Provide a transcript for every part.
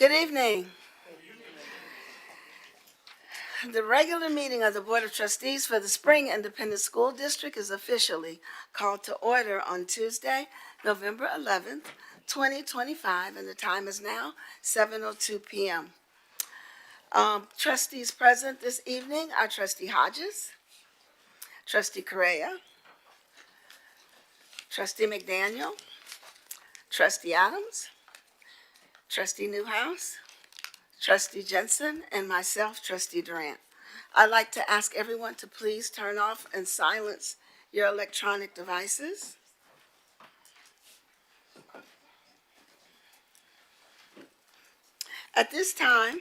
Good evening. The regular meeting of the Board of Trustees for the Spring Independent School District is officially called to order on Tuesday, November 11th, 2025, and the time is now 7:02 p.m. Trustees present this evening are Trustee Hodges, Trustee Correa, Trustee McDaniel, Trustee Adams, Trustee Newhouse, Trustee Jensen, and myself, Trustee Durant. I'd like to ask everyone to please turn off and silence your electronic devices. At this time,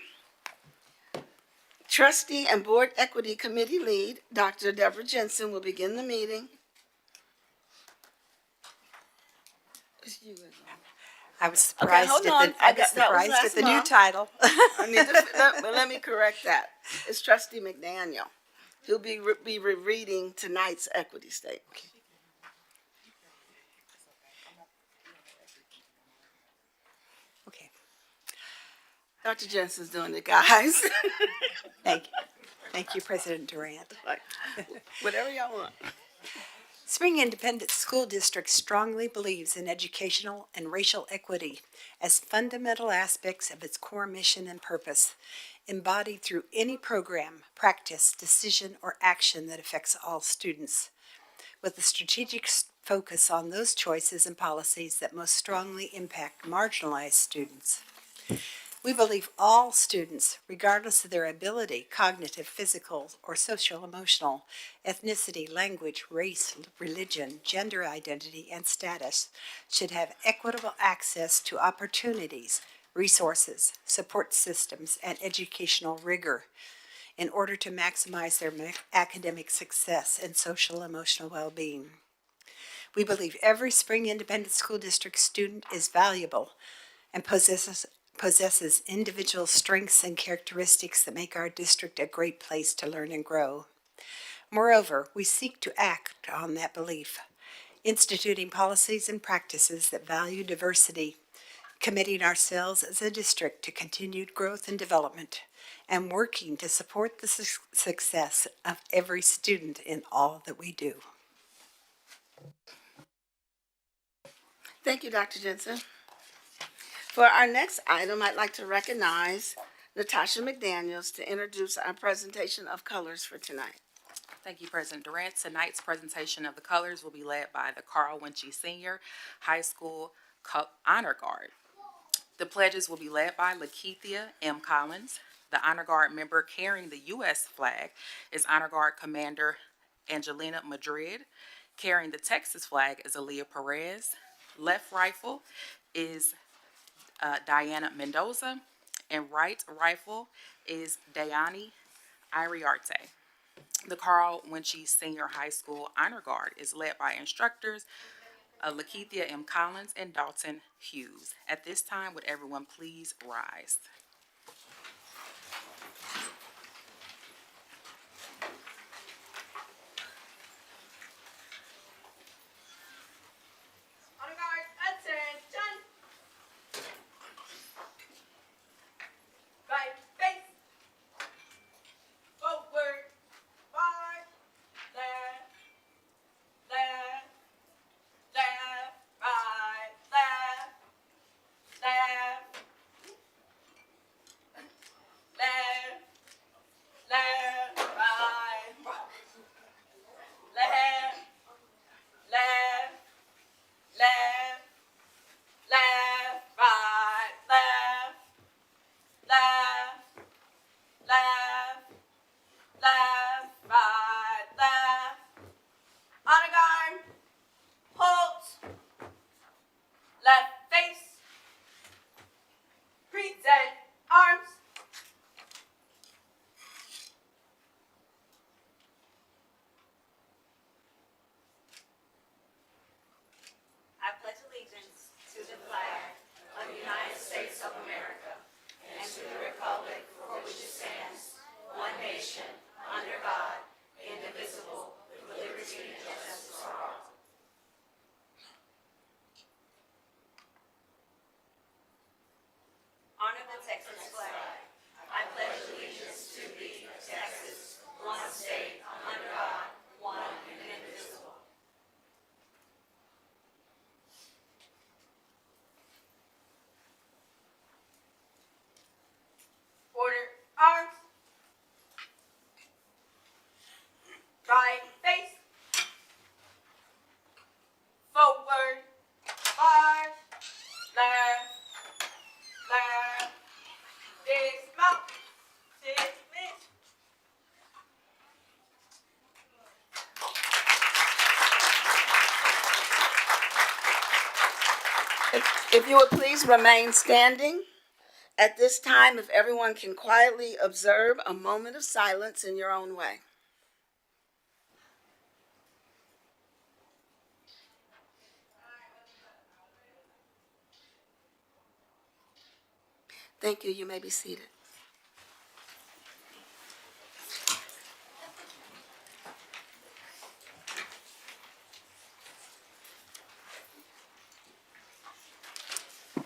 Trustee and Board Equity Committee Lead, Dr. Deborah Jensen, will begin the meeting. I was surprised hold at on. the, I was That was surprised last at the new month. title. I need to, let me correct that. It's Trustee McDaniel. He'll be reading tonight's equity statement. Okay, Dr. Jensen's doing it, guys. thank you. Thank you, President Durant. Like, whatever y'all want. Spring Independent School District strongly believes in educational and racial equity as fundamental aspects of its core mission and purpose, embodied through any program, practice, decision, or action that affects all students, with a strategic focus on those choices and policies that most strongly impact marginalized students. We believe all students, regardless of their ability, cognitive, physical, or social emotional, ethnicity, language, race, religion, gender identity, and status, should have equitable access to opportunities, resources, support systems, and educational rigor in order to maximize their academic success and social emotional well-being. We believe every Spring Independent School District student is valuable and possesses individual strengths and characteristics that make our district a great place to learn and grow. Moreover, we seek to act on that belief, instituting policies and practices that value diversity, committing ourselves as a district to continued growth and development, and working to support the success of every student in all that we do. Thank you, Dr. Jensen. For our next item, I'd like to recognize Natasha McDaniels to introduce our presentation of colors for tonight. Thank you, President Durant. Tonight's presentation of the colors will be led by the Carl Winchie Senior High School Honor Guard. The pledges will be led by Lakeithia M. Collins. The Honor Guard member carrying the U.S. flag is Honor Guard Commander Angelina Madrid. Carrying the Texas flag is Aaliyah Perez. Left rifle is Diana Mendoza, and right rifle is Dayani Iriarte. The Carl Winchie Senior High School Honor Guard is led by instructors Lakeithia M. Collins and Dalton Hughes. At this time, would everyone please rise? Honor Guard, attention! Right face, forward, forward, left, left, left, right, left, left, If you would please remain standing. At this time, if everyone can quietly observe a moment of silence in your own way. Thank you. You may be seated.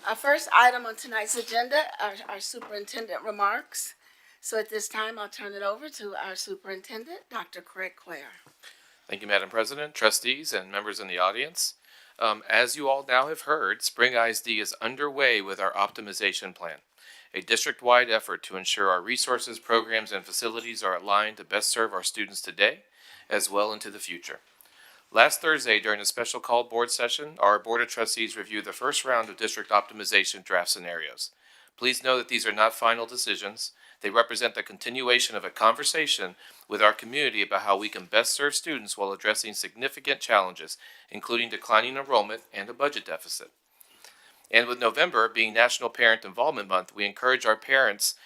Our first item on tonight's agenda are our superintendent remarks. So at this time, I'll turn it over to our superintendent, Dr. Craig Clare. Thank you, Madam President, trustees, and members in the audience. As you all now have heard, Spring ISD is underway with our optimization plan, a district-wide effort to ensure our resources, programs, and facilities are aligned to best serve our students today as well into the future. Last Thursday, during a special call board session, our Board of Trustees reviewed the first round of district optimization draft scenarios. Please know that these are not final decisions. They represent the continuation of a conversation with our community about how we can best serve students while addressing significant challenges, including declining enrollment and a budget deficit. And with November being National Parent Involvement Month, we encourage our parents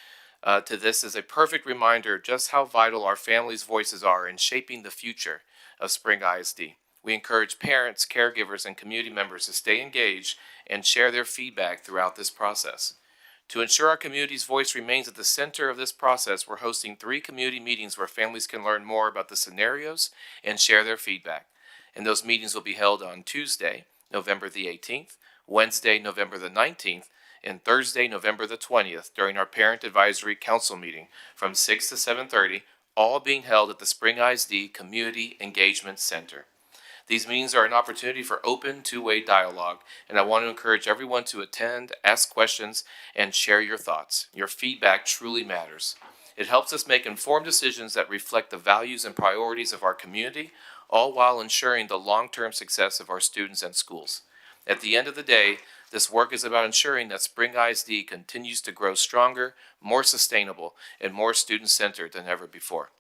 to this as a perfect reminder just how vital our families' voices are in shaping the future of Spring ISD. We encourage parents, caregivers, and community members to stay engaged and share their feedback throughout this process. To ensure our community's voice remains at the center of this process, we're hosting 3 community meetings where families can learn more about the scenarios and share their feedback. And those meetings will be held on Tuesday, November the 18th, Wednesday, November the 19th, and Thursday, November the 20th during our Parent Advisory Council meeting from 6 to 7:30, all being held at the Spring ISD Community Engagement Center. These meetings are an opportunity for open, two-way dialogue, and I want to encourage everyone to attend, ask questions, and share your thoughts. Your feedback truly matters. It helps us make informed decisions that reflect the values and priorities of our community, all while ensuring the long-term success of our students and schools. At the end of the day, this work is about ensuring that Spring ISD continues to grow stronger, more sustainable, and more student-centered than ever before.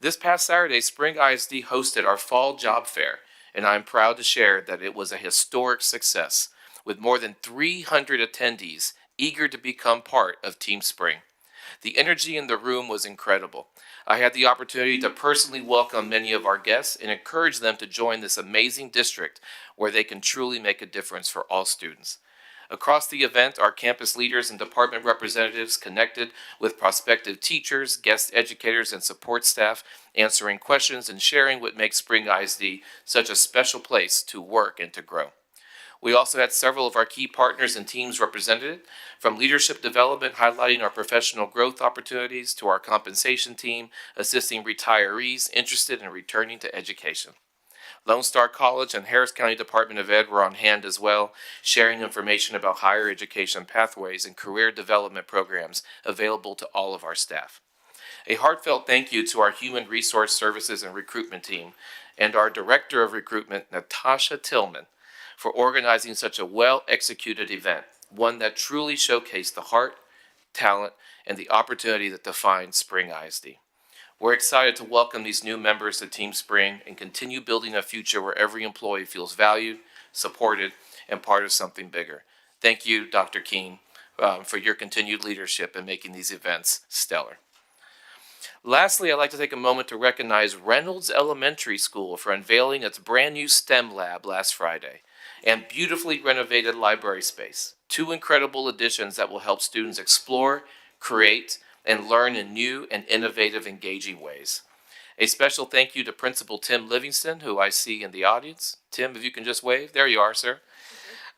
This past Saturday, Spring ISD hosted our Fall Job Fair, and I'm proud to share that it was a historic success, with more than 300 attendees eager to become part of Team Spring. The energy in the room was incredible. I had the opportunity to personally welcome many of our guests and encourage them to join this amazing district where they can truly make a difference for all students. Across the event, our campus leaders and department representatives connected with prospective teachers, guest educators, and support staff, answering questions and sharing what makes Spring ISD such a special place to work and to grow. We also had several of our key partners and teams represented, from leadership development highlighting our professional growth opportunities to our compensation team assisting retirees interested in returning to education. Lone Star College and Harris County Department of Ed were on hand as well, sharing information about higher education pathways and career development programs available to all of our staff. A heartfelt thank you to our Human Resource Services and Recruitment team and our Director of Recruitment, Natasha Tillman, for organizing such a well-executed event, one that truly showcased the heart, talent, and the opportunity that defines Spring ISD. We're excited to welcome these new members to Team Spring and continue building a future where every employee feels valued, supported, and part of something bigger. Thank you, Dr. Keene, for your continued leadership in making these events stellar. Lastly, I'd like to take a moment to recognize Reynolds Elementary School for unveiling its brand new STEM lab last Friday and beautifully renovated library space. 2 incredible additions that will help students explore, create, and learn in new and innovative, engaging ways. A special thank you to Principal Tim Livingston, who I see in the audience. Tim, if you can just wave. There you are, sir.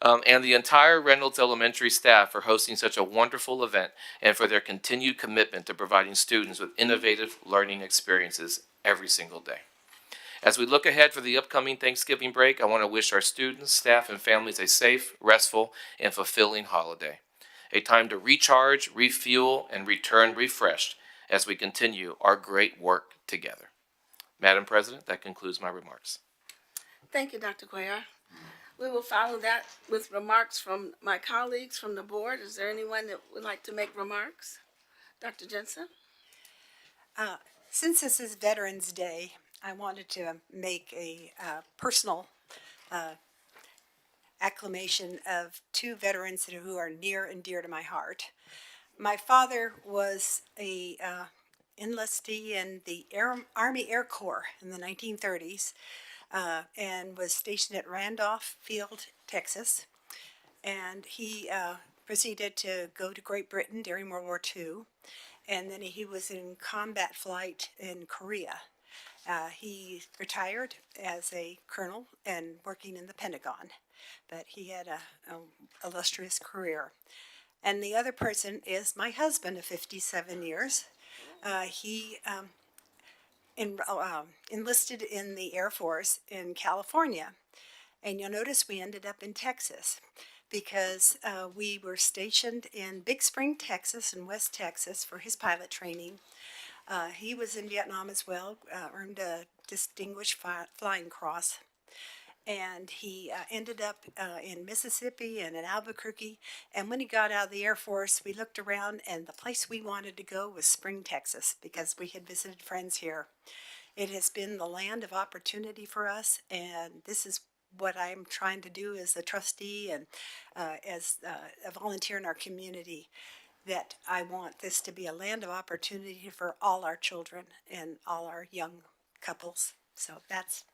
And the entire Reynolds Elementary staff for hosting such a wonderful event and for their continued commitment to providing students with innovative learning experiences every single day. As we look ahead for the upcoming Thanksgiving break, I want to wish our students, staff, and families a safe, restful, and fulfilling holiday. A time to recharge, refuel, and return refreshed as we continue our great work together. Madam President, that concludes my remarks. Thank you, Dr. Cuellar. We will follow that with remarks from my colleagues from the board. Is there anyone that would like to make remarks? Dr. Jensen? Since this is Veterans Day, I wanted to make a personal acclamation of two veterans who are near and dear to my heart. My father was a enlistee in the Army Air Corps in the 1930s and was stationed at Randolph Field, Texas. And he proceeded to go to Great Britain during World War II. And then he was in combat flight in Korea. He retired as a colonel and working in the Pentagon, but he had a illustrious career. And the other person is my husband of 57 years. He enlisted in the Air Force in California. And you'll notice we ended up in Texas because we were stationed in Big Spring, Texas, and West Texas for his pilot training. He was in Vietnam as well, earned a Distinguished Flying Cross. And he ended up in Mississippi and in Albuquerque. And when he got out of the Air Force, we looked around, and the place we wanted to go was Spring, Texas, because we had visited friends here. It has been the land of opportunity for us, and this is what I'm trying to do as a trustee and as a volunteer in our community, that I want this to be a land of opportunity for all our children and all our young couples. So that's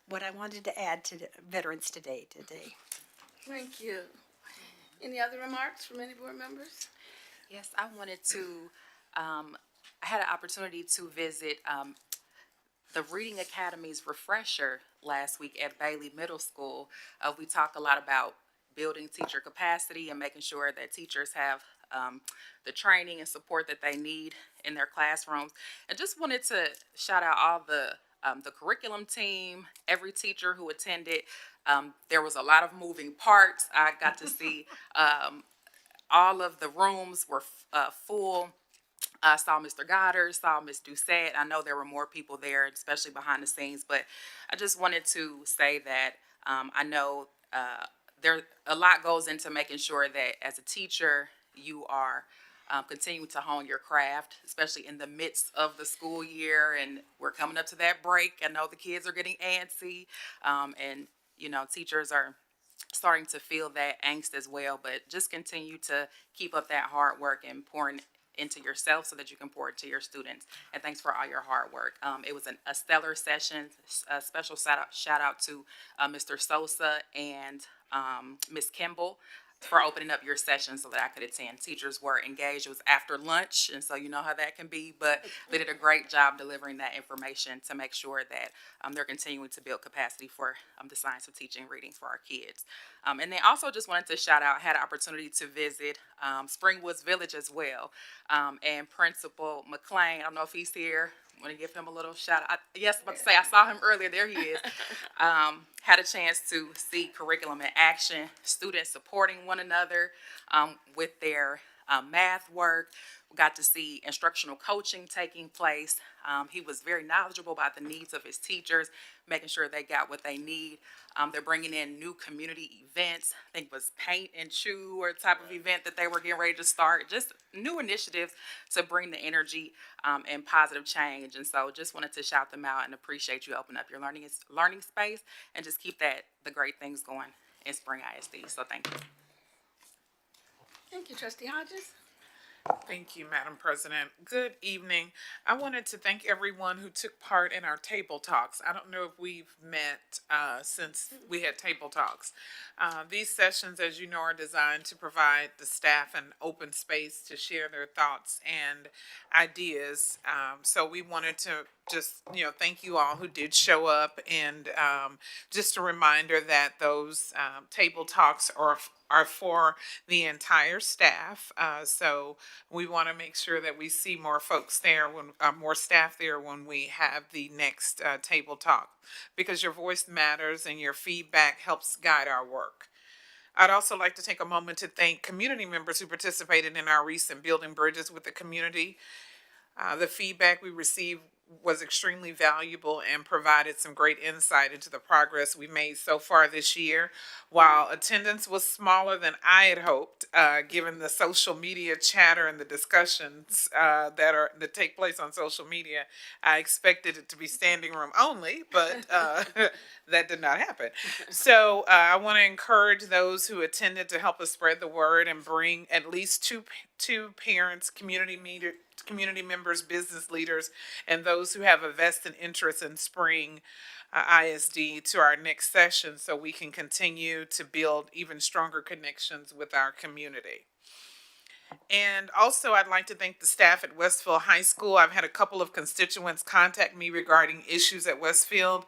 what I wanted to add to the Veterans Day today. Thank you. Any other remarks from any board members? Yes, I wanted to, I had an opportunity to visit the Reading Academy's refresher last week at Bailey Middle School. We talk a lot about building teacher capacity and making sure that teachers have the training and support that they need in their classrooms. And just wanted to shout out all the curriculum team, every teacher who attended. There was a lot of moving parts. I got to see all of the rooms were full. I saw Mr. Goddard, saw Ms. Doucette. I know there were more people there, especially behind the scenes, but I just wanted to say that I know there a lot goes into making sure that as a teacher, you are continuing to hone your craft, especially in the midst of the school year, and we're coming up to that break. I know the kids are getting antsy, and teachers are starting to feel that angst as well, but just continue to keep up that hard work and pouring into yourself so that you can pour it to your students. And thanks for all your hard work. It was a stellar session. A special shout out to Mr. Sosa and Ms. Kimball for opening up your session so that I could attend. Teachers were engaged. It was after lunch, and so you know how that can be, but they did a great job delivering that information to make sure that they're continuing to build capacity for the science of teaching reading for our kids. And then also just wanted to shout out, had an opportunity to visit Springwoods Village as well. And Principal McLean, I don't know if he's here. I want to give him a little shout out. Yes, I'm about to say, I saw him earlier. There he is. Had a chance to see curriculum in action, students supporting one another with their math work. We got to see instructional coaching taking place. He was very knowledgeable about the needs of his teachers, making sure they got what they need. They're bringing in new community events. I think it was Paint and Chew or type of event that they were getting ready to start. Just new initiatives to bring the energy and positive change. And so just wanted to shout them out and appreciate you opening up your learning space and just keep the great things going in Spring ISD. So thank you. Thank you, Trustee Hodges. Thank you, Madam President. Good evening. I wanted to thank everyone who took part in our table talks. I don't know if we've met since we had table talks. These sessions, as you know, are designed to provide the staff an open space to share their thoughts and ideas. So we wanted to just, thank you all who did show up, and just a reminder that those table talks are for the entire staff. So we want to make sure that we see more folks there, more staff there when we have the next table talk, because your voice matters and your feedback helps guide our work. I'd also like to take a moment to thank community members who participated in our recent Building Bridges with the Community. The feedback we received was extremely valuable and provided some great insight into the progress we made so far this year. While attendance was smaller than I had hoped, given the social media chatter and the discussions that take place on social media, I expected it to be standing room only, but that did not happen. So I want to encourage those who attended to help us spread the word and bring at least two parents, community members, business leaders, and those who have a vested interest in Spring ISD to our next session so we can continue to build even stronger connections with our community. And also, I'd like to thank the staff at Westfield High School. I've had a couple of constituents contact me regarding issues at Westfield,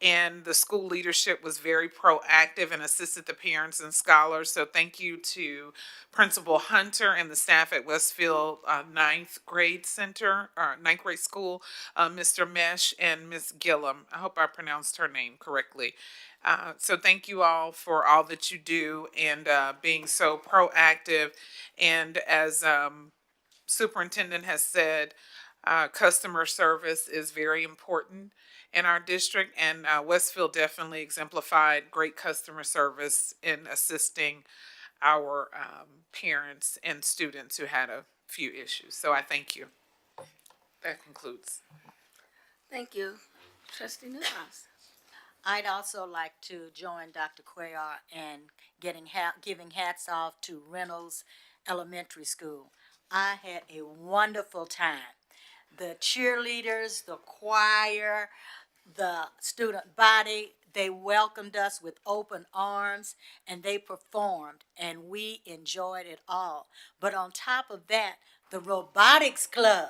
and the school leadership was very proactive and assisted the parents and scholars. So thank you to Principal Hunter and the staff at Westfield ninth grade school, Mr. Mesh and Miss Gillum. I hope I pronounced her name correctly. So thank you all for all that you do and being so proactive. And as superintendent has said, customer service is very important in our district, and Westfield definitely exemplified great customer service in assisting our parents and students who had a few issues. So I thank you. That concludes. Thank you. Trustee Newhouse. I'd also like to join Dr. Cuellar in giving hats off to Reynolds Elementary School. I had a wonderful time. The cheerleaders, the choir, the student body, they welcomed us with open arms and they performed and we enjoyed it all. But on top of that, the robotics club,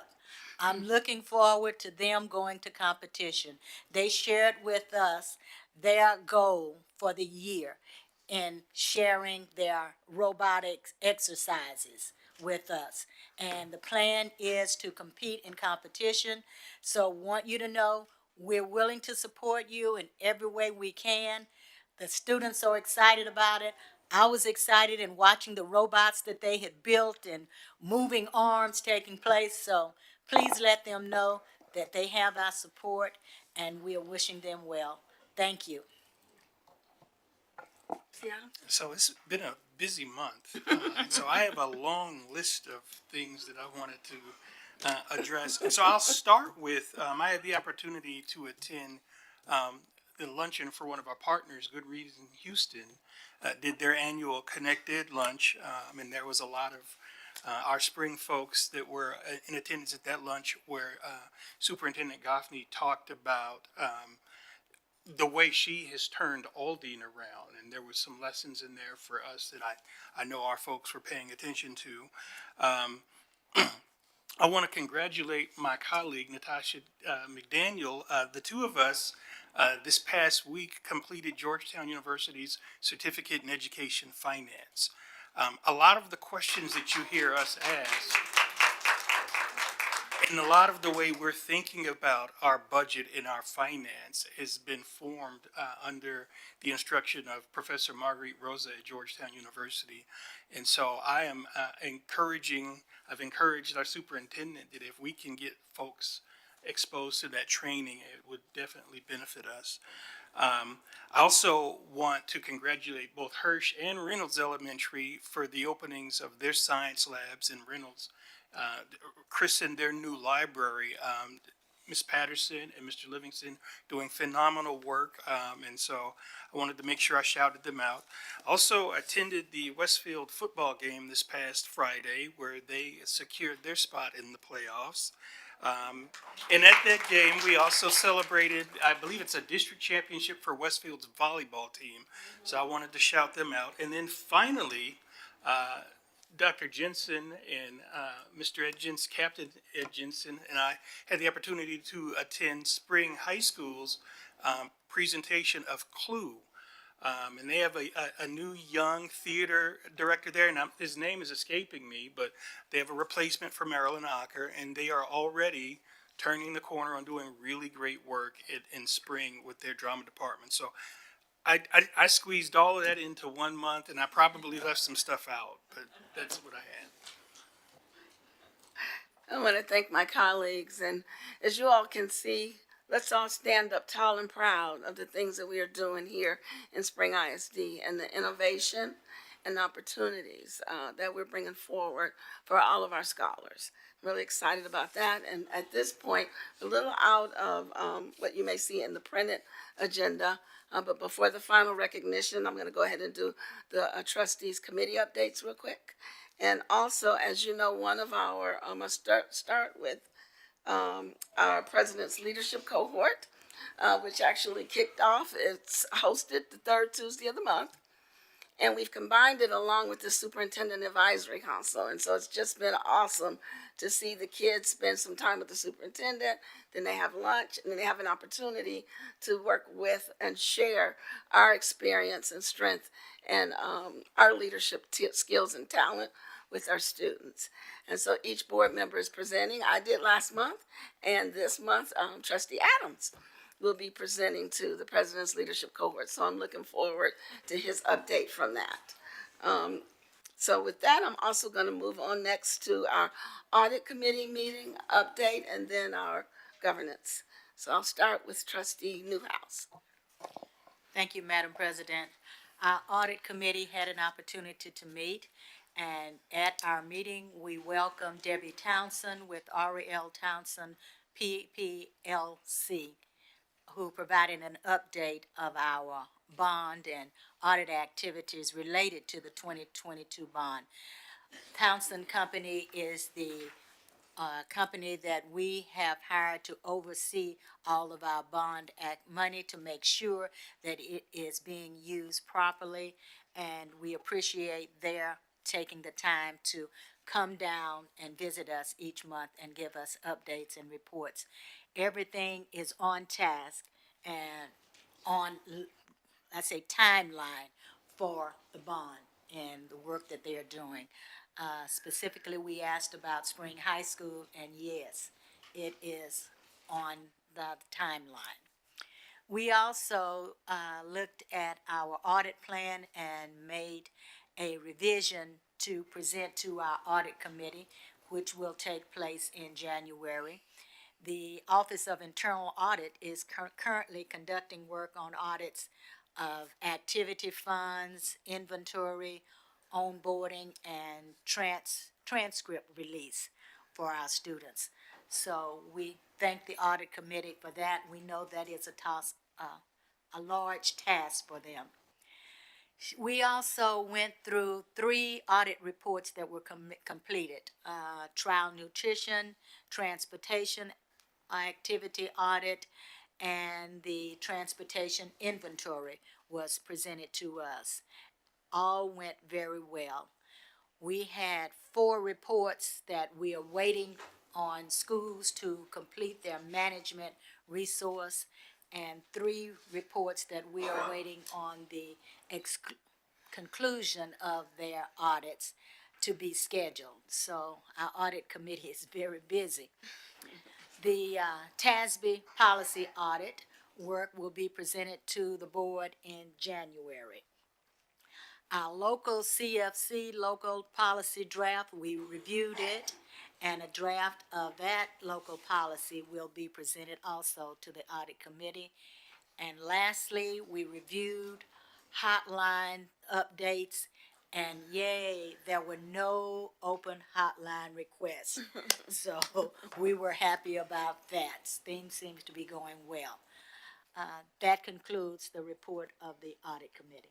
I'm looking forward to them going to competition. They shared with us their goal for the year in sharing their robotics exercises with us. And the plan is to compete in competition. So want you to know we're willing to support you in every way we can. The students are excited about it. I was excited in watching the robots that they had built and moving arms taking place. So please let them know that they have our support and we are wishing them well. Thank you. So it's been a busy month. So I have a long list of things that I wanted to address. And so I'll start with, I had the opportunity to attend the luncheon for one of our partners, Good Reason Houston, did their annual Connected lunch. And there was a lot of our spring folks that were in attendance at that lunch where Superintendent Goffney talked about the way she has turned Aldine around, and there was some lessons in there for us that I know our folks were paying attention to. I want to congratulate my colleague, Natasha McDaniel. The two of us this past week completed Georgetown University's Certificate in Education Finance. A lot of the questions that you hear us ask, and a lot of the way we're thinking about our budget and our finance has been formed under the instruction of Professor Marguerite Rosa at Georgetown University. And so I am I've encouraged our superintendent that if we can get folks exposed to that training, it would definitely benefit us. I also want to congratulate both Hirsch and Reynolds Elementary for the openings of their science labs in Reynolds. Christened their new library. Ms. Patterson and Mr. Livingston doing phenomenal work, and so I wanted to make sure I shouted them out. Also attended the Westfield football game this past Friday where they secured their spot in the playoffs. And at that game, we also celebrated, I believe it's a district championship for Westfield's volleyball team, so I wanted to shout them out. And then finally, Dr. Jensen and Mr. Ed Jensen, Captain Ed Jensen, and I had the opportunity to attend Spring High School's presentation of Clue. And they have a new young theater director there, and his name is escaping me, but they have a replacement for Marilyn Acker, and they are already turning the corner on doing really great work in Spring with their drama department. So I squeezed all of that into 1 month, and I probably left some stuff out, but that's what I I want to thank my colleagues, and as you all can see, let's all stand up tall and proud of the things that we are doing here in Spring ISD and the innovation and opportunities that we're bringing forward for all of our scholars. I'm really excited about that, and at this point, a little out of what you may see in the printed agenda, but before the final recognition, I'm going to go ahead and do the trustees committee updates real quick. And also, as you know, one of our, I'll start with our president's leadership cohort, which actually kicked off. It's hosted the third Tuesday of the month. And we've combined it along with the Superintendent Advisory Council. And so it's just been awesome to see the kids spend some time with the superintendent, then they have lunch, and then they have an opportunity to work with and share our experience and strength and our leadership skills and talent with our students. And so each board member is presenting. I did last month, and this month, Trustee Adams will be presenting to the President's Leadership Cohort. So I'm looking forward to his update from that. So with that, I'm also going to move on next to our Audit Committee meeting update and then our governance. So I'll start with Trustee Newhouse. Thank you, Madam President. Our audit committee had an opportunity to meet, and at our meeting, we welcomed Debbie Townsend with Ariel Townsend, PPLC, who provided an update of our bond and audit activities related to the 2022 bond. Townsend Company is the company that we have hired to oversee all of our bond act money to make sure that it is being used properly, and we appreciate their taking the time to come down and visit us each month and give us updates and reports. Everything is on task and on, let's say, timeline for the bond and the work that they're doing. Specifically, we asked about Spring High School, and yes, it is on the timeline. We also looked at our audit plan and made a revision to present to our audit committee, which will take place in January. The Office of Internal Audit is currently conducting work on audits of activity funds, inventory, onboarding, and transcript release for our students. So we thank the audit committee for that. We know that is a large task for them. We also went through 3 audit reports that were completed. Trial nutrition, transportation activity audit, and the transportation inventory was presented to us. All went very well. We had 4 reports that we are waiting on schools to complete their management resource, and 3 reports that we are waiting on the conclusion of their audits to be scheduled. So our audit committee is very busy. The TASB policy audit work will be presented to the board in January. Our local CFC local policy draft, we reviewed it, and a draft of that local policy will be presented also to the audit committee. And lastly, we reviewed hotline updates, and yay, there were no open hotline requests. So we were happy about that. Things seems to be going well. That concludes the report of the audit committee.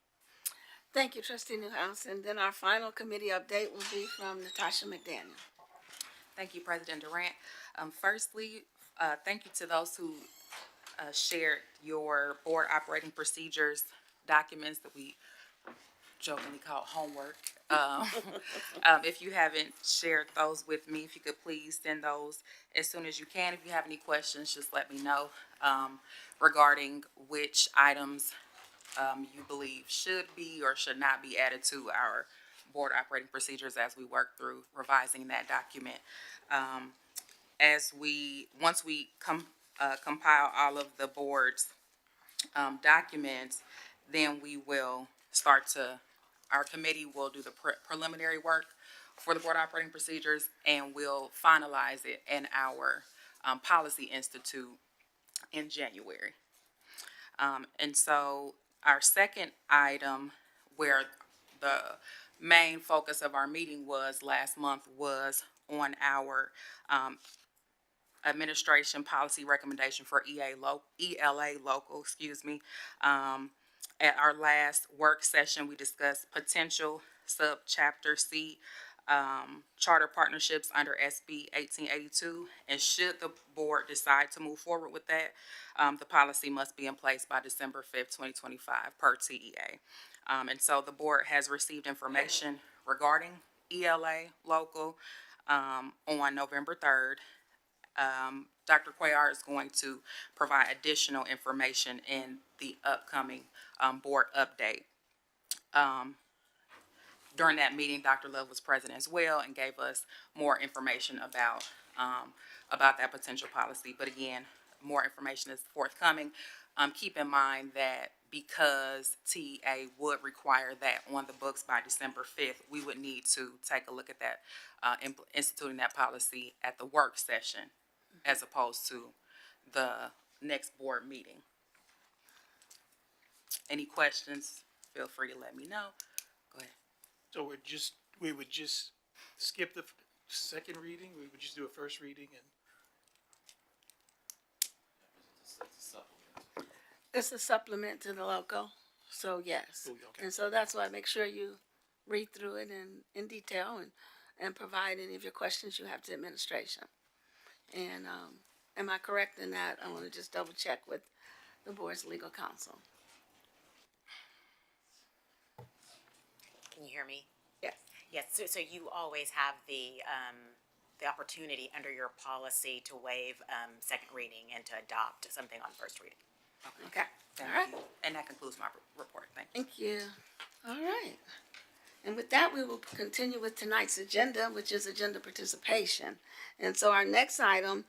Thank you, Trustee Newhouse. And then our final committee update will be from Natasha McDaniel. Thank you, President Durant. Firstly, thank you to those who shared your board operating procedures documents that we jokingly call homework. If you haven't shared those with me, if you could please send those as soon as you can. If you have any questions, just let me know regarding which items you believe should be or should not be added to our board operating procedures as we work through revising that document. Once we compile all of the board's documents, then we will our committee will do the preliminary work for the Board Operating Procedures, and we'll finalize it in our Policy Institute in January. And so our second item, where the main focus of our meeting was last month, was on our administration policy recommendation for ELA local, At our last work session, we discussed potential subchapter C charter partnerships under SB 1882. And should the board decide to move forward with that, the policy must be in place by December 5th, 2025 per TEA. And so the board has received information regarding ELA local on November 3rd. Dr. Cuellar is going to provide additional information in the upcoming board update. During that meeting, Dr. Love was present as well and gave us more information about that potential policy. But again, more information is forthcoming. Keep in mind that because TEA would require that on the books by December 5th, we would need to take a look at that, instituting that policy at the work session as opposed to the next board meeting. Any questions, feel free to let me know. Go ahead. So we would just skip the second reading, we would just do a first reading and. It's a supplement to the local, so yes. Okay. And so that's why make sure you read through it in detail and provide any of your questions you have to administration. And, am I correct in that? I want to just double check with the board's legal counsel. Can you hear me? Yes. Yes, so you always have the opportunity under your policy to waive, second reading and to adopt something on first reading. Okay. Thank All right. you. And that concludes my report. Thank you. Thank you. All right. And with that, we will continue with tonight's agenda, which is agenda participation. And so our next item,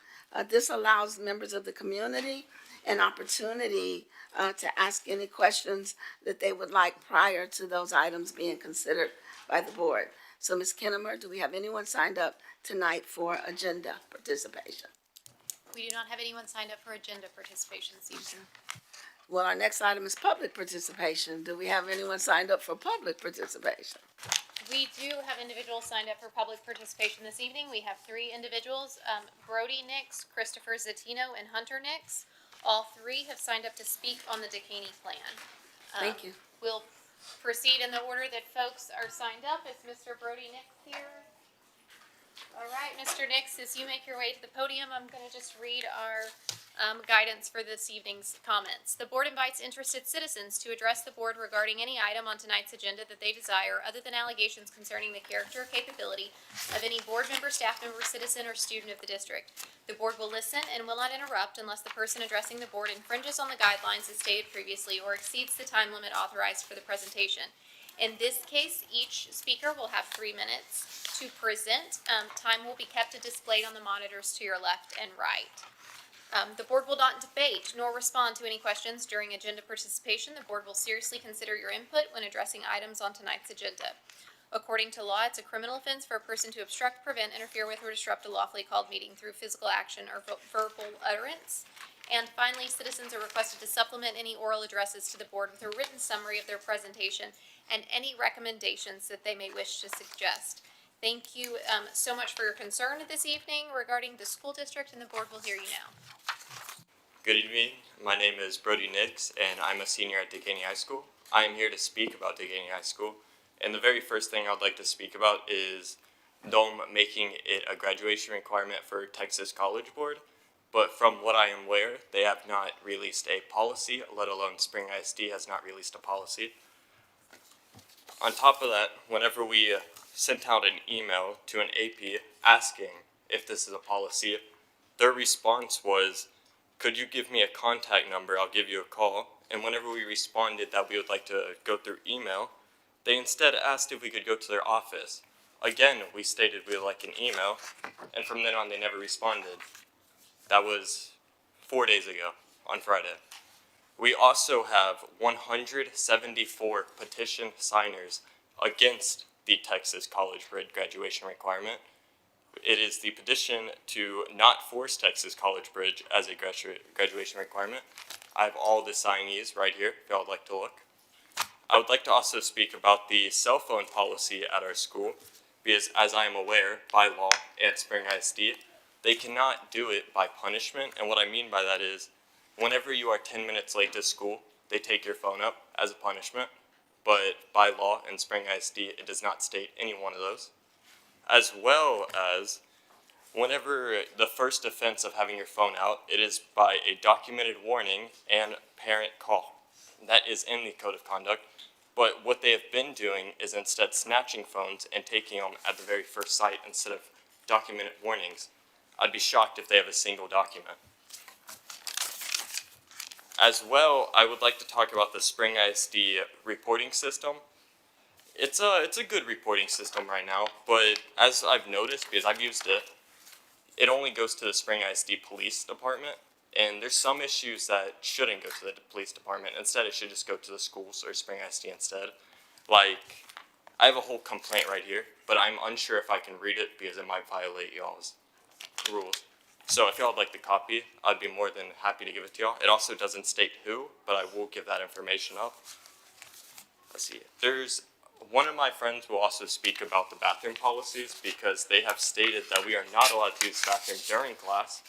this allows members of the community an opportunity to ask any questions that they would like prior to those items being considered by the board. So Ms. Kinnemer, do we have anyone signed up tonight for agenda participation? We do not have anyone signed up for agenda participation this evening. Well, our next item is public participation. Do we have anyone signed up for public participation? We do have individuals signed up for public participation this evening. We have 3 individuals, Brody Nix, Christopher Zatino, and Hunter Nix. All 3 have signed up to speak on the Dekaney plan. Thank you. We'll proceed in the order that folks are signed up. Is Mr. Brody Nix here? All right, Mr. Nix, as you make your way to the podium, I'm going to just read our guidance for this evening's comments. The board invites interested citizens to address the board regarding any item on tonight's agenda that they desire, other than allegations concerning the character or capability of any board member, staff member, citizen, or student of the district. The board will listen and will not interrupt unless the person addressing the board infringes on the guidelines as stated previously or exceeds the time limit authorized for the presentation. In this case, each speaker will have 3 minutes to present. Time will be kept and displayed on the monitors to your left and right. The board will not debate nor respond to any questions during agenda participation. The board will seriously consider your input when addressing items on tonight's agenda. According to law, it's a criminal offense for a person to obstruct, prevent, interfere with, or disrupt a lawfully called meeting through physical action or verbal utterance. And finally, citizens are requested to supplement any oral addresses to the board with a written summary of their presentation and any recommendations that they may wish to suggest. Thank you so much for your concern this evening regarding the school district, and the board will hear you now. Good evening. My name is Brody Nix, and I'm a senior at Dekaney High School. I am here to speak about Dekaney High School. And the very first thing I'd like to speak about is DOME making it a graduation requirement for Texas College Board. But from what I am aware, they have not released a policy, let alone Spring ISD has not released a policy. On top of that, whenever we sent out an email to an AP asking if this is a policy, their response was, could you give me a contact number, I'll give you a call. And whenever we responded that we would like to go through email, they instead asked if we could go to their office. Again, we stated we would like an email, and from then on they never responded. That was 4 days ago, on Friday. We also have 174 petition signers against the Texas College Bridge graduation requirement. It is the petition to not force Texas College Bridge as a graduation requirement. I have all the signees right here if y'all would like to look. I would like to also speak about the cell phone policy at our school, because as I am aware, by law at Spring ISD, they cannot do it by punishment. And what I mean by that is, whenever you are 10 minutes late to school, they take your phone up as a punishment. But by law in Spring ISD, it does not state any one of those. As well as, whenever the first offense of having your phone out, it is by a documented warning and parent call. That is in the Code of Conduct. But what they have been doing is instead snatching phones and taking them at the very first sight instead of documented warnings. I'd be shocked if they have a single document. As well, I would like to talk about the Spring ISD reporting system. It's a good reporting system right now, but as I've noticed, because I've used it, it only goes to the Spring ISD Police Department, and there's some issues that shouldn't go to the police department. Instead, it should just go to the schools or Spring ISD instead. Like, I have a whole complaint right here, but I'm unsure if I can read it because it might violate y'all's rules. So if y'all would like the copy, I'd be more than happy to give it to y'all. It also doesn't state who, but I will give that information up. Let's see. There's one of my friends will also speak about the bathroom policies because they have stated that we are not allowed to use the bathroom during class,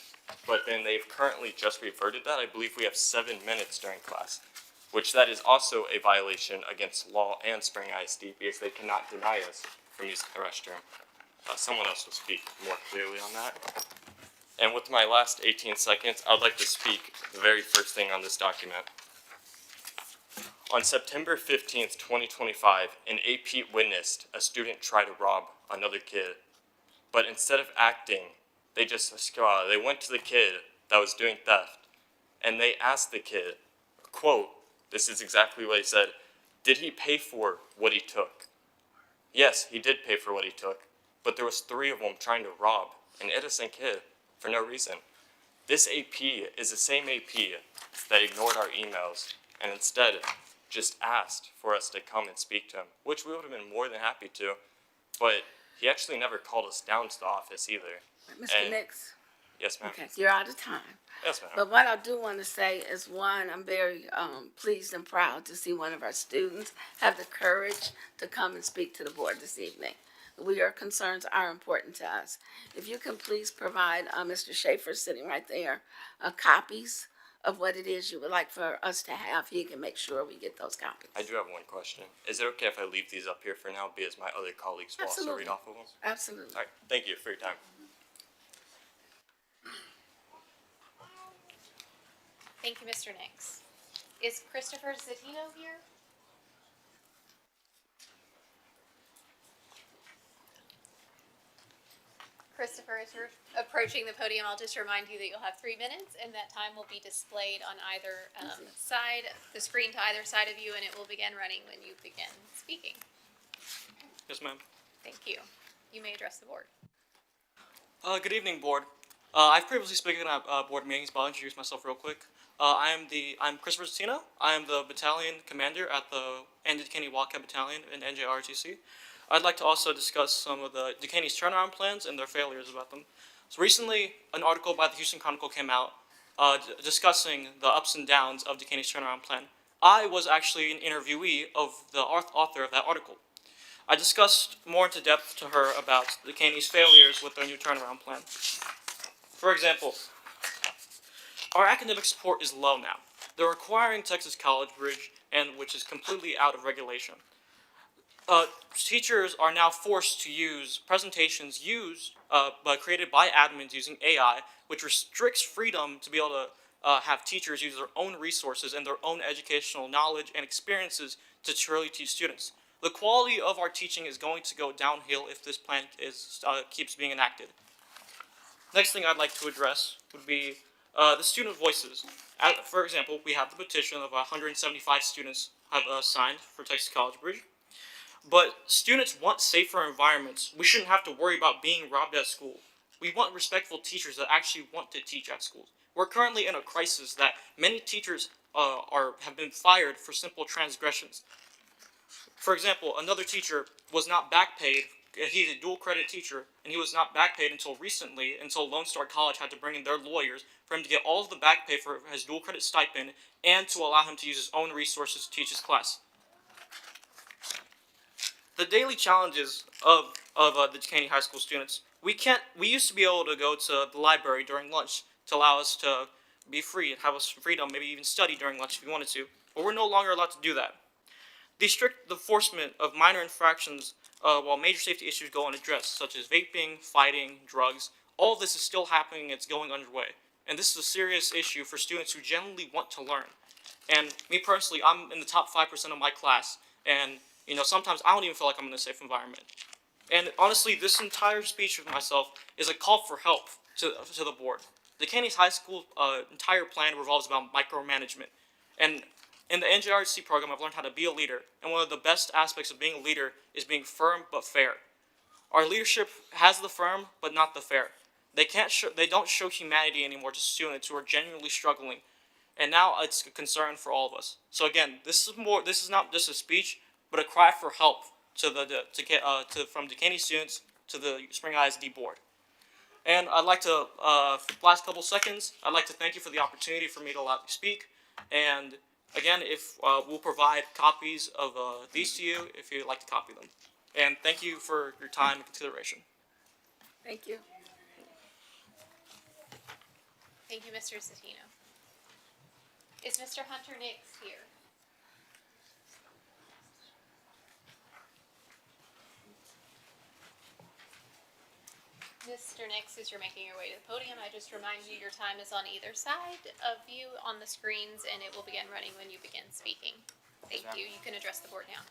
but then they've currently just reverted that. I believe we have 7 minutes during class, which that is also a violation against law and Spring ISD because they cannot deny us from using the restroom. Someone else will speak more clearly on that. And with my last 18 seconds, I would like to speak the very first thing on this document. On September 15th, 2025, an AP witnessed a student try to rob another kid. But instead of acting, they went to the kid that was doing theft, and they asked the kid, quote, this is exactly what he said, did he pay for what he took? Yes, he did pay for what he took, but there was 3 of them trying to rob an innocent kid for no reason. This AP is the same AP that ignored our emails and instead just asked for us to come and speak to him, which we would have been more than happy to, but he actually never called us down to the office either. Mr. Nix, Yes, ma'am. okay, you're out of time. Yes, ma'am. But what I do want to say is, one, I'm very pleased and proud to see one of our students have the courage to come and speak to the board this evening. Your concerns are important to us. If you can please provide Mr. Schaefer, sitting right there, copies of what it is you would like for us to have, he can make sure we get those copies. I do have one question. Is it okay if I leave these up here for now because my other colleagues will also Absolutely. read off of them? Absolutely. All right, thank you for your time. Thank you, Mr. Nix. Is Christopher Zatino here? Christopher, as you're approaching the podium, I'll just remind you that you'll have 3 minutes, and that time will be displayed on either side, the screen to either side of you, and it will begin running when you begin speaking. Yes, ma'am. Thank you. You may address the board. Good evening, board. I've previously spoken at board meetings, but I'll introduce myself real quick. I'm Christopher Zatino. I am the battalion commander at the Andy Dekaney Wildcat Battalion in NJROTC. I'd like to also discuss some of the Dekaney's turnaround plans and their failures about them. So recently, an article by the Houston Chronicle came out discussing the ups and downs of Dekaney's turnaround plan. I was actually an interviewee of the author of that article. I discussed more into depth to her about Dekaney's failures with their new turnaround plan. For example, our academic support is low now. They're requiring Texas College Bridge, and which is completely out of regulation. Teachers are now forced to use presentations created by admins using AI, which restricts freedom to be able to have teachers use their own resources and their own educational knowledge and experiences to truly teach students. The quality of our teaching is going to go downhill if this plan keeps being enacted. Next thing I'd like to address would be the student voices. For example, we have the petition of 175 students have signed for Texas College Bridge. But students want safer environments. We shouldn't have to worry about being robbed at school. We want respectful teachers that actually want to teach at schools. We're currently in a crisis that many teachers have been fired for simple transgressions. For example, another teacher was not back paid. He's a dual credit teacher, and he was not back paid until recently, until Lone Star College had to bring in their lawyers for him to get all of the back pay for his dual credit stipend and to allow him to use his own resources to teach his class. The daily challenges of the Decaney High School students. We used to be able to go to the library during lunch to allow us to be free and have us freedom, maybe even study during lunch if we wanted to, but we're no longer allowed to do that. The strict enforcement of minor infractions while major safety issues go unaddressed, such as vaping, fighting, drugs, all of this is still happening, it's going underway. And this is a serious issue for students who genuinely want to learn. And me personally, I'm in the top 5% of my class, and sometimes I don't even feel like I'm in a safe environment. And honestly, this entire speech of myself is a call for help to the board. Decaney High School entire plan revolves around micromanagement. And in the NJRC program, I've learned how to be a leader, and one of the best aspects of being a leader is being firm but fair. Our leadership has the firm but not the fair. They don't show humanity anymore to students who are genuinely struggling, and now it's a concern for all of us. So again, this is not just a speech, but a cry for help from Decaney students to the Spring ISD board. And I'd like to, last couple seconds, I'd like to thank you for the opportunity for me to allow me to speak. And again, if we'll provide copies of these to you if you'd like to copy them. And thank you for your time and consideration. Thank you. Thank you, Mr. Zatino. Is Mr. Hunter Nix here? Mr. Nix, as you're making your way to the podium, I just remind you your time is on either side of you on the screens, and it will begin running when you begin speaking. Thank you. You can address the board now.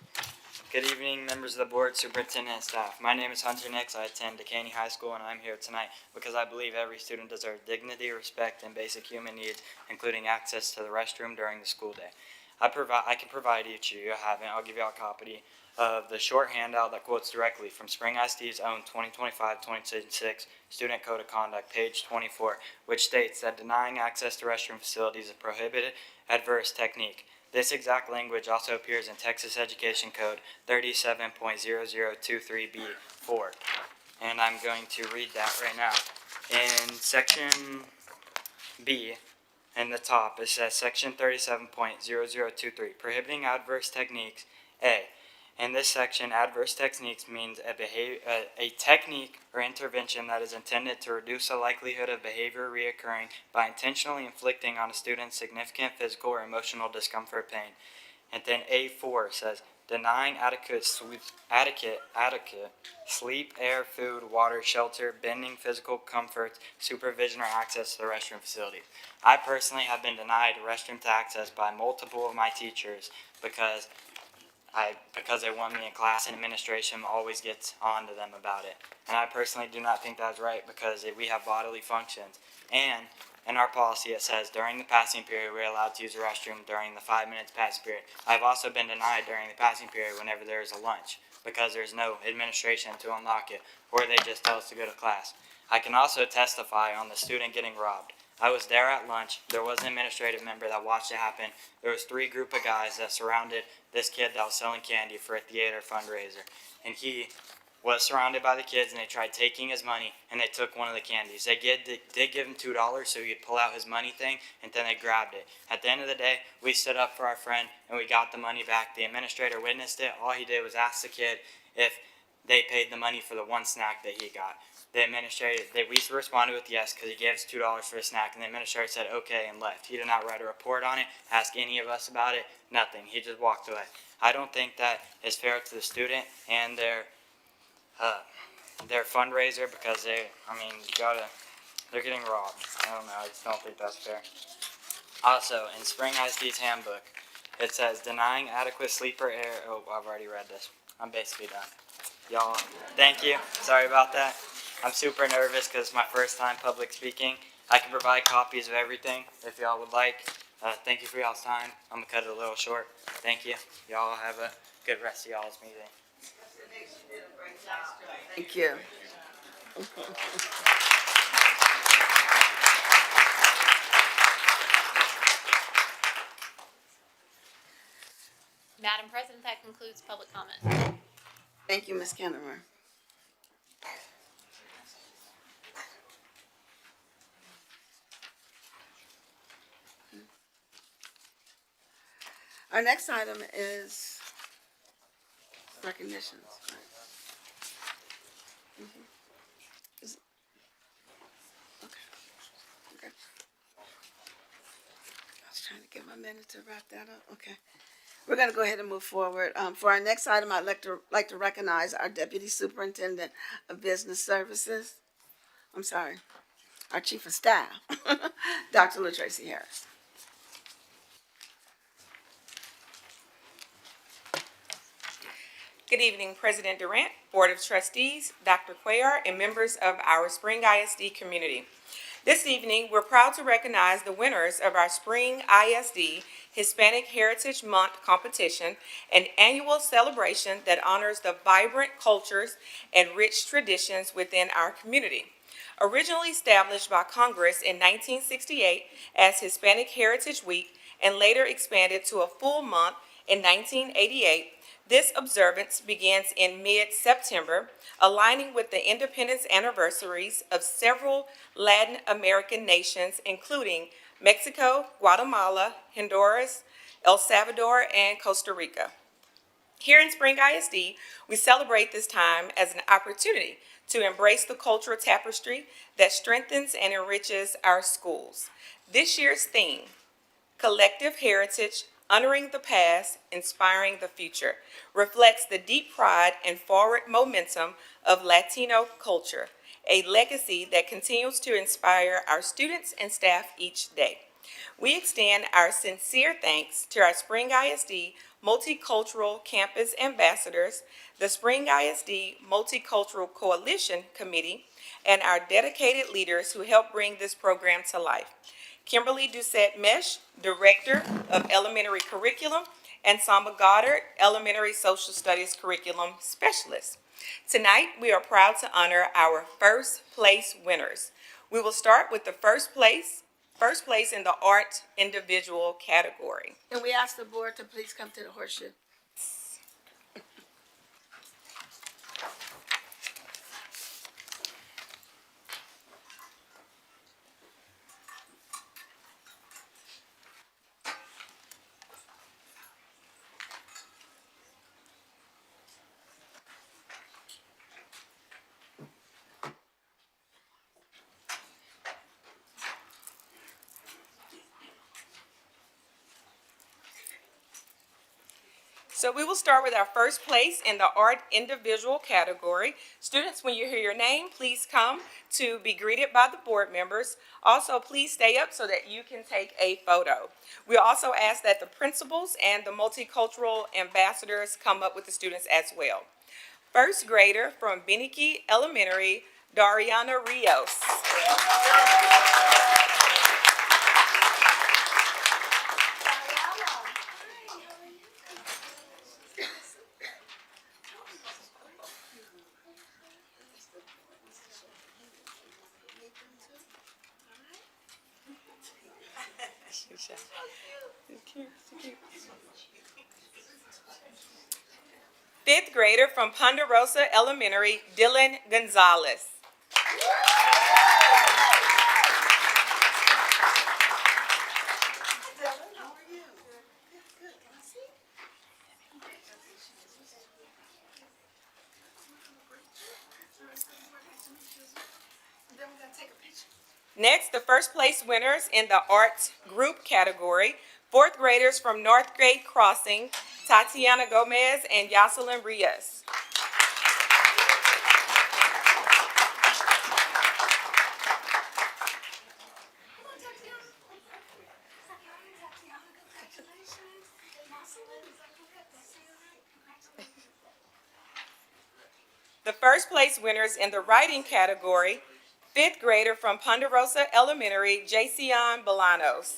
Good evening, members of the board, superintendent, and staff. My name is Hunter Nix. I attend Decaney High School, and I'm here tonight because I believe every student deserves dignity, respect, and basic human needs, including access to the restroom during the school day. I can provide each of you, I haven't, I'll give you a copy of the short handout that quotes directly from Spring ISD's own 2025-2026 Student Code of Conduct, page 24, which states that denying access to restroom facilities is a prohibited adverse technique. This exact language also appears in Texas Education Code 37.0023B4, and I'm going to read that right now. In section B, in the top, it says section 37.0023, prohibiting adverse techniques, A. In this section, adverse techniques means a technique or intervention that is intended to reduce the likelihood of behavior reoccurring by intentionally inflicting on a student significant physical or emotional discomfort or pain. And then A4 says, denying adequate sleep, air, food, water, shelter, bending physical comfort, supervision, or access to the restroom facility. I personally have been denied restroom access by multiple of my teachers because they want me in class, and administration always gets on to them about it. And I personally do not think that's right because we have bodily functions. And in our policy it says during the passing period we're allowed to use the restroom during the 5 minutes passing period. I've also been denied during the passing period whenever there is a lunch because there's no administration to unlock it, or they just tell us to go to class. I can also testify on the student getting robbed. I was there at lunch. There was an administrative member that watched it happen. There was 3 group of guys that surrounded this kid that was selling candy for a theater fundraiser. And he was surrounded by the kids, and they tried taking his money, and they took one of the candies. They did give him $2 so he'd pull out his money thing, and then they grabbed it. At the end of the day, we stood up for our friend, and we got the money back. The administrator witnessed it. All he did was ask the kid if they paid the money for the one snack that he got. The administrator, we responded with yes because he gave us $2 for a snack, and the administrator said okay and left. He did not write a report on it, ask any of us about it, nothing. He just walked away. I don't think that is fair to the student and their fundraiser because they're getting robbed. I don't know, I just don't think that's fair. Also, in Spring ISD's handbook, it says denying adequate sleep or air. Oh, I've already read this. I'm basically done. Y'all, thank you. Sorry about that. I'm super nervous because it's my first time public speaking. I can provide copies of everything if y'all would like. Thank you for y'all's time. I'm going to cut it a little short. Thank you. Y'all have a good rest of y'all's meeting. Thank you. Madam President, that concludes public comment. Thank you, Ms. Kennemer. Our next item is recognitions. Is- Okay. Okay. I was trying to get my minute to wrap that up. Okay. We're going to go ahead and move forward. For our next item, I'd like to recognize our Deputy Superintendent of Business Services. I'm sorry, our Chief of Staff, Dr. LaTracy Harris. Good evening, President Durant, Board of Trustees, Dr. Cuellar, and members of our Spring ISD community. This evening, we're proud to recognize the winners of our Spring ISD Hispanic Heritage Month competition, an annual celebration that honors the vibrant cultures and rich traditions within our community. Originally established by Congress in 1968 as Hispanic Heritage Week and later expanded to a full month in 1988, this observance begins in mid-September, aligning with the independence anniversaries of several Latin American nations, including Mexico, Guatemala, Honduras, El Salvador, and Costa Rica. Here in Spring ISD, we celebrate this time as an opportunity to embrace the cultural tapestry that strengthens and enriches our schools. This year's theme, Collective Heritage, Honoring the Past, Inspiring the Future, reflects the deep pride and forward momentum of Latino culture, a legacy that continues to inspire our students and staff each day. We extend our sincere thanks to our Spring ISD Multicultural Campus Ambassadors, the Spring ISD Multicultural Coalition Committee, and our dedicated leaders who help bring this program to life. Kimberly Doucette Mesh, Director of Elementary Curriculum, and Samba Goddard, Elementary Social Studies Curriculum Specialist. Tonight, we are proud to honor our first place winners. We will start with the first place in the art individual category. Can we ask the board to please come to the horseshoe? So we will start with our first place in the art individual category. Students, when you hear your name, please come to be greeted by the board members. Also, please stay up so that you can take a photo. We also ask that the principals and the multicultural ambassadors come up with the students as well. First grader from Beniki Elementary, Dariana Rios. Fifth grader from Ponderosa Elementary, Dylan Gonzalez. Next, the first place winners in the arts group category, fourth graders from Northgate Crossing, Tatiana Gomez and Yoselin Rios. The first place winners in the writing category, fifth grader from Ponderosa Elementary, Jason Bolanos.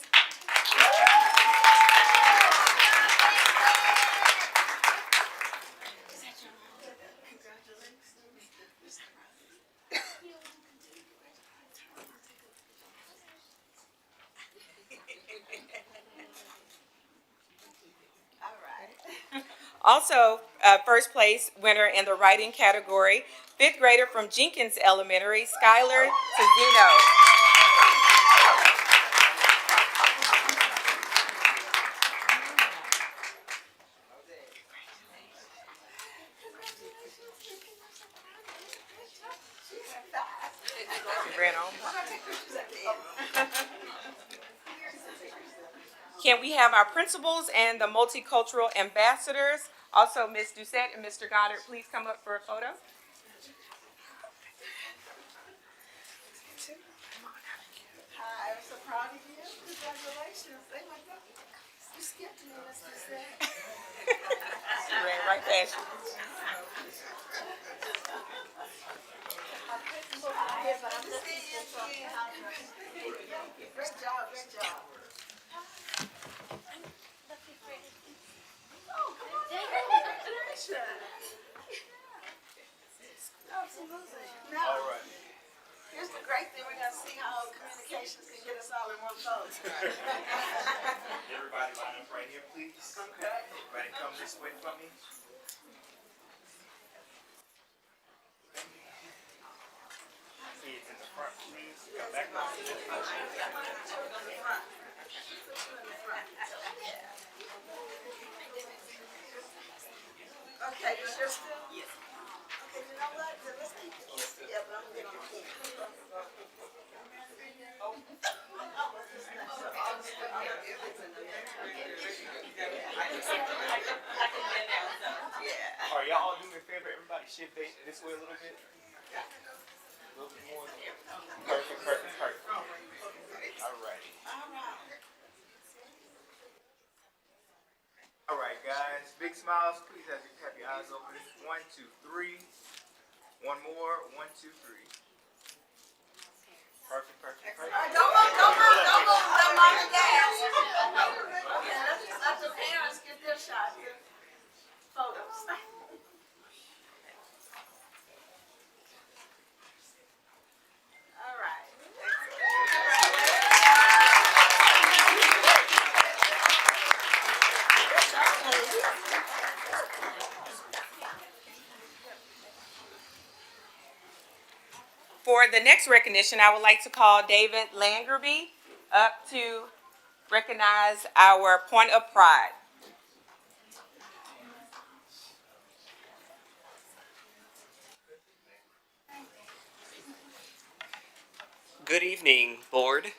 All right. Also, first place winner in the writing category, fifth grader from Jenkins Elementary, Skylar Tizino. Ran on. Can we have our principals and the multicultural ambassadors, also Ms. Doucette and Mr. Goddard, please come up for a photo? Hi, I'm so proud of you. Congratulations. Oh my God. You skipped me, Miss Doucette. She ran right past you. Great job, great job. Oh, come on in. Congratulations. Absolutely. Now, here's the great thing. We're going to see how communications can get us all in one vote. Everybody line up right here, please. Okay. Everybody come this way for me. Kids in the front, please. Come back up. Okay, is yours still? Yes. Okay, you know what? Then let's keep it. Yeah, but I'm gonna get on the camera. Yeah. All right, y'all all do me a favor. Everybody shift this way a little bit. A little bit more. Perfect, perfect, perfect. All righty. All right, guys. Big smiles. Please have your eyes open. 1, 2, 3. One more. 1, 2, 3. Perfect, perfect, perfect. All right, don't move, don't move, don't move. Don't mom and dad. Okay, let's just let the parents get their shot here. Photos. All right. For the next recognition, I would like to call David Langerby up to recognize our Point of Pride. Good evening, Board.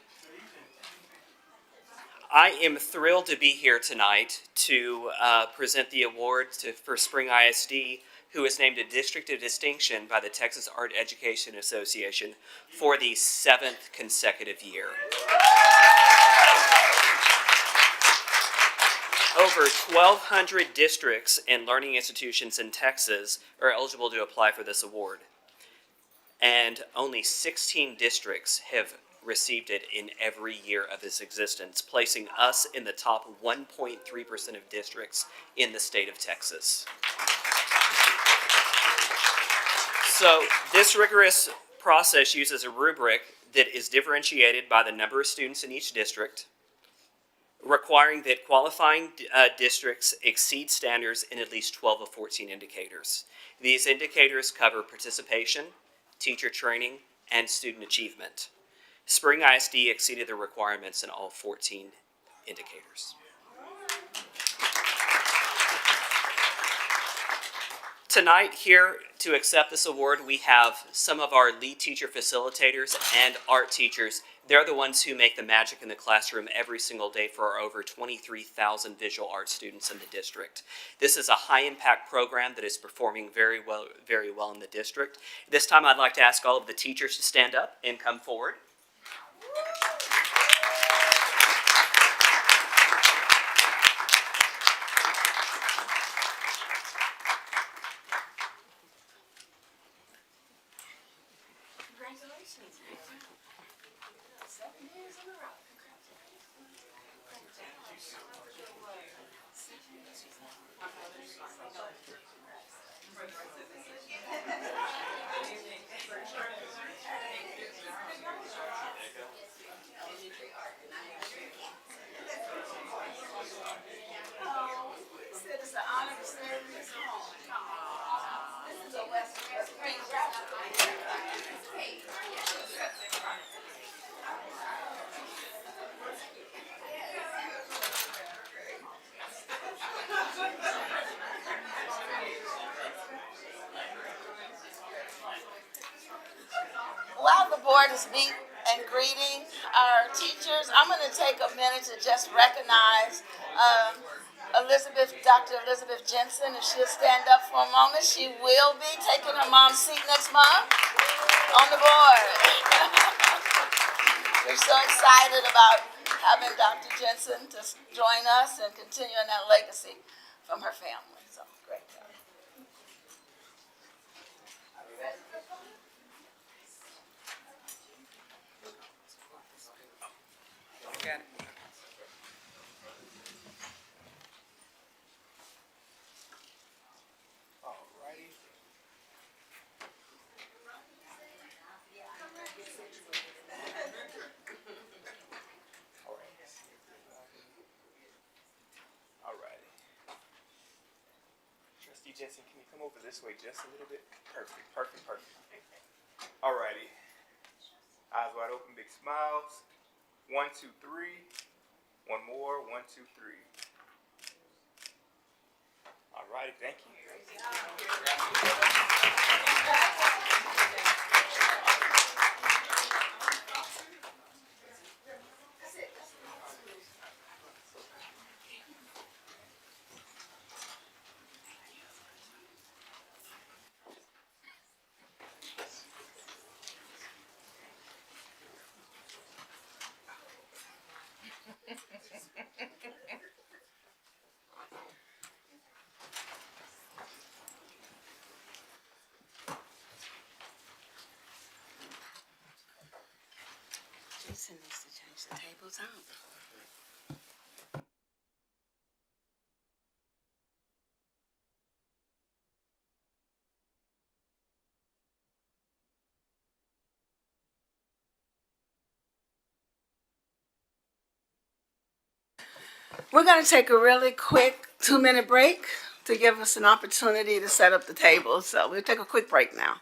I am thrilled to be here tonight to present the award for Spring ISD, who is named a District of Distinction by the Texas Art Education Association for the 7th consecutive year. Over 1,200 districts and learning institutions in Texas are eligible to apply for this award, and only 16 districts have received it in every year of its existence, placing us in the top 1.3% of districts in the state of Texas. So this rigorous process uses a rubric that is differentiated by the number of students in each district, requiring that qualifying districts exceed standards in at least 12 of 14 indicators. These indicators cover participation, teacher training, and student achievement. Spring ISD exceeded the requirements in all 14 indicators. Tonight, here to accept this award, we have some of our lead teacher facilitators and art teachers. They're the ones who make the magic in the classroom every single day for our over 23,000 visual art students in the district. This is a high-impact program that is performing very well in the district. This time, I'd like to ask all of the teachers to stand up and come forward. Congratulations. 7 years in a row. Oh, he said it's an honor to serve while the board is meeting and greeting our teachers, I'm going to take a minute to just recognize Dr. Elizabeth Jensen. If she'll stand up for a moment, she will be taking her mom's seat next month on the board. We're so excited about having Dr. Jensen to join us and continuing that legacy from her family. So great job. Got it. Alrighty. Alrighty. Trustee Jensen, can you come over this way just a little bit? Perfect, perfect, perfect. Alrighty. Eyes wide open, big smiles. 1, 2, 3. One more. 1, 2, 3. Alrighty, thank you. Jason needs to change the tables out. We're going to take a really quick 2-minute break to give us an opportunity to set up the table. So we'll take a quick break now.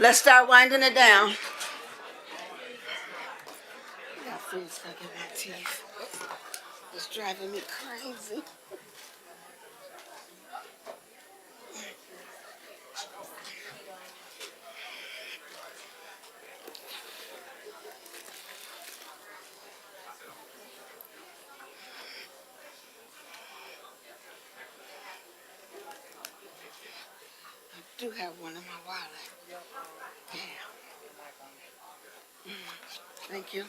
Let's start winding it down. I got food stuck in my teeth. It's driving me crazy. I do have one in my wallet. Yeah. Thank you.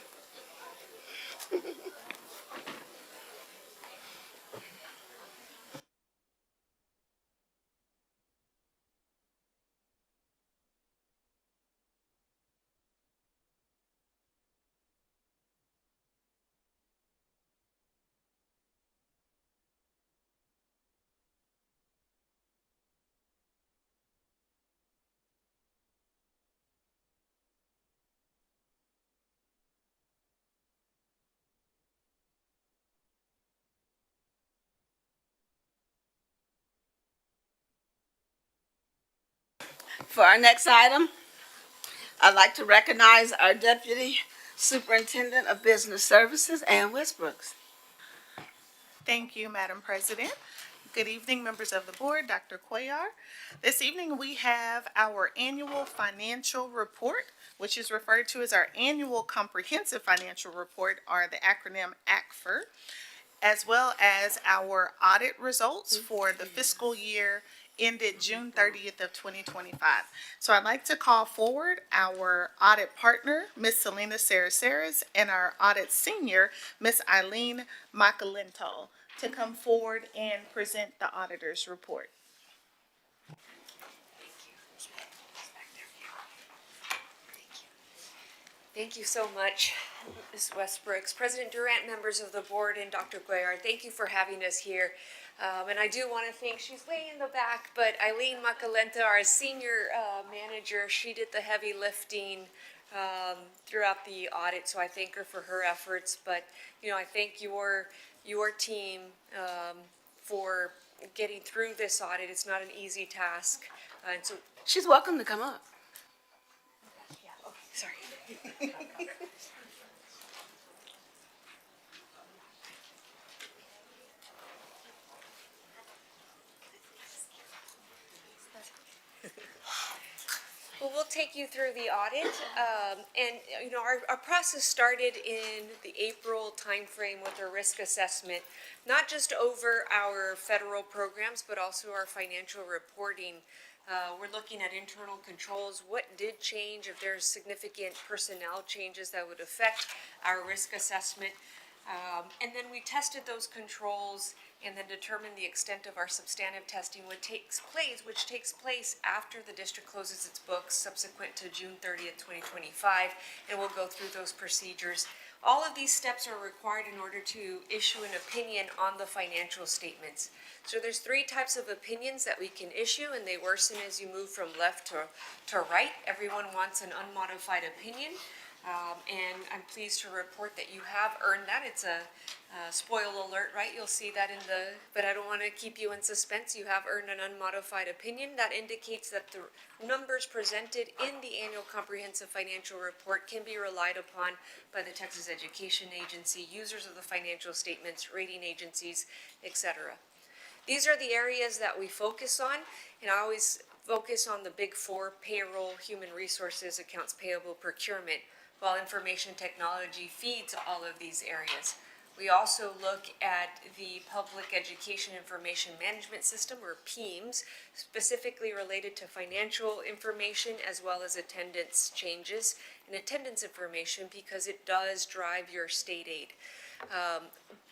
For our next item, I'd like to recognize our Deputy Superintendent of Business Services, Ann Westbrooks. Thank you, Madam President. Good evening, members of the board, Dr. Cuellar. This evening, we have our annual financial report, which is referred to as our annual comprehensive financial report, or the acronym ACFR, as well as our audit results for the fiscal year ended June 30th of 2025. So I'd like to call forward our audit partner, Ms. Selena Sarasaras, and our audit senior, Ms. Eileen Macalento, to come forward and present the auditor's report. Thank you so much, Ms. Westbrooks. President Durant, members of the board, and Dr. Cuellar, thank you for having us here. And I do want to thank, she's way in the back, but Eileen Macalenta, our senior manager, she did the heavy lifting throughout the audit, so I thank her for her efforts. But, you know, I thank your team for getting through this audit. It's not an easy task. And so She's welcome to come up. sorry. Well, we'll take you through the audit, and you know our process started in the April timeframe with a risk assessment, not just over our federal programs but also our financial reporting. We're looking at internal controls, what did change, if there's significant personnel changes that would affect our risk assessment. And then we tested those controls and then determined the extent of our substantive testing, which takes place after the district closes its books subsequent to June 30th, 2025, and we'll go through those procedures. All of these steps are required in order to issue an opinion on the financial statements. So there's three types of opinions that we can issue, and they worsen as you move from left to right. Everyone wants an unmodified opinion. And I'm pleased to report that you have earned that. It's a spoil alert, right? You'll see that but I don't want to keep you in suspense. You have earned an unmodified opinion. That indicates that the numbers presented in the annual comprehensive financial report can be relied upon by the Texas Education Agency, users of the financial statements, rating agencies, etc. These are the areas that we focus on, and I always focus on the big four: payroll, human resources, accounts payable, procurement, while information technology feeds all of these areas. We also look at the Public Education Information Management System, or PEIMS, specifically related to financial information as well as attendance changes and attendance information, because it does drive your state aid.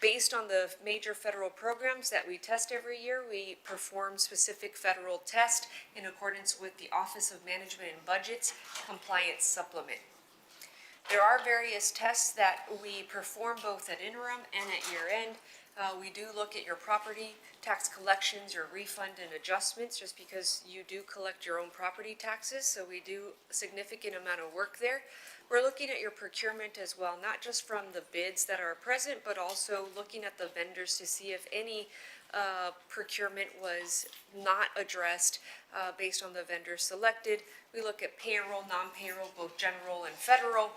Based on the major federal programs that we test every year, we perform specific federal tests in accordance with the Office of Management and Budget's Compliance Supplement. There are various tests that we perform both at interim and at year end. We do look at your property tax collections, your refund and adjustments, just because you do collect your own property taxes, so we do a significant amount of work there. We're looking at your procurement as well, not just from the bids that are present, but also looking at the vendors to see if any procurement was not addressed based on the vendors selected. We look at payroll, non-payroll, both general and federal.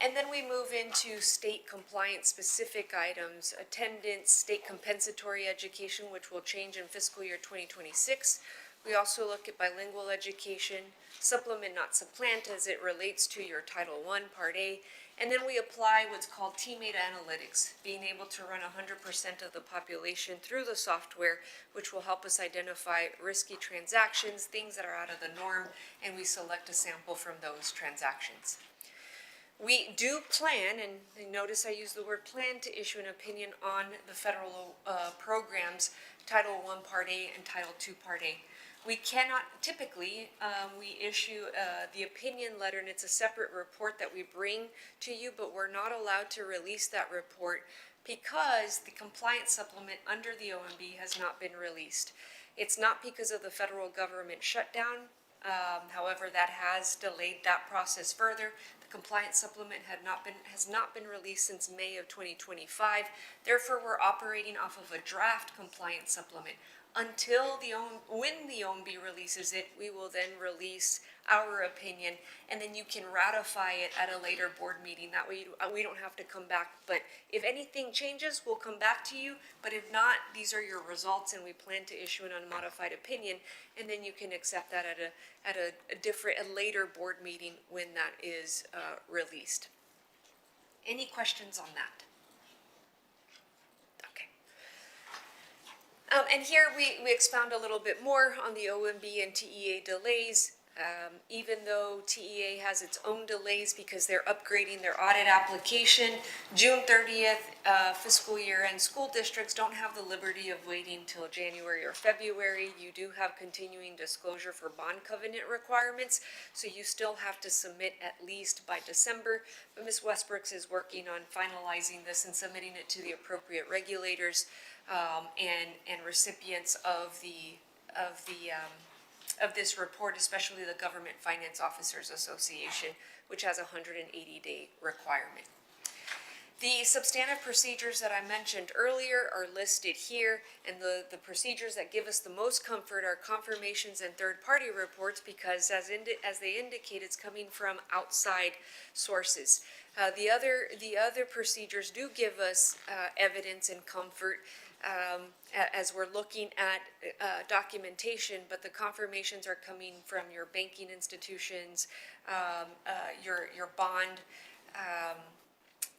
And then we move into state compliance specific items, attendance, state compensatory education, which will change in fiscal year 2026. We also look at bilingual education, supplement not supplant as it relates to your Title I, Part A. And then we apply what's called teammate analytics, being able to run 100% of the population through the software, which will help us identify risky transactions, things that are out of the norm, and we select a sample from those transactions. We do plan, and notice I use the word plan, to issue an opinion on the federal programs, Title I Part A and Title II Part A. We cannot, typically, we issue the opinion letter, and it's a separate report that we bring to you, but we're not allowed to release that report because the compliance supplement under the OMB has not been released. It's not because of the federal government shutdown. However, that has delayed that process further. The compliance supplement has not been released since May of 2025. Therefore, we're operating off of a draft compliance supplement. Until when the OMB releases it, we will then release our opinion, and then you can ratify it at a later board meeting. That way we don't have to come back. But if anything changes, we'll come back to you. But if not, these are your results, and we plan to issue an unmodified opinion, and then you can accept that at a later board meeting when that is released. Any questions on that? And here we expound a little bit more on the OMB and TEA delays. Even though TEA has its own delays because they're upgrading their audit application, June 30th fiscal year end, school districts don't have the liberty of waiting till January or February. You do have continuing disclosure for bond covenant requirements, so you still have to submit at least by December. But Ms. Westbrooks is working on finalizing this and submitting it to the appropriate regulators and recipients of this report, especially the Government Finance Officers Association, which has a 180-day requirement. The substantive procedures that I mentioned earlier are listed here, and the procedures that give us the most comfort are confirmations and third-party reports because, as they indicate, it's coming from outside sources. The other procedures do give us evidence and comfort as we're looking at documentation, but the confirmations are coming from your banking institutions, your bond,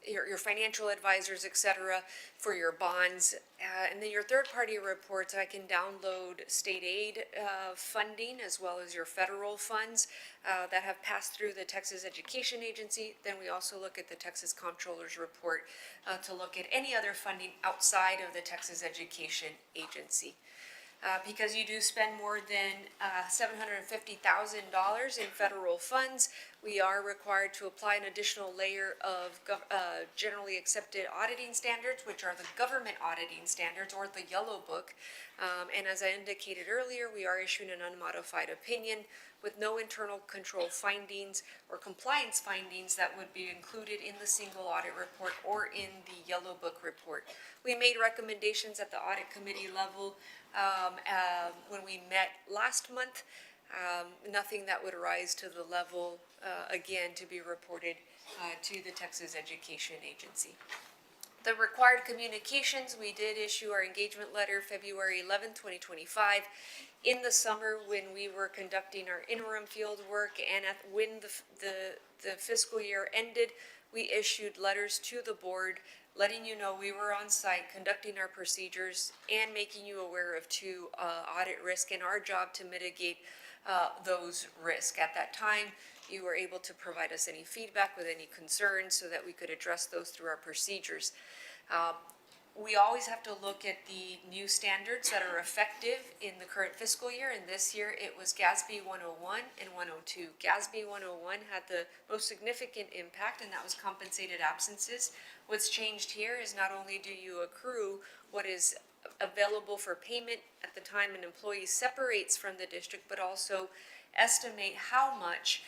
your financial advisors, etc., for your bonds. And then your third-party reports, I can download state aid funding as well as your federal funds that have passed through the Texas Education Agency. Then we also look at the Texas Comptroller's report to look at any other funding outside of the Texas Education Agency. Because you do spend more than $750,000 in federal funds, we are required to apply an additional layer of generally accepted auditing standards, which are the government auditing standards or the Yellow Book. And as I indicated earlier, we are issuing an unmodified opinion with no internal control findings or compliance findings that would be included in the single audit report or in the Yellow Book report. We made recommendations at the audit committee level when we met last month. Nothing that would rise to the level, again, to be reported to the Texas Education Agency. The required communications, we did issue our engagement letter February 11, 2025. In the summer, when we were conducting our interim field work and when the fiscal year ended, we issued letters to the board letting you know we were on site conducting our procedures and making you aware of two audit risk and our job to mitigate those risks. At that time, you were able to provide us any feedback with any concerns so that we could address those through our procedures. We always have to look at the new standards that are effective in the current fiscal year, and this year it was GASB 101 and 102. GASB 101 had the most significant impact, and that was compensated absences. What's changed here is not only do you accrue what is available for payment at the time an employee separates from the district, but also estimate how much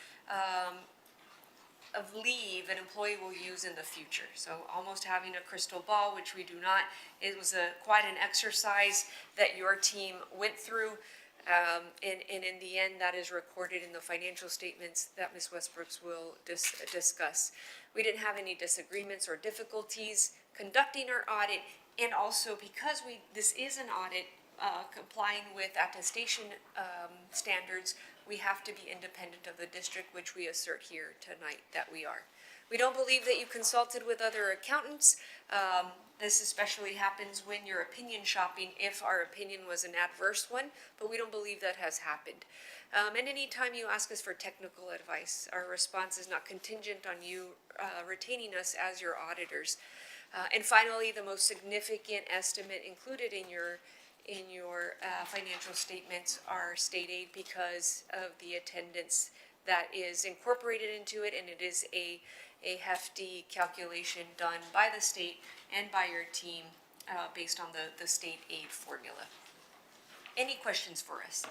of leave an employee will use in the future. So almost having a crystal ball, which we do not. It was quite an exercise that your team went through. And in the end, that is recorded in the financial statements that Ms. Westbrooks will discuss. We didn't have any disagreements or difficulties conducting our audit, and also because this is an audit complying with attestation standards, we have to be independent of the district, which we assert here tonight that we are. We don't believe that you consulted with other accountants. This especially happens when you're opinion shopping, if our opinion was an adverse one, but we don't believe that has happened. And anytime you ask us for technical advice, our response is not contingent on you retaining us as your auditors. And finally, the most significant estimate included in your financial statements are state aid because of the attendance that is incorporated into it, and it is a hefty calculation done by the state and by your team based on the state aid formula. Any questions for us?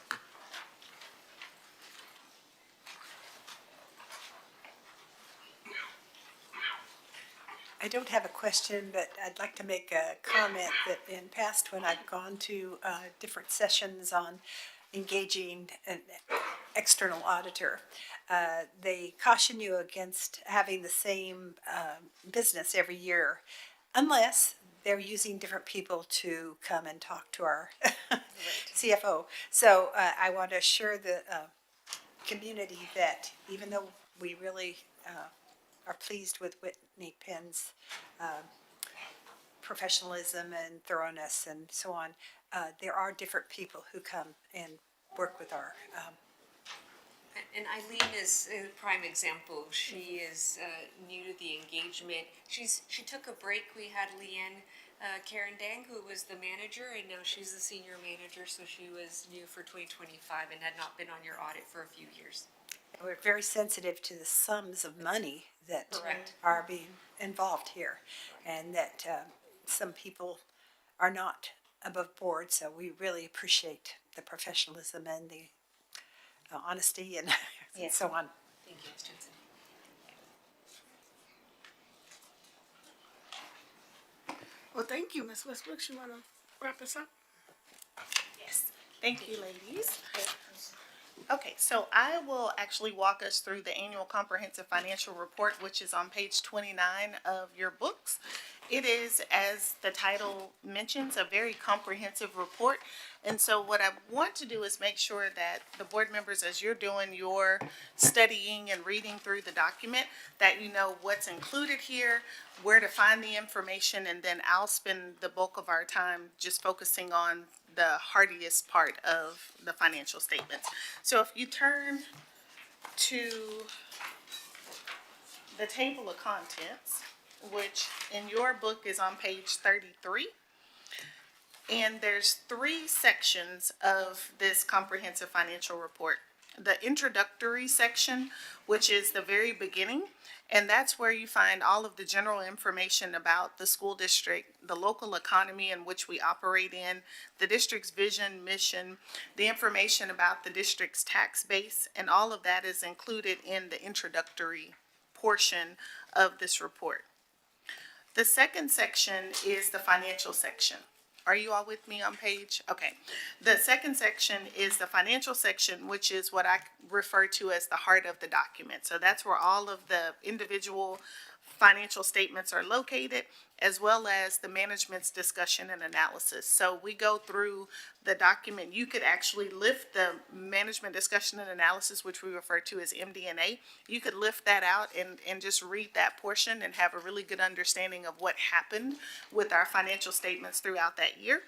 I don't have a question, but I'd like to make a comment that in past, when I've gone to different sessions on engaging an external auditor, they caution you against having the same business every year unless they're using different people to come and talk to our CFO. So I want to assure the community that even though we really are pleased with Whitney Penn's professionalism and thoroughness and so on, there are different people who come and work with our And Eileen is a prime example. She is new to the engagement. She took a break. We had Leanne Karen Dang, who was the manager, and now she's the senior manager, so she was new for 2025 and had not been on your audit for a few years. We're very sensitive to the sums of money that Correct. are being involved here, and that some people are not above board, so we really appreciate the professionalism and the honesty and Yes. so on. Thank you, Ms. Jensen. Well, thank you, Ms. Westbrooks. You want to wrap us up? Yes. Thank you, ladies. Okay, so I will actually walk us through the annual comprehensive financial report, which is on page 29 of your books. It is, as the title mentions, a very comprehensive report. And so what I want to do is make sure that the board members, as you're doing your studying and reading through the document, that you know what's included here, where to find the information, and then I'll spend the bulk of our time just focusing on the hardiest part of the financial statements. So if you turn to the table of contents, which in your book is on page 33, and there's 3 sections of this comprehensive financial report. The introductory section, which is the very beginning, and that's where you find all of the general information about the school district, the local economy in which we operate in, the district's vision, mission, the information about the district's tax base, and all of that is included in the introductory portion of this report. The second section is the financial section. Are you all with me on page? Okay. The second section is the financial section, which is what I refer to as the heart of the document. So that's where all of the individual financial statements are located, as well as the management's discussion and analysis. So we go through the document. You could actually lift the management discussion and analysis, which we refer to as MD&A. You could lift that out and just read that portion and have a really good understanding of what happened with our financial statements throughout that year.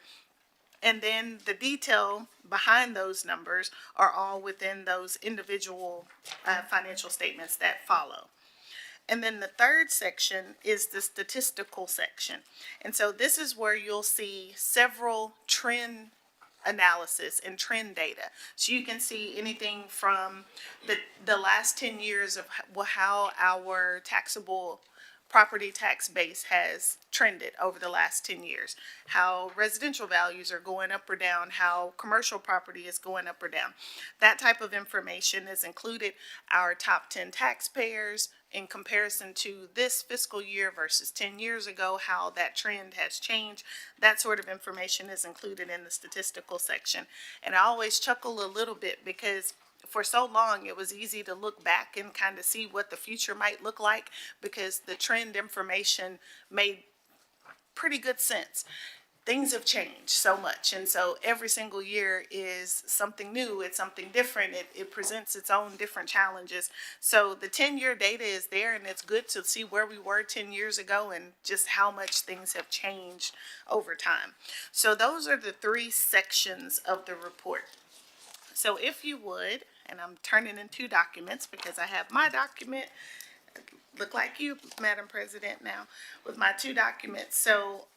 And then the detail behind those numbers are all within those individual financial statements that follow. And then the third section is the statistical section. And so this is where you'll see several trend analysis and trend data. So you can see anything from the last 10 years of how our taxable property tax base has trended over the last 10 years, how residential values are going up or down, how commercial property is going up or down. That type of information is included, our top 10 taxpayers in comparison to this fiscal year versus 10 years ago, how that trend has changed. That sort of information is included in the statistical section. And I always chuckle a little bit because for so long, it was easy to look back and kind of see what the future might look like because the trend information made pretty good sense. Things have changed so much, and so every single year is something new, it's something different, it presents its own different challenges. So the 10-year data is there, and it's good to see where we were 10 years ago and just how much things have changed over time. So those are the three sections of the report. So if you would, and I'm turning in two documents because I have my document, look like you, Madam President, now, with my two documents. So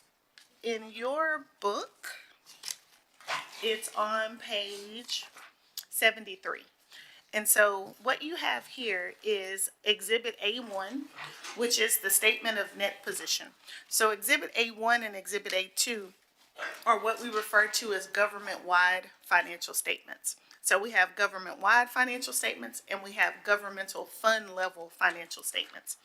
in your book, it's on page 73. And so what you have here is Exhibit A1, which is the statement of net position. So Exhibit A1 and Exhibit A2 are what we refer to as government-wide financial statements. So we have government-wide financial statements and we have governmental fund level financial statements.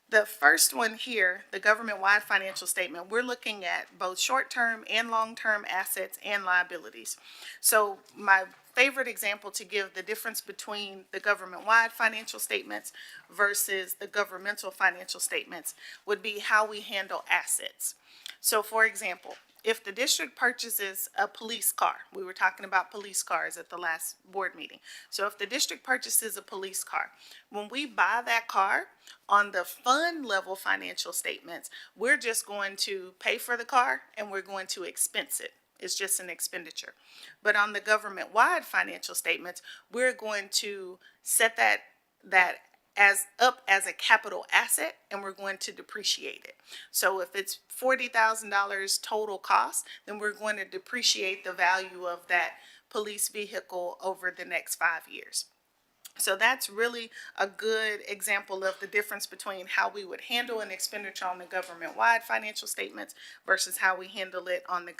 The first one here, the government-wide financial statement, we're looking at both short-term and long-term assets and liabilities. So my favorite example to give the difference between the government-wide financial statements versus the governmental financial statements would be how we handle assets. So for example, if the district purchases a police car, we were talking about police cars at the last board meeting. So if the district purchases a police car, when we buy that car on the fund level financial statements, we're just going to pay for the car and we're going to expense it. It's just an expenditure. But on the government-wide financial statements, we're going to set that as a capital asset and we're going to depreciate it. So if it's $40,000 total cost, then we're going to depreciate the value of that police vehicle over the next 5 years. So that's really a good example of the difference between how we would handle an expenditure on the government-wide financial statements versus how we handle it on the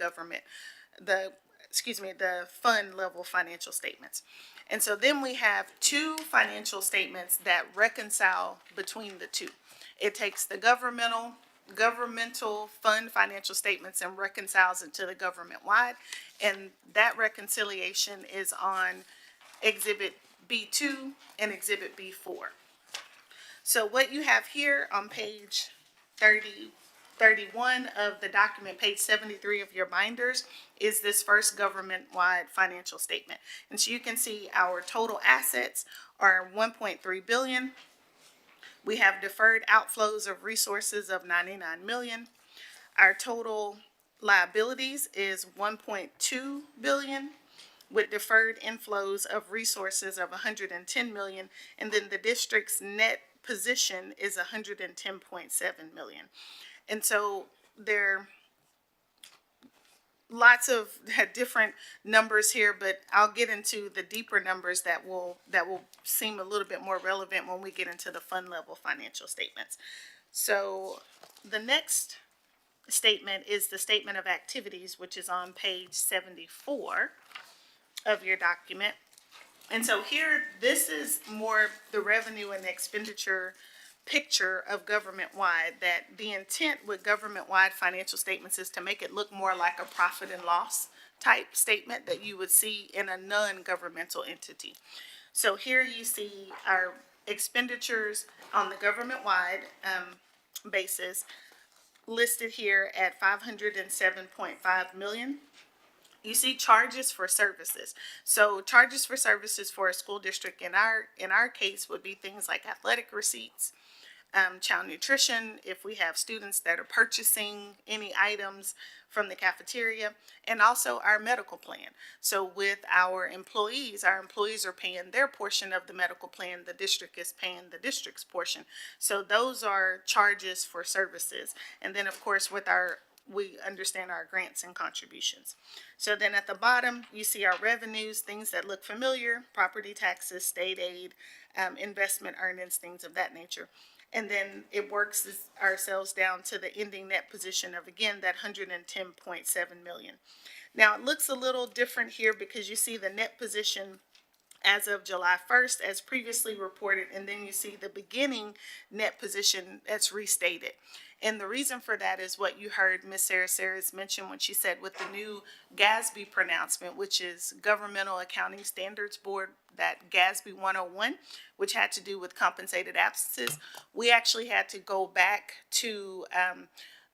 fund level financial statements. And so then we have two financial statements that reconcile between the two. It takes the governmental fund financial statements and reconciles it to the government-wide, and that reconciliation is on Exhibit B2 and Exhibit B4. So what you have here on page 31 of the document, page 73 of your binders, is this first government-wide financial statement. And so you can see our total assets are $1.3 billion. We have deferred outflows of resources of $99 million. Our total liabilities is $1.2 billion with deferred inflows of resources of $110 million. And then the district's net position is $110.7 million. And so there are lots of different numbers here, but I'll get into the deeper numbers that will seem a little bit more relevant when we get into the fund level financial statements. So the next statement is the statement of activities, which is on page 74 of your document. And so here, this is more the revenue and expenditure picture of government-wide, that the intent with government-wide financial statements is to make it look more like a profit and loss type statement that you would see in a non-governmental entity. So here you see our expenditures on the government-wide basis listed here at $507.5 million. You see charges for services. So charges for services for a school district in our case would be things like athletic receipts, child nutrition, if we have students that are purchasing any items from the cafeteria, and also our medical plan. So with our employees are paying their portion of the medical plan, the district is paying the district's portion. So those are charges for services. And then of course we understand our grants and contributions. So then at the bottom, you see our revenues, things that look familiar, property taxes, state aid, investment earnings, things of that nature. And then it works ourselves down to the ending net position of, again, that 110.7 million. Now, it looks a little different here because you see the net position as of July 1st, as previously reported, and then you see the beginning net position that's restated. And the reason for that is what you heard Ms. Sarah Saras mention when she said with the new GASB pronouncement, which is Governmental Accounting Standards Board, that GASB 101, which had to do with compensated absences, we actually had to go back to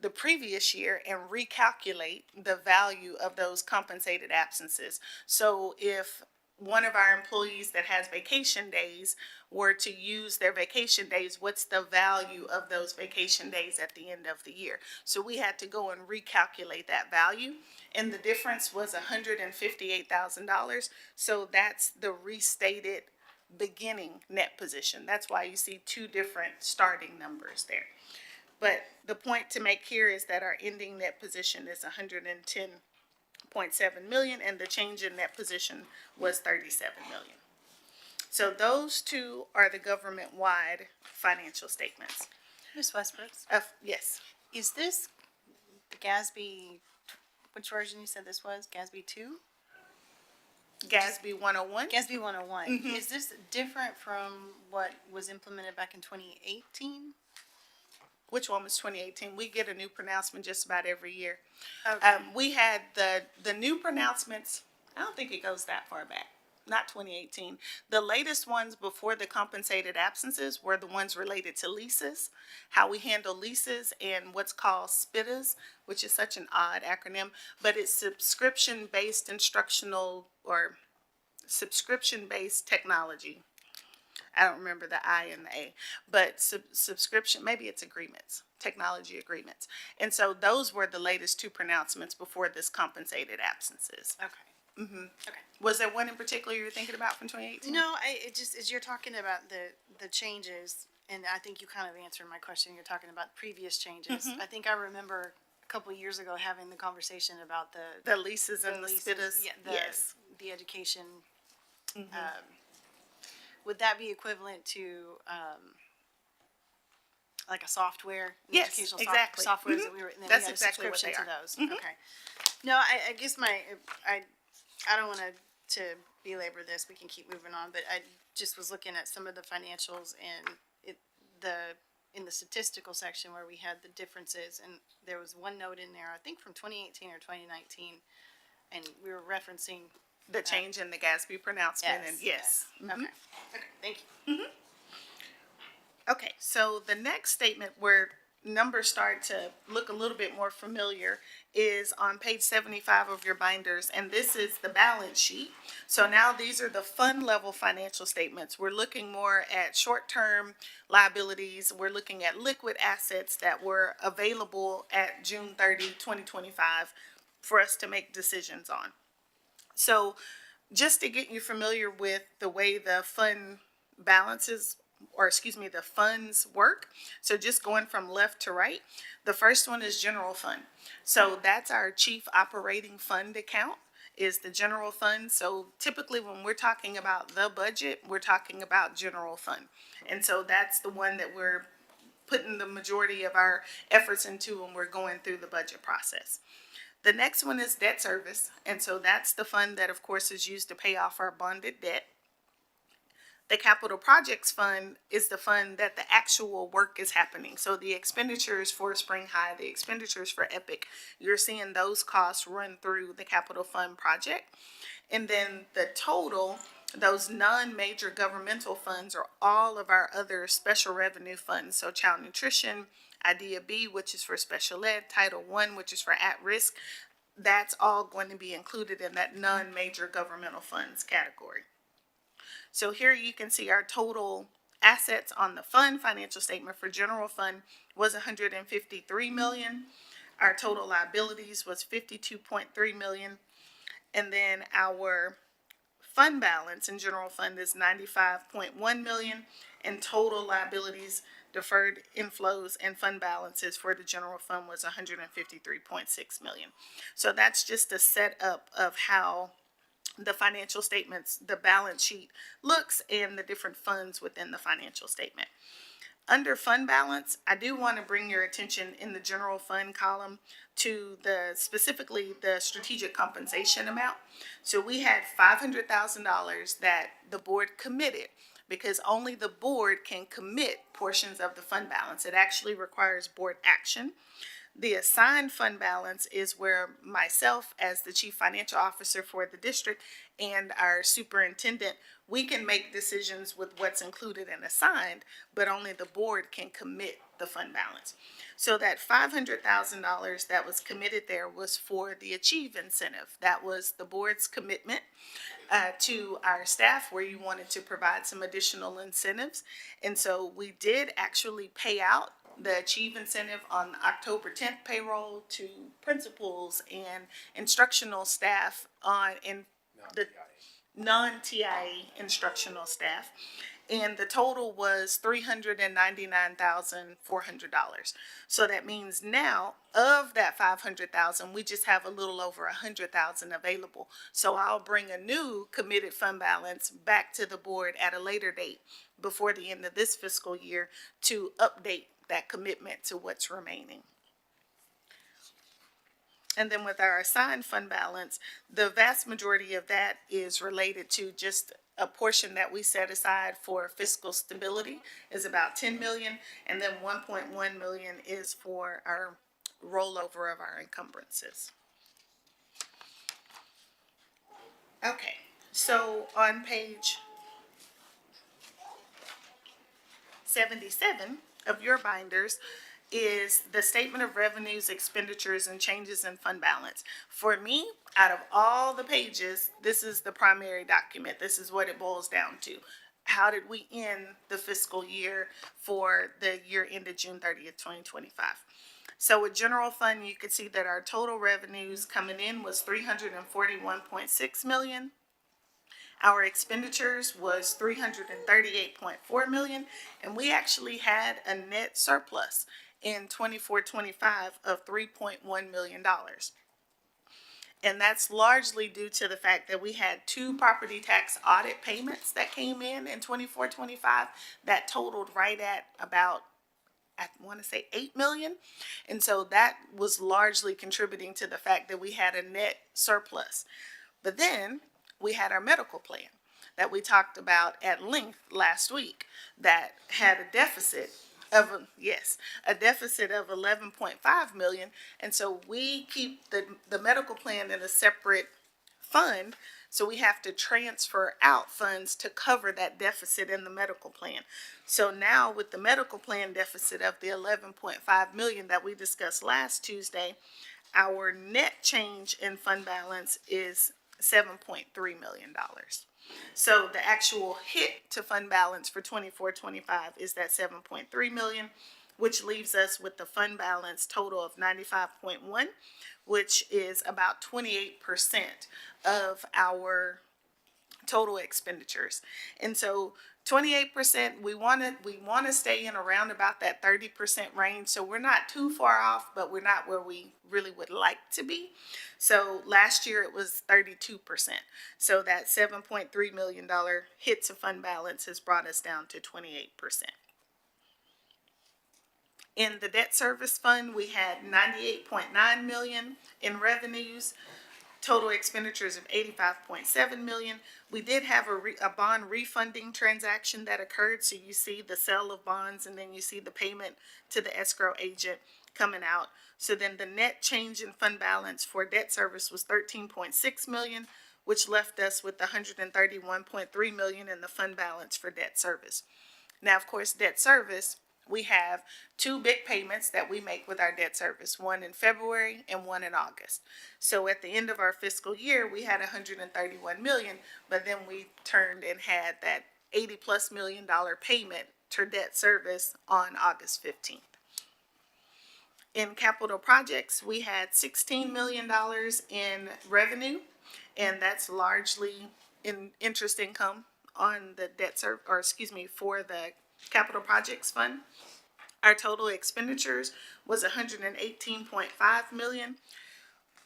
the previous year and recalculate the value of those compensated absences. So if one of our employees that has vacation days were to use their vacation days, what's the value of those vacation days at the end of the year? So we had to go and recalculate that value, and the difference was $158,000. So that's the restated beginning net position. That's why you see two different starting numbers there. But the point to make here is that our ending net position is 110.7 million, and the change in net position was 37 million. So those two are the government-wide financial statements. Ms. Westbrooks, Yes, is this the GASB, which version you said this was? GASB 2? GASB 101. GASB 101. Mhm. Is this different from what was implemented back in 2018? Which one was 2018? We get a new pronouncement just about every year. Okay. We had the new pronouncements, I don't think it goes that far back, not 2018. The latest ones before the compensated absences were the ones related to leases, how we handle leases, and what's called SPITAs, which is such an odd acronym, but it's subscription-based instructional or subscription-based technology. I don't remember the I and the A, but subscription, maybe it's agreements, technology agreements. And so those were the latest two pronouncements before this compensated absences. Okay. Okay. Was there one in particular you were thinking about from 2018? No, it just, as you're talking about the changes, and I think you kind of answered my question, you're talking about previous changes. I think I remember a couple of years ago having the conversation about The leases and the SPITAs? Yeah, Yes. the education. Would that be equivalent to, like a software? Yes, educational exactly. Softwares that we were, and then we That's had a exactly what subscription they to are. those. Okay. No, I guess I don't want to belabor this, we can keep moving on, but I just was looking at some of the financials and in the statistical section where we had the differences, and there was one note in there, I think from 2018 or 2019, and we were referencing. The change in the GASB pronouncement, and yes. Okay, thank you. Okay, so the next statement where numbers start to look a little bit more familiar is on page 75 of your binders, and this is the balance sheet. So now these are the fund level financial statements. We're looking more at short-term liabilities. We're looking at liquid assets that were available at June 30, 2025 for us to make decisions on. So just to get you familiar with the way the fund balances, or excuse me, the funds work. So just going from left to right, the first one is general fund. So that's our chief operating fund account, is the general fund. So typically when we're talking about the budget, we're talking about general fund. And so that's the one that we're putting the majority of our efforts into when we're going through the budget process. The next one is debt service, and so that's the fund that, of course, is used to pay off our bonded debt. The capital projects fund is the fund that the actual work is happening. So the expenditures for Spring High, the expenditures for EPIC, you're seeing those costs run through the capital fund project. And then the total, those non-major governmental funds, are all of our other special revenue funds. So child nutrition, IDEA B, which is for special ed, Title I, which is for at-risk, that's all going to be included in that non-major governmental funds category. So here you can see our total assets on the fund financial statement for general fund was $153 million. Our total liabilities was $52.3 million. And then our fund balance in general fund is $95.1 million, and total liabilities, deferred inflows, and fund balances for the general fund was $153.6 million. So that's just a setup of how the financial statements, the balance sheet looks, and the different funds within the financial statement. Under fund balance, I do want to bring your attention in the general fund column to specifically the strategic compensation amount. So we had $500,000 that the board committed, because only the board can commit portions of the fund balance. It actually requires board action. The assigned fund balance is where myself, as the chief financial officer for the district, and our superintendent, we can make decisions with what's included and assigned, but only the board can commit the fund balance. So that $500,000 that was committed there was for the Achieve incentive. That was the board's commitment to our staff, where you wanted to provide some additional incentives. And so we did actually pay out the Achieve incentive on October 10th payroll to principals and instructional staff in the non-TIA instructional staff. And the total was $399,400. So that means now, of that $500,000, we just have a little over $100,000 available. So I'll bring a new committed fund balance back to the board at a later date before the end of this fiscal year to update that commitment to what's remaining. And then with our assigned fund balance, the vast majority of that is related to just a portion that we set aside for fiscal stability, is about 10 million, and then 1.1 million is for our rollover of our encumbrances. Okay, so on page 77 of your binders is the statement of revenues, expenditures, and changes in fund balance. For me, out of all the pages, this is the primary document. This is what it boils down to. How did we end the fiscal year for the year ended June 30th, 2025? So with general fund, you could see that our total revenues coming in was $341.6 million. Our expenditures was $338.4 million, and we actually had a net surplus in 24-25 of $3.1 million. And that's largely due to the fact that we had 2 property tax audit payments that came in 24-25 that totaled right at about, I want to say, $8 million. And so that was largely contributing to the fact that we had a net surplus. But then we had our medical plan that we talked about at length last week that had a deficit of, a deficit of 11.5 million. And so we keep the medical plan in a separate fund. So we have to transfer out funds to cover that deficit in the medical plan. So now with the medical plan deficit of the 11.5 million that we discussed last Tuesday, our net change in fund balance is $7.3 million. So the actual hit to fund balance for 24-25 is that 7.3 million, which leaves us with the fund balance total of 95.1, which is about 28% of our total expenditures. And so 28%, we want to stay in around about that 30% range. So we're not too far off, but we're not where we really would like to be. So last year it was 32%. So that $7.3 million hit to fund balance has brought us down to 28%. In the debt service fund, we had 98.9 million in revenues, total expenditures of 85.7 million. We did have a bond refunding transaction that occurred. So you see the sale of bonds, and then you see the payment to the escrow agent coming out. So then the net change in fund balance for debt service was 13.6 million, which left us with 131.3 million in the fund balance for debt service. Now, of course, debt service, we have 2 big payments that we make with our debt service, one in February and one in August. So at the end of our fiscal year, we had 131 million, but then we turned and had that $80+ million payment to debt service on August 15th. In capital projects, we had $16 million in revenue, and that's largely in interest income on the for the capital projects fund. Our total expenditures was 118.5 million.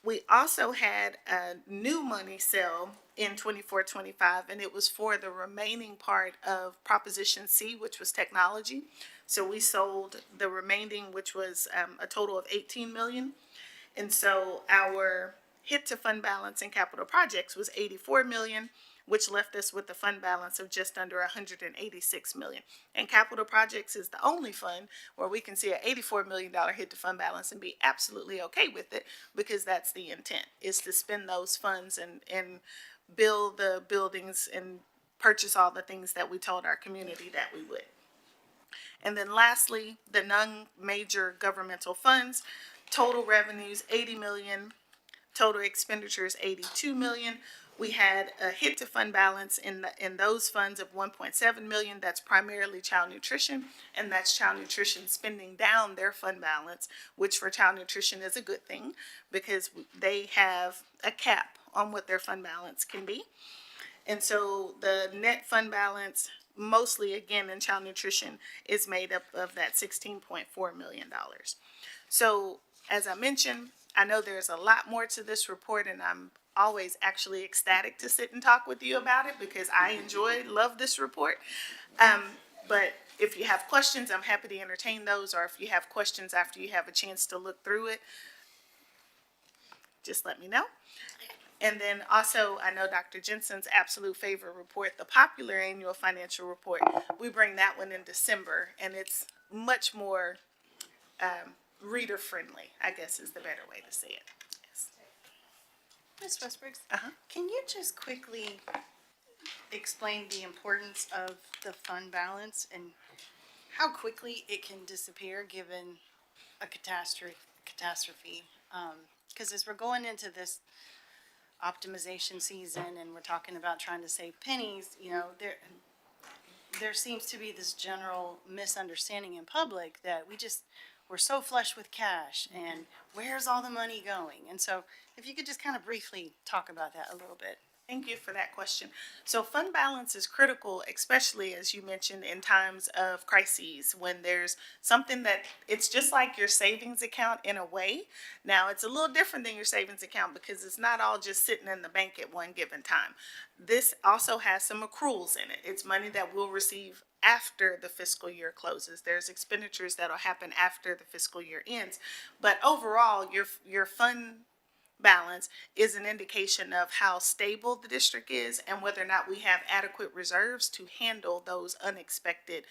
We also had a new money sale in 24-25, and it was for the remaining part of Proposition C, which was technology. So we sold the remaining, which was a total of 18 million. And so our hit to fund balance in capital projects was 84 million, which left us with a fund balance of just under 186 million. And capital projects is the only fund where we can see an $84 million hit to fund balance and be absolutely okay with it, because that's the intent, is to spend those funds and build the buildings and purchase all the things that we told our community that we would. And then lastly, the non-major governmental funds, total revenues 80 million, total expenditures 82 million. We had a hit to fund balance in those funds of 1.7 million. That's primarily child nutrition, and that's child nutrition spending down their fund balance, which for child nutrition is a good thing because they have a cap on what their fund balance can be. And so the net fund balance, mostly again in child nutrition, is made up of that $16.4 million. So as I mentioned, I know there's a lot more to this report, and I'm always actually ecstatic to sit and talk with you about it because I love this report. But if you have questions, I'm happy to entertain those, or if you have questions after you have a chance to look through it, just let me know. And then also, I know Dr. Jensen's absolute favorite report, the popular annual financial report. We bring that one in December, and it's much more reader friendly, I guess is the better way to say it. Yes. Ms. Westbrooks, can you just quickly explain the importance of the fund balance and how quickly it can disappear given a catastrophe? Because as we're going into this optimization season and we're talking about trying to save pennies, you know, there seems to be this general misunderstanding in public that we're so flush with cash and where's all the money going? And so if you could just kind of briefly talk about that a little bit. Thank you for that question. So fund balance is critical, especially as you mentioned in times of crises when there's something that it's just like your savings account in a way. Now it's a little different than your savings account because it's not all just sitting in the bank at one given time. This also has some accruals in it. It's money that we'll receive after the fiscal year closes. There's expenditures that'll happen after the fiscal year ends. But overall, your fund balance is an indication of how stable the district is and whether or not we have adequate reserves to handle those unexpected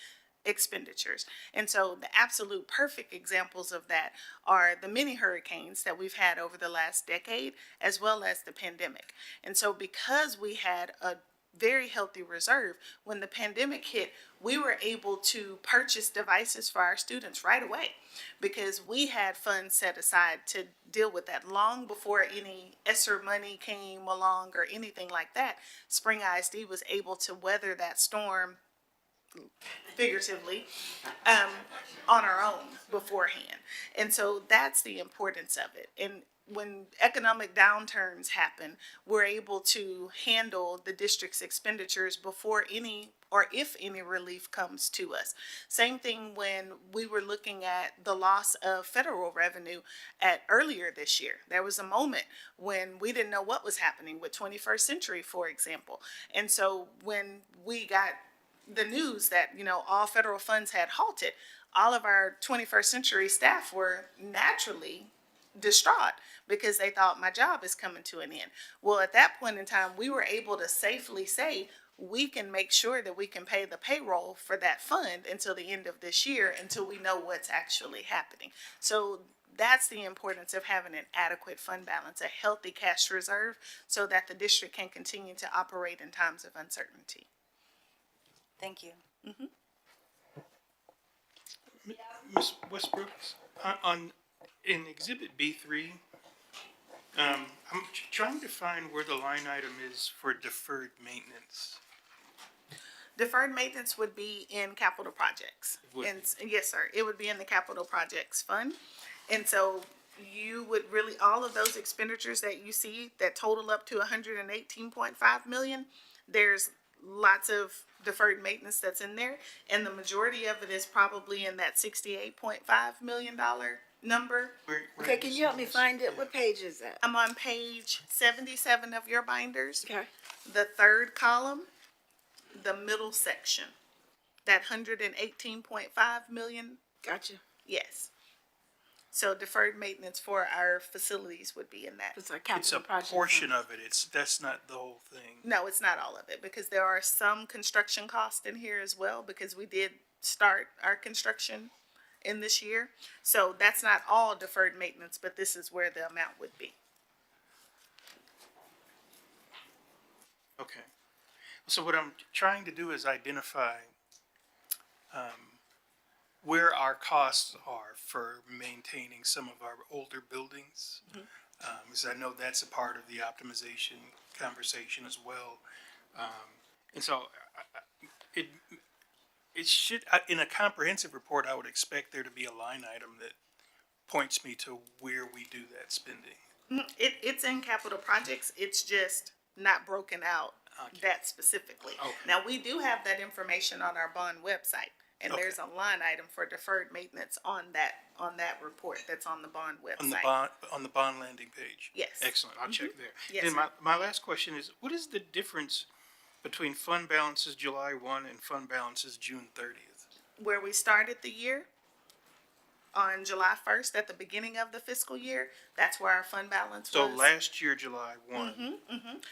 expenditures. And so the absolute perfect examples of that are the many hurricanes that we've had over the last decade, as well as the pandemic. And so because we had a very healthy reserve, when the pandemic hit, we were able to purchase devices for our students right away because we had funds set aside to deal with that long before any ESSER money came along or anything like that. Spring ISD was able to weather that storm figuratively on our own beforehand. And so that's the importance of it. And when economic downturns happen, we're able to handle the district's expenditures before any or if any relief comes to us. Same thing when we were looking at the loss of federal revenue earlier this year. There was a moment when we didn't know what was happening with 21st Century, for example. And so when we got the news that, you know, all federal funds had halted, all of our 21st Century staff were naturally distraught because they thought my job is coming to an end. Well, at that point in time, we were able to safely say we can make sure that we can pay the payroll for that fund until the end of this year, until we know what's actually happening. So that's the importance of having an adequate fund balance, a healthy cash reserve, so that the district can continue to operate in times of uncertainty. Thank you. Ms. Westbrooks, in Exhibit B3, I'm trying to find where the line item is for deferred maintenance. Deferred maintenance would be in capital projects. Yes, sir. It would be in the capital projects fund. And so you would really, all of those expenditures that you see that total up to 118.5 million, there's lots of deferred maintenance that's in there. And the majority of it is probably in that $68.5 million number. Okay, can you help me find it? What page is that? I'm on page 77 of your binders. Okay. The third column, the middle section. That 118.5 million. Gotcha. Yes. So deferred maintenance for our facilities would be in that. It's a It's capital a project. portion of it. That's not the whole thing. No, it's not all of it, because there are some construction costs in here as well, because we did start our construction in this year. So that's not all deferred maintenance, but this is where the amount would be. Okay. So what I'm trying to do is identify where our costs are for maintaining some of our older buildings. Because I know that's a part of the optimization conversation as well. And so it should, in a comprehensive report, I would expect there to be a line item that points me to where we do that spending. It's in capital projects, it's just not broken out that specifically. Okay. Now, we do have that information on our bond website, and there's a line item for deferred maintenance on that report that's on the bond website. On the bond landing page? Yes. Excellent, I'll check there. Yes, Then sir. my last question is, what is the difference between fund balances July 1 and fund balances June 30th? Where we started the year, on July 1st, at the beginning of the fiscal year, that's where our fund balance was. So last year, July 1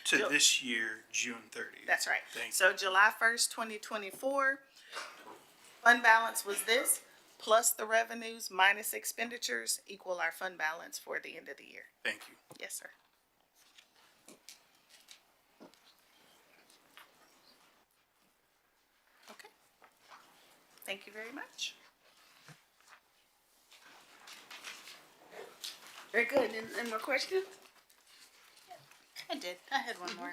to this year, June 30th? That's right. Thank you. So July 1st, 2024, fund balance was this, plus the revenues minus expenditures equal our fund balance for the end of the year. Thank you. Yes, sir. Okay. Thank you very much. Very good. Any more questions? I did. I had one more.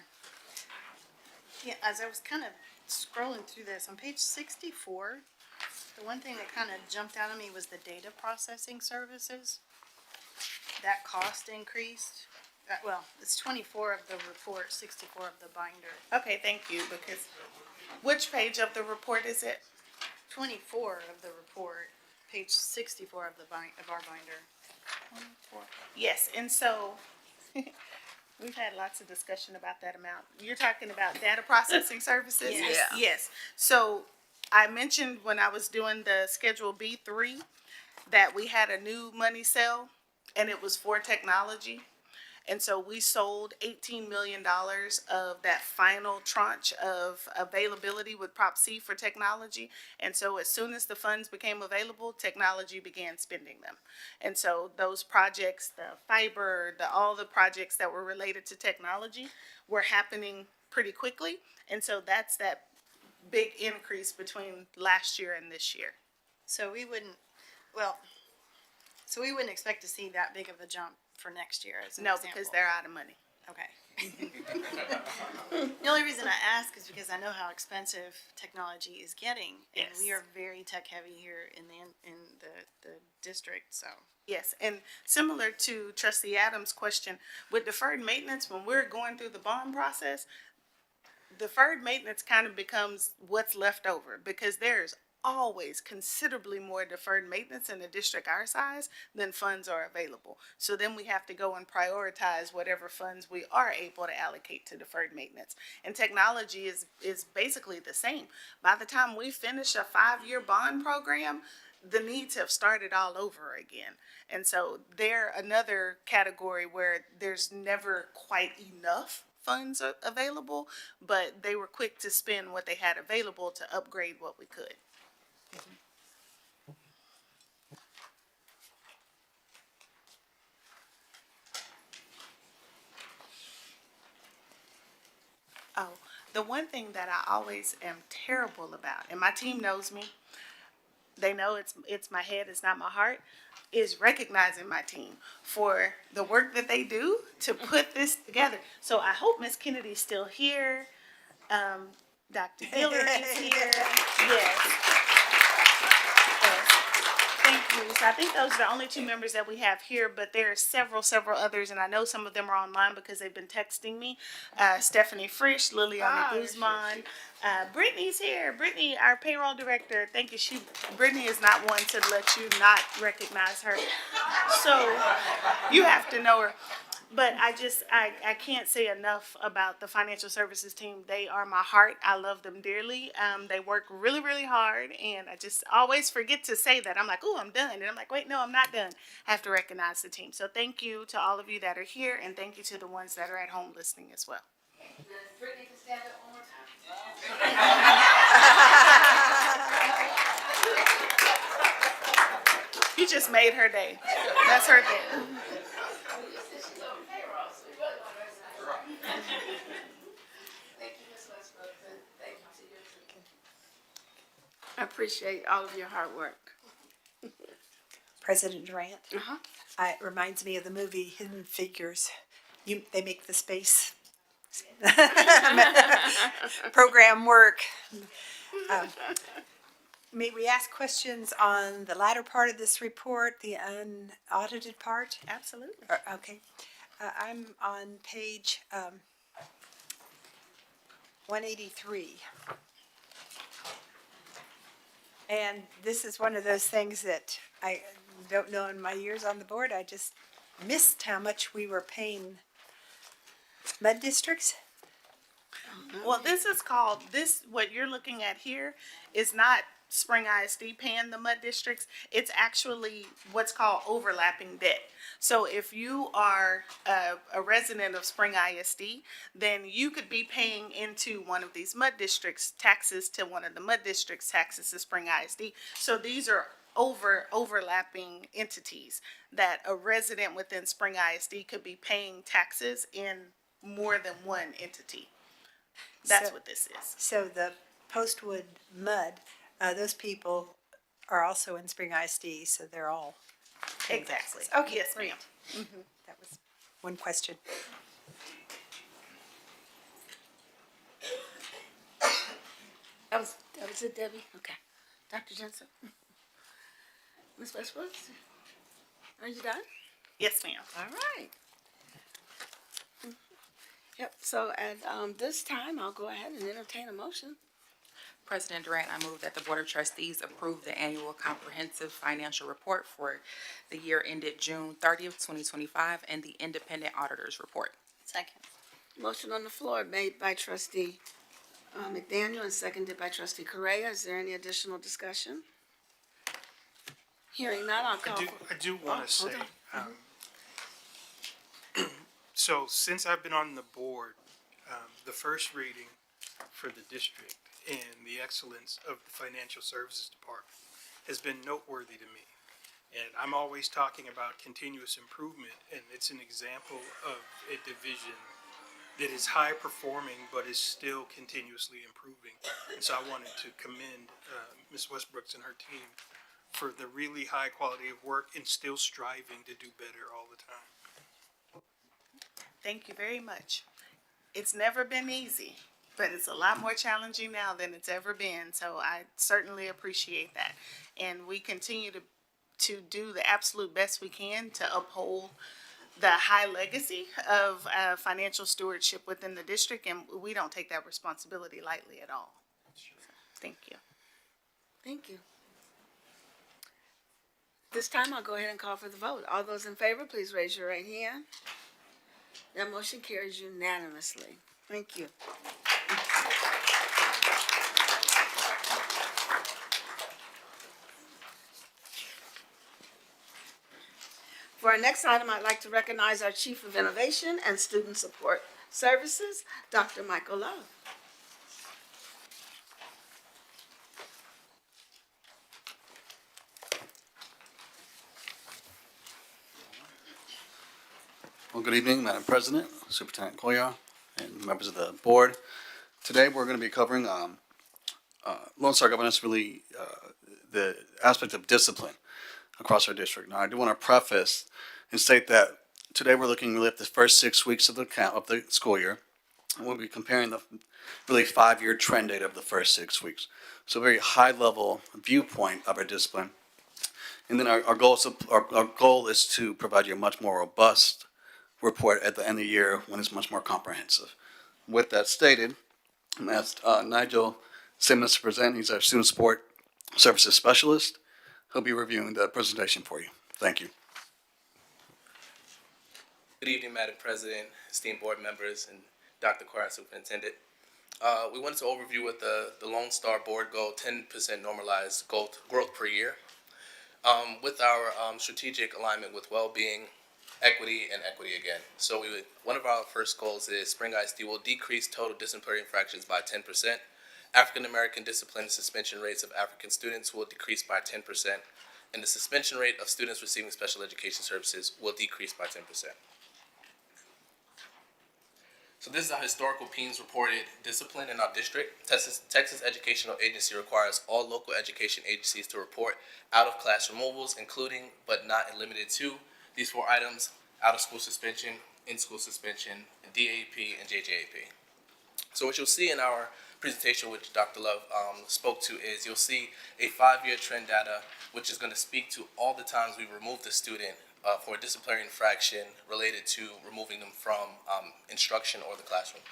Yeah, as I was kind of scrolling through this, on page 64, the one thing that kind of jumped out at me was the data processing services. That cost increased. Well, it's 24 of the report, 64 of the binder. Okay, thank you, because which page of the report is it? 24 of the report, page 64 of of our binder. Yes, and so we've had lots of discussion about that amount. You're talking about data processing services? Yes. Yeah. Yes. So I mentioned when I was doing the Schedule B3 that we had a new money sale, and it was for technology. And so we sold $18 million of that final tranche of availability with Prop C for technology. And so as soon as the funds became available, technology began spending them. And so those projects, the fiber, all the projects that were related to technology were happening pretty quickly. And so that's that big increase between last year and this year. So we wouldn't expect to see that big of a jump for next year as an No, example. because they're out of money. Okay. The only reason I ask is because I know how expensive technology is getting, and Yes. we are very tech heavy here in the district. So Yes, and similar to Trustee Adams' question, with deferred maintenance, when we're going through the bond process, deferred maintenance kind of becomes what's left over, because there's always considerably more deferred maintenance in a district our size than funds are available. So then we have to go and prioritize whatever funds we are able to allocate to deferred maintenance. And technology is basically the same. By the time we finish a 5-year bond program, the needs have started all over again. And so they're another category where there's never quite enough funds available, but they were quick to spend what they had available to upgrade what we could. Oh, the one thing that I always am terrible about, and my team knows me, they know it's my head, it's not my heart, is recognizing my team for the work that they do to put this together. So I hope Miss Kennedy's still here. Dr. Hillary is here. Yes. Yes. Thank you So I think those are the only two members that we have here, but there are several others, and I know some of them are online because they've been texting me. Stephanie Frisch, Liliana Guzman, Brittany's here. Brittany, our payroll director. Thank you. Brittany is not one to let you not recognize her. So you have to know her. But I can't say enough about the financial services team. They are my heart. I love them dearly. They work really, really hard, and I just always forget to say that. I'm like, oh, I'm done. And I'm like, wait, no, I'm not done. I have to recognize the team. So thank you to all of you that are here, and thank you to the ones that are at home listening as well. Brittany can stand up one more time. You just made her day. That's her day. I appreciate all of your hard work. President Durant, Uh-huh. it reminds me of the movie Hidden Figures. They make the space program work. May we ask questions on the latter part of this report, the unaudited part? Absolutely. Okay. I'm on page 183. And this is one of those things that I don't know in my years on the board. I just missed how much we were paying mud districts. Well, what you're looking at here is not Spring ISD paying the mud districts. It's actually what's called overlapping debt. So if you are a resident of Spring ISD, then you could be paying into one of these mud districts taxes to one of the mud districts taxes to Spring ISD. So these are overlapping entities that a resident within Spring ISD could be paying taxes in more than one entity. That's what this is. So the Postwood mud, those people are also in Spring ISD, so they're all paying Exactly. taxes. Okay, Yes, great. ma'am. That was one question. That was it, Debbie? Okay. Dr. Jensen? Ms. Westbrooks? Are you done? Yes, ma'am. All right. Yep, so at this time, I'll go ahead and entertain a motion. President Durant, I move that the Board of Trustees approve the annual comprehensive financial report for the year ended June 30th, 2025, and the independent auditor's report. Second. Motion on the floor made by trustee McDaniel and seconded by trustee Correa. Is there any additional discussion? Hearing none, I'll call. I do want Oh, to say, hold so since I've been on the board, the first reading for the district and the excellence of the financial services department has been noteworthy to me. And I'm always talking about continuous improvement, and it's an example of a division that is high performing but is still continuously improving. And so I wanted to commend Ms. Westbrooks and her team for the really high quality of work and still striving to do better all the time. Thank you very much. It's never been easy, but it's a lot more challenging now than it's ever been. So I certainly appreciate that. And we continue to do the absolute best we can to uphold the high legacy of financial stewardship within the district. And we don't take that responsibility lightly at all. Thank you. Thank you. This time, I'll go ahead and call for the vote. All those in favor, please raise your right hand. That motion carries unanimously. Thank you. For our next item, I'd like to recognize our Chief of Innovation and Student Support Services, Dr. Michael Love. Well, good evening, Madam President, Superintendent Koya, and members of the board. Today, we're going to be covering Lone Star governance, really the aspect of discipline across our district. Now, I do want to preface and state that today we're looking really at the first 6 weeks of the school year. And we'll be comparing the really 5-year trend data of the first 6 weeks. So a very high level viewpoint of our discipline. And then our goal is to provide you a much more robust report at the end of the year when it's much more comprehensive. With that stated, I'm asked Nigel Simmons to present. He's our Student Support Services Specialist. He'll be reviewing the presentation for you. Thank you. Good evening, Madam President, esteemed board members, and Dr. Quire, Superintendent. We wanted to overview with the Lone Star Board goal, 10% normalized growth per year. With our strategic alignment with well-being, equity, and equity again. So one of our first goals is Spring ISD will decrease total disciplinary infractions by 10%. African American discipline and suspension rates of African students will decrease by 10%. And the suspension rate of students receiving special education services will decrease by 10%. So this is a historical PEAMS reported discipline in our district. Texas Educational Agency requires all local education agencies to report out-of-class removals, including but not limited to these 4 items: out-of-school suspension, in-school suspension, DAP, and JJAP. So what you'll see in our presentation, which Dr. Love spoke to, is you'll see a 5-year trend data, which is going to speak to all the times we removed the student for a disciplinary infraction related to removing them from instruction or the classroom.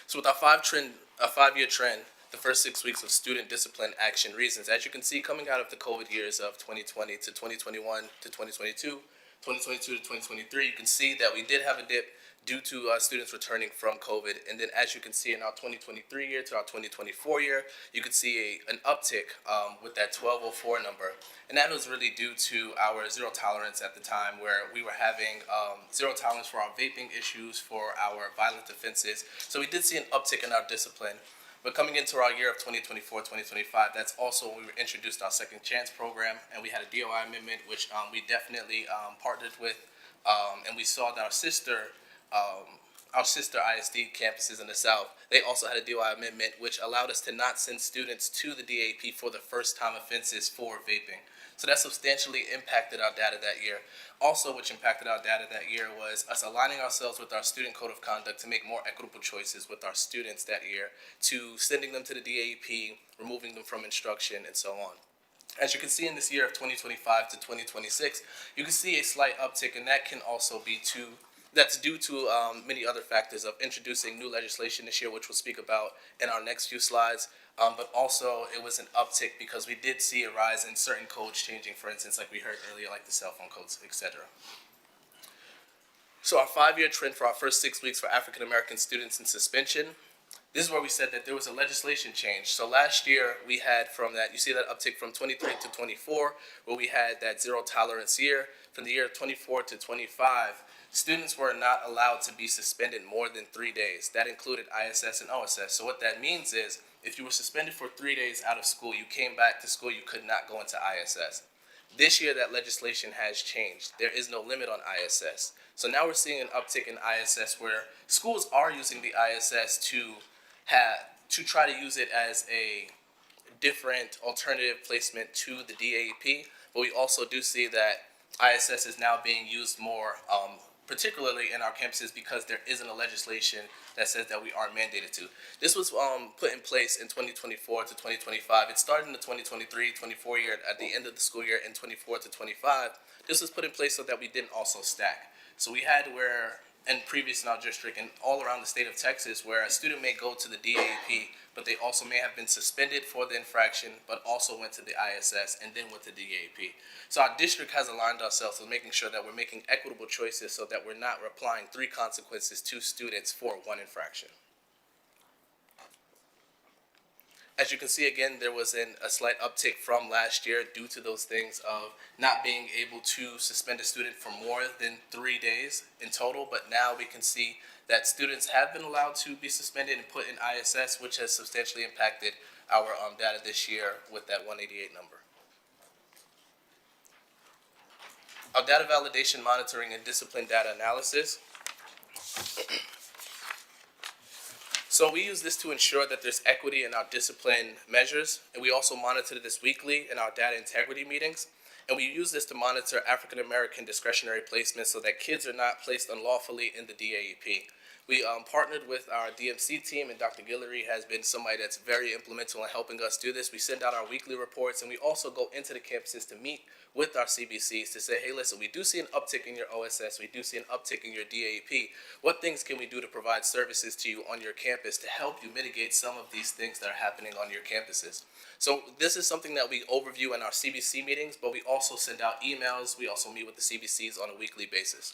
So with our 5-year trend, the first 6 weeks of student discipline action reasons, as you can see, coming out of the COVID years of 2020 to 2021 to 2022, 2022 to 2023, you can see that we did have a dip due to students returning from COVID. And then as you can see in our 2023 year to our 2024 year, you can see an uptick with that 1204 number. And that was really due to our zero tolerance at the time, where we were having zero tolerance for our vaping issues, for our violent offenses. So we did see an uptick in our discipline. But coming into our year of 2024-2025, that's also when we introduced our Second Chance program, and we had a DOI amendment, which we definitely partnered with, and we saw that our sister ISD campuses in the South, they also had a DOI amendment, which allowed us to not send students to the DAP for the first-time offenses for vaping. So that substantially impacted our data that year. Also, which impacted our data that year was us aligning ourselves with our student code of conduct to make more equitable choices with our students that year, to sending them to the DAP, removing them from instruction, and so on. As you can see in this year of 2025 to 2026, you can see a slight uptick, and that can also be that's due to many other factors of introducing new legislation this year, which we'll speak about in our next few slides. But also it was an uptick because we did see a rise in certain codes changing, for instance, like we heard earlier, like the cell phone codes, etc. So our 5-year trend for our first 6 weeks for African American students in suspension, this is where we said that there was a legislation change. So last year we had from that, you see that uptick from 23 to 24, where we had that zero tolerance year. From the year 24 to 25, students were not allowed to be suspended more than 3 days. That included ISS and OSS. So what that means is, if you were suspended for 3 days out of school, you came back to school, you could not go into ISS. This year, that legislation has changed. There is no limit on ISS. So now we're seeing an uptick in ISS where schools are using the ISS to try to use it as a different alternative placement to the DAP. But we also do see that ISS is now being used more, particularly in our campuses, because there isn't a legislation that says that we are mandated to. This was put in place in 2024 to 2025. It started in the 2023-24 year at the end of the school year in 24 to 25. This was put in place so that we didn't also stack. So we had where, and previous in our district and all around the state of Texas, where a student may go to the DAP, but they also may have been suspended for the infraction, but also went to the ISS and then went to DAP. So our district has aligned ourselves with making sure that we're making equitable choices so that we're not applying 3 consequences to students for 1 infraction. As you can see, again, there was a slight uptick from last year due to those things of not being able to suspend a student for more than 3 days in total, but now we can see that students have been allowed to be suspended and put in ISS, which has substantially impacted our data this year with that 188 number. Our data validation, monitoring, and discipline data analysis. So we use this to ensure that there's equity in our discipline measures, and we also monitor this weekly in our data integrity meetings. And we use this to monitor African American discretionary placements so that kids are not placed unlawfully in the DAEP. We partnered with our DMC team, and Dr. Guillory has been somebody that's very implemental in helping us do this. We send out our weekly reports, and we also go into the campuses to meet with our CBCs to say, hey, listen, we do see an uptick in your OSS, we do see an uptick in your DAP. What things can we do to provide services to you on your campus to help you mitigate some of these things that are happening on your campuses? So this is something that we overview in our CBC meetings, but we also send out emails. We also meet with the CBCs on a weekly basis.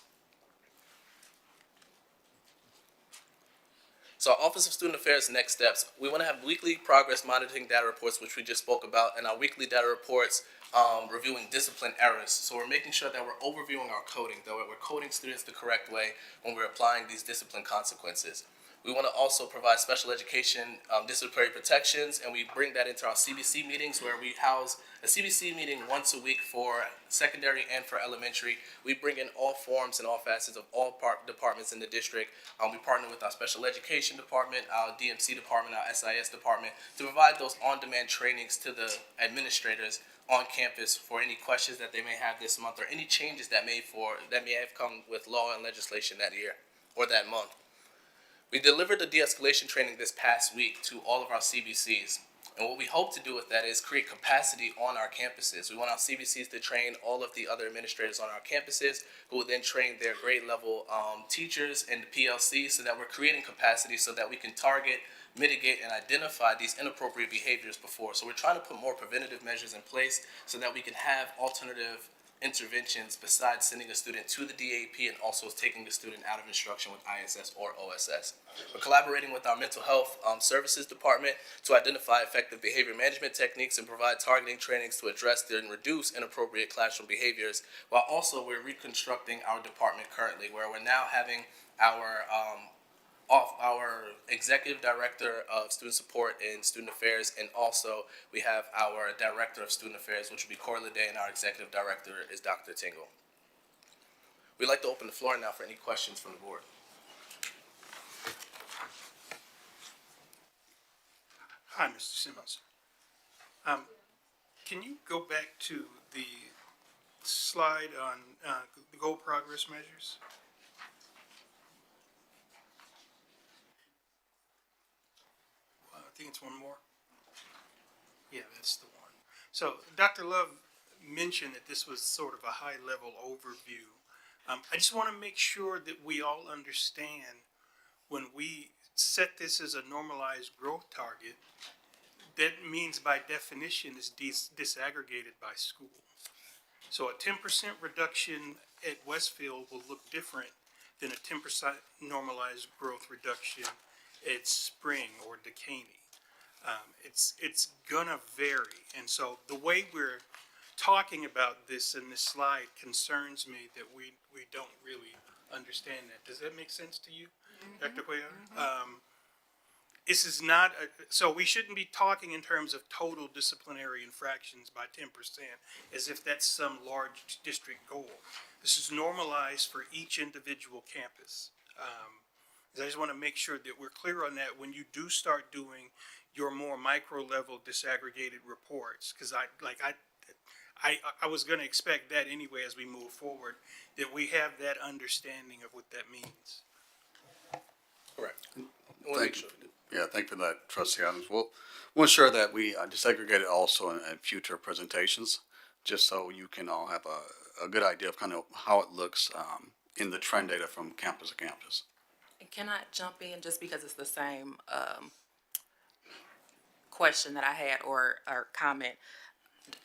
So our Office of Student Affairs next steps, we want to have weekly progress monitoring data reports, which we just spoke about, and our weekly data reports reviewing discipline errors. So we're making sure that we're overviewing our coding, that we're coding students the correct way when we're applying these discipline consequences. We want to also provide special education disciplinary protections, and we bring that into our CBC meetings where we house a CBC meeting once a week for secondary and for elementary. We bring in all forms and all facets of all departments in the district. We partner with our special education department, our DMC department, our SIS department to provide those on-demand trainings to the administrators on campus for any questions that they may have this month or any changes that may have come with law and legislation that year or that month. We delivered the de-escalation training this past week to all of our CBCs. And what we hope to do with that is create capacity on our campuses. We want our CBCs to train all of the other administrators on our campuses who will then train their grade level teachers and the PLC so that we're creating capacity so that we can target, mitigate, and identify these inappropriate behaviors before. So we're trying to put more preventative measures in place so that we can have alternative interventions besides sending a student to the DAP and also taking the student out of instruction with ISS or OSS. We're collaborating with our mental health services department to identify effective behavior management techniques and provide targeting trainings to address and reduce inappropriate classroom behaviors, while also we're reconstructing our department currently, where we're now having our executive director of student support and student affairs, and also we have our director of student affairs, which will be Corey Leday, and our executive director is Dr. Tingle. We'd like to open the floor now for any questions from the board. Hi, Mr. Simmons. Can you go back to the slide on the goal progress measures? I think it's one more. Yeah, that's the one. So Dr. Love mentioned that this was sort of a high-level overview. I just want to make sure that we all understand when we set this as a normalized growth target, that means by definition is disaggregated by school. So a 10% reduction at Westfield will look different than a 10% normalized growth reduction at Spring or Decaney. It's gonna vary, and so the way we're talking about this in this slide concerns me that we don't really understand that. Does that make sense to you, Dr. Cuellar? This is not, so we shouldn't be talking in terms of total disciplinary infractions by 10%, as if that's some large district goal. This is normalized for each individual campus. I just want to make sure that we're clear on that when you do start doing your more micro level disaggregated reports, because I was going to expect that anyway as we move forward, that we have that understanding of what that means. Correct. Thank you. Yeah, thank you for that, Trustee Adams. We'll ensure that we disaggregate it also in future presentations, just so you can all have a good idea of kind of how it looks in the trend data from campus to campus. And can I jump in just because it's the same question that I had or comment?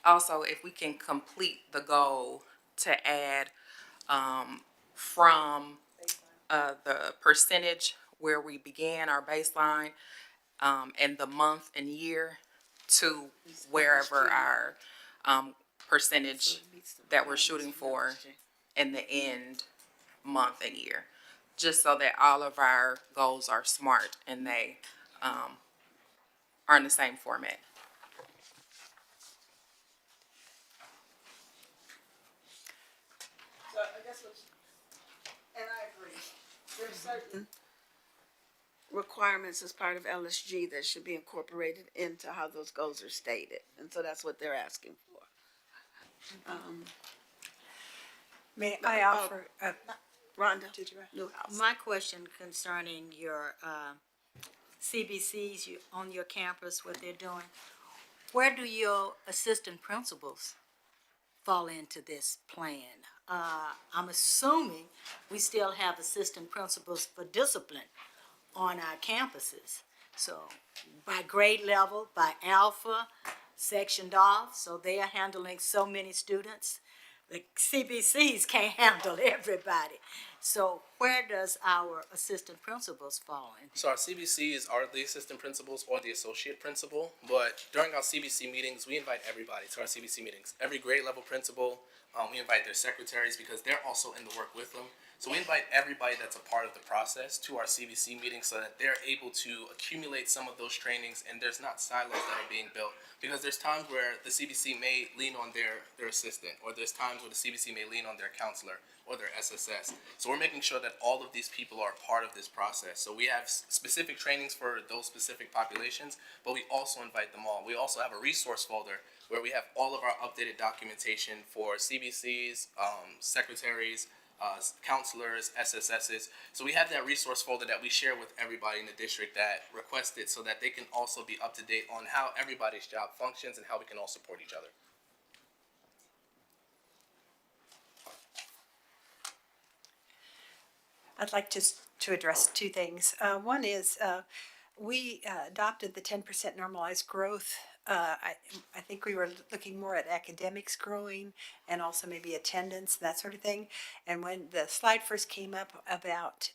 Also, if we can complete the goal to add from the percentage where we began our baseline and the month and year to wherever our percentage that we're shooting for in the end month and year, just so that all of our goals are smart and they are in the same format. So I guess and I agree, there's certain requirements as part of LSG that should be incorporated into how those goals are stated, and so that's what they're asking for. May I offer, Rhonda Did you? Newhouse. My question concerning your CBCs on your campus, what they're doing, where do your assistant principals fall into this plan? I'm assuming we still have assistant principals for discipline on our campuses. So by grade level, by alpha, sectioned off, so they are handling so many students. The CBCs can't handle everybody. So where does our assistant principals fall in? So our CBCs are the assistant principals or the associate principal, but during our CBC meetings, we invite everybody to our CBC meetings. Every grade level principal, we invite their secretaries because they're also in the work with them. So we invite everybody that's a part of the process to our CBC meetings so that they're able to accumulate some of those trainings and there's not silos that are being built. Because there's times where the CBC may lean on their assistant, or there's times where the CBC may lean on their counselor or their SSS. So we're making sure that all of these people are part of this process. So we have specific trainings for those specific populations, but we also invite them all. We also have a resource folder where we have all of our updated documentation for CBCs, secretaries, counselors, SSSs. So we have that resource folder that we share with everybody in the district that requested so that they can also be up to date on how everybody's job functions and how we can all support each other. I'd like to address two things. One is we adopted the 10% normalized growth. I think we were looking more at academics growing and also maybe attendance, that sort of thing. And when the slide first came up about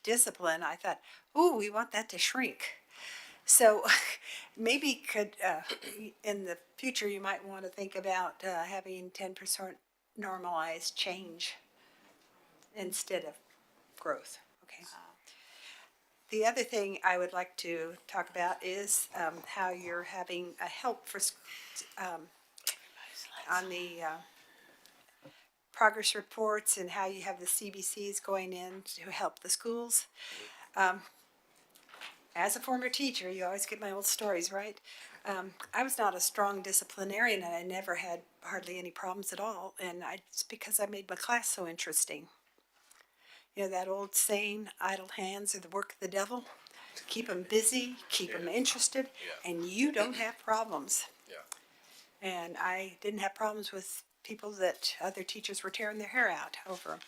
discipline, I thought, ooh, we want that to shrink. So maybe in the future, you might want to think about having 10% normalized change instead of growth. Okay. The other thing I would like to talk about is how you're having a help for on the progress reports and how you have the CBCs going in to help the schools. As a former teacher, you always get my old stories, right? I was not a strong disciplinarian and I never had hardly any problems at all. And it's because I made my class so interesting. You know, that old saying, idle hands are the work of the devil. Keep them busy, keep them interested, and you don't have problems. Yeah. And I didn't have problems with people that other teachers were tearing their hair out over.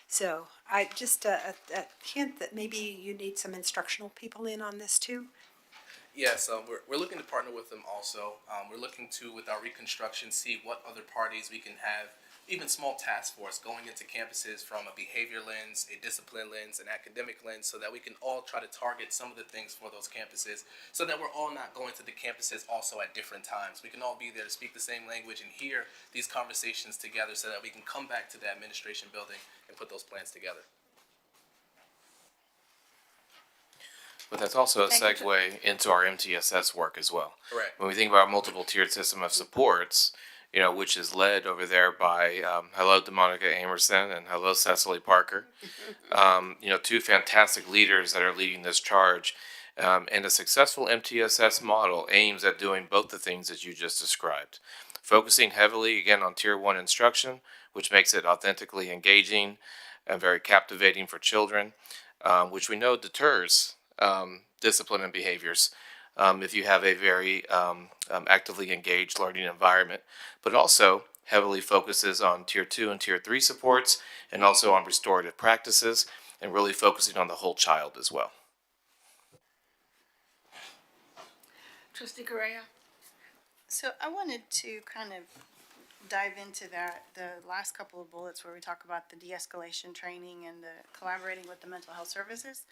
So I just a hint that maybe you need some instructional people in on this too. Yes, we're looking to partner with them also. We're looking to, with our reconstruction, see what other parties we can have, even small task force going into campuses from a behavior lens, a discipline lens, an academic lens, so that we can all try to target some of the things for those campuses, so that we're all not going to the campuses also at different times. We can all be there to speak the same language and hear these conversations together so that we can come back to the administration building and put those plans together. But that's also a segue into our MTSS work as well. Correct. When we think about our multiple tiered system of supports, you know, which is led over there by, hello, DeMonica Amerson, and hello, Cecily Parker. You know, two fantastic leaders that are leading this charge. And a successful MTSS model aims at doing both the things that you just described. Focusing heavily, again, on Tier 1 instruction, which makes it authentically engaging and very captivating for children, which we know deters discipline and behaviors if you have a very actively engaged learning environment, but also heavily focuses on Tier 2 and Tier 3 supports and also on restorative practices and really focusing on the whole child as well. Trustee Correa? So I wanted to kind of dive into that, the last couple of bullets where we talk about the de-escalation training and the collaborating with the mental health services.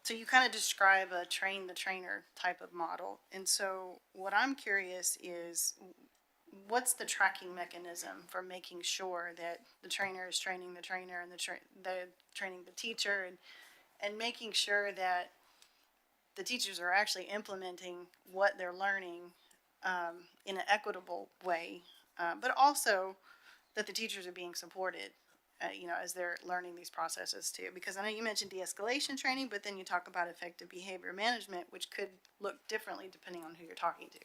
So you kind of describe a train the trainer type of model. And so what I'm curious is, what's the tracking mechanism for making sure that the trainer is training the trainer and the training the teacher, and making sure that the teachers are actually implementing what they're learning in an equitable way, but also that the teachers are being supported, you know, as they're learning these processes too. Because I know you mentioned de-escalation training, but then you talk about effective behavior management, which could look differently depending on who you're talking to.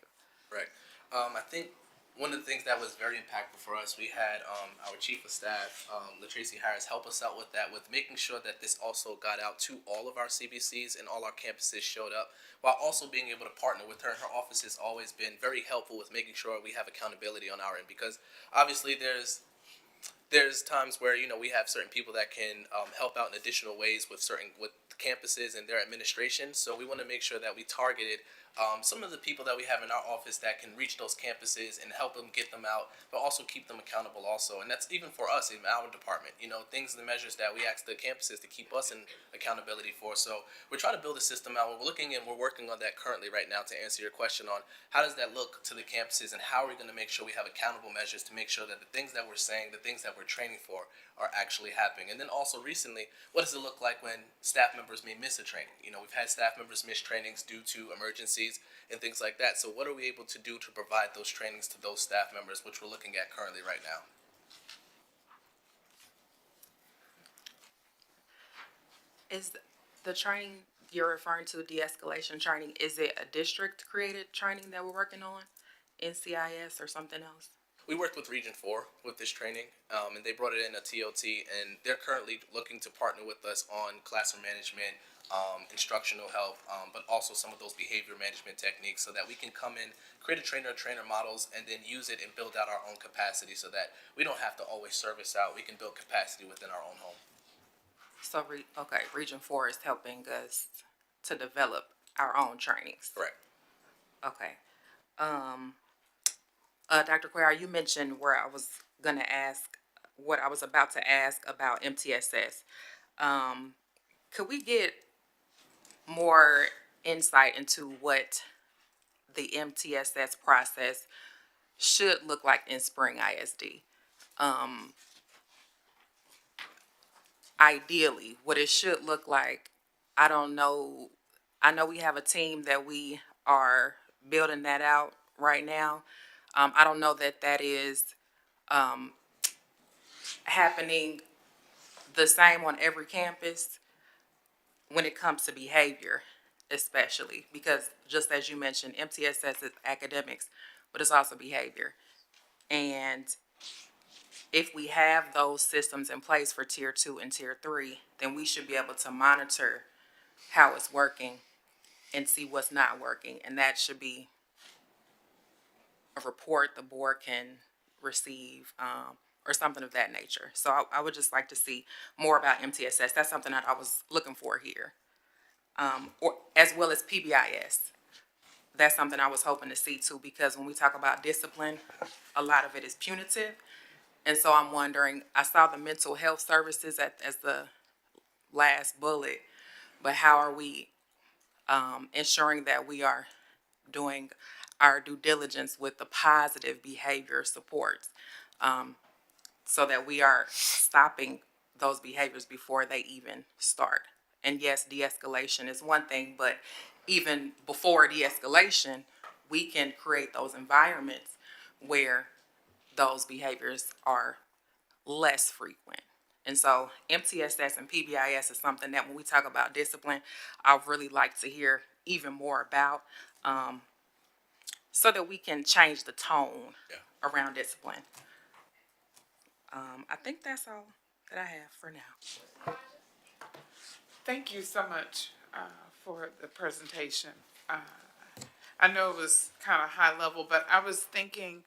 Right. I think one of the things that was very impactful for us, we had our chief of staff, LaTracy Harris, help us out with that, with making sure that this also got out to all of our CBCs and all our campuses showed up, while also being able to partner with her. Her office has always been very helpful with making sure we have accountability on our end, because obviously there's times where we have certain people that can help out in additional ways with campuses and their administration. So we want to make sure that we targeted some of the people that we have in our office that can reach those campuses and help them get them out, but also keep them accountable also. And that's even for us in our department, things and the measures that we ask the campuses to keep us in accountability for. So we're trying to build a system out. We're looking and we're working on that currently right now to answer your question on how does that look to the campuses and how are we going to make sure we have accountable measures to make sure that the things that we're saying, the things that we're training for are actually happening. And then also recently, what does it look like when staff members may miss a training? We've had staff members miss trainings due to emergencies and things like that. So what are we able to do to provide those trainings to those staff members, which we're looking at currently right now? Is the training you're referring to, de-escalation training, is it a district-created training that we're working on, NCIS or something else? We worked with Region 4 with this training, and they brought it in a TOT, and they're currently looking to partner with us on classroom management, instructional help, but also some of those behavior management techniques so that we can come in, create a trainer models, and then use it and build out our own capacity so that we don't have to always service out. We can build capacity within our own home. So, Region 4 is helping us to develop our own trainings. Correct. Okay. Dr. Cuellar, you mentioned where I was going to ask, what I was about to ask about MTSS. Could we get more insight into what the MTSS process should look like in Spring ISD? Ideally, what it should look like, I don't know. I know we have a team that we are building that out right now. I don't know that that is happening the same on every campus when it comes to behavior, especially because just as you mentioned, MTSS is academics, but it's also behavior. And if we have those systems in place for Tier 2 and Tier 3, then we should be able to monitor how it's working and see what's not working. And that should be a report the board can receive or something of that nature. So I would just like to see more about MTSS. That's something that I was looking for here. Or as well as PBIS. That's something I was hoping to see too, because when we talk about discipline, a lot of it is punitive. And so I'm wondering, I saw the mental health services as the last bullet, but how are we ensuring that we are doing our due diligence with the positive behavior supports so that we are stopping those behaviors before they even start? And yes, de-escalation is one thing, but even before de-escalation, we can create those environments where those behaviors are less frequent. And so MTSS and PBIS is something that when we talk about discipline, I really like to hear even more about so that we can change the tone around discipline. I think that's all that I have for now. Thank you so much for the presentation. I know it was kind of high level, but I was thinking,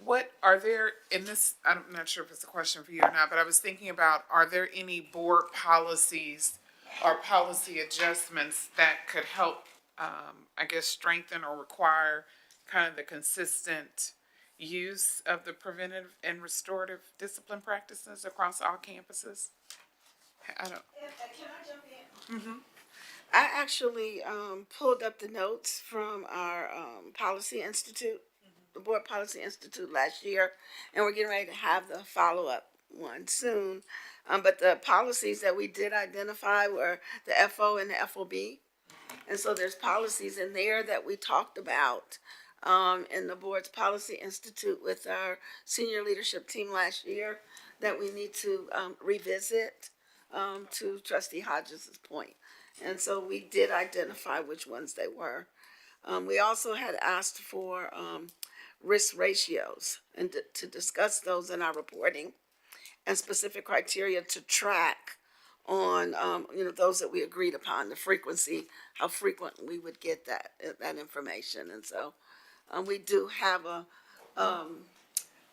what are there in this, I'm not sure if it's a question for you or not, but I was thinking about, are there any board policies or policy adjustments that could help, I guess, strengthen or require kind of the consistent use of the preventative and restorative discipline practices across all campuses? I don't. Can I jump in? Mm-hmm. I actually pulled up the notes from our Policy Institute, the Board Policy Institute last year, and we're getting ready to have the follow-up one soon. But the policies that we did identify were the FO and the FOB. And so there's policies in there that we talked about in the Board's Policy Institute with our senior leadership team last year that we need to revisit. To Trustee Hodges' point. And so we did identify which ones they were. We also had asked for risk ratios and to discuss those in our reporting and specific criteria to track on, those that we agreed upon, the frequency, how frequent we would get that information. And so we do have a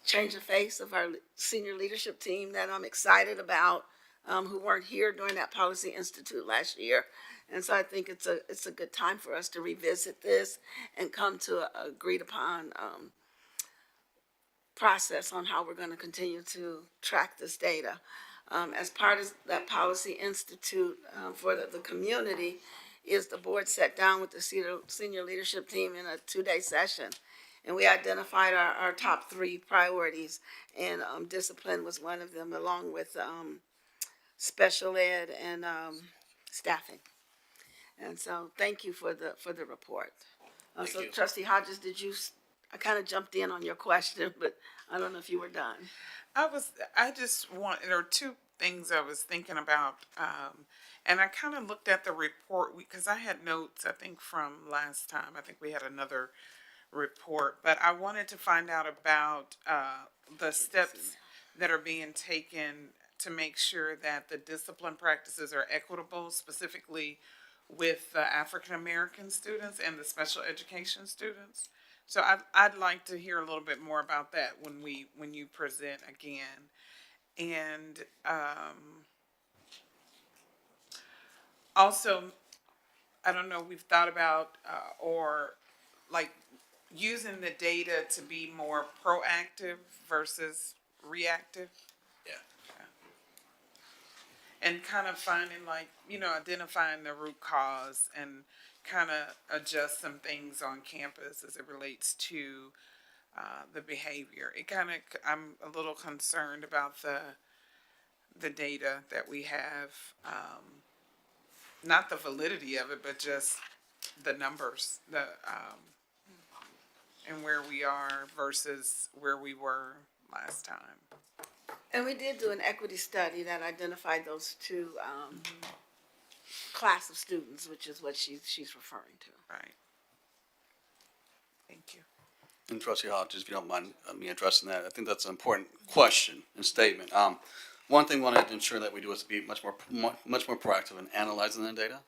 change of face of our senior leadership team that I'm excited about, who weren't here during that Policy Institute last year. And so I think it's a good time for us to revisit this and come to a agreed upon process on how we're going to continue to track this data. As part of that Policy Institute for the community, is the board sat down with the senior leadership team in a 2-day session. And we identified our top 3 priorities, and discipline was one of them, along with special ed and staffing. And so, thank you for the report. So, you. Trustee Hodges, I kind of jumped in on your question, but I don't know if you were done. There are 2 things I was thinking about, and I kind of looked at the report, because I had notes, I think, from last time. I think we had another report, but I wanted to find out about the steps that are being taken to make sure that the discipline practices are equitable, specifically with the African American students and the special education students. So I'd like to hear a little bit more about that when you present again. And also, I don't know, we've thought about or like using the data to be more proactive versus reactive. Yeah. And kind of finding, identifying the root cause and kind of adjust some things on campus as it relates to the behavior. I'm a little concerned about the data that we have, not the validity of it, but just the numbers, and where we are versus where we were last time. And we did do an equity study that identified those 2 class of students, which is what she's referring to. Right. Thank you. And Trustee Hodges, if you don't mind me addressing that, I think that's an important question and statement. One thing we wanted to ensure that we do is to be much more proactive in analyzing the data,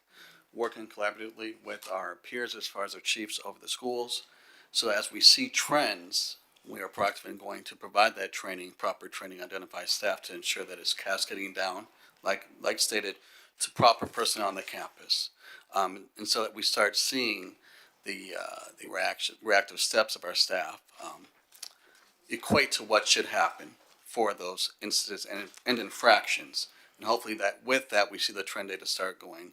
working collaboratively with our peers as far as our chiefs over the schools. So as we see trends, we are proactive in going to provide that training, proper training, identify staff to ensure that it's cascading down, like stated, to proper personnel on the campus. And so that we start seeing the reactive steps of our staff equate to what should happen for those incidents and infractions. And hopefully that with that, we see the trend data start going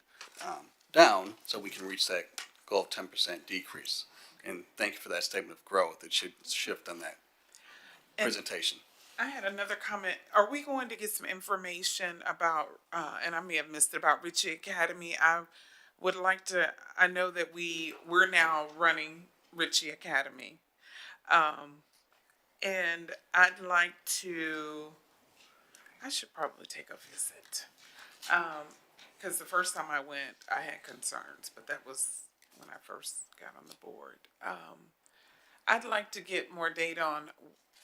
down so we can reach that goal of 10% decrease. And thank you for that statement of growth. It should shift on that presentation. I had another comment. Are we going to get some information about, and I may have missed it, about Ritchie Academy? I would like to, I know that we're now running Ritchie Academy. And I'd like to, I should probably take a visit. Because the first time I went, I had concerns, but that was when I first got on the board. I'd like to get more data on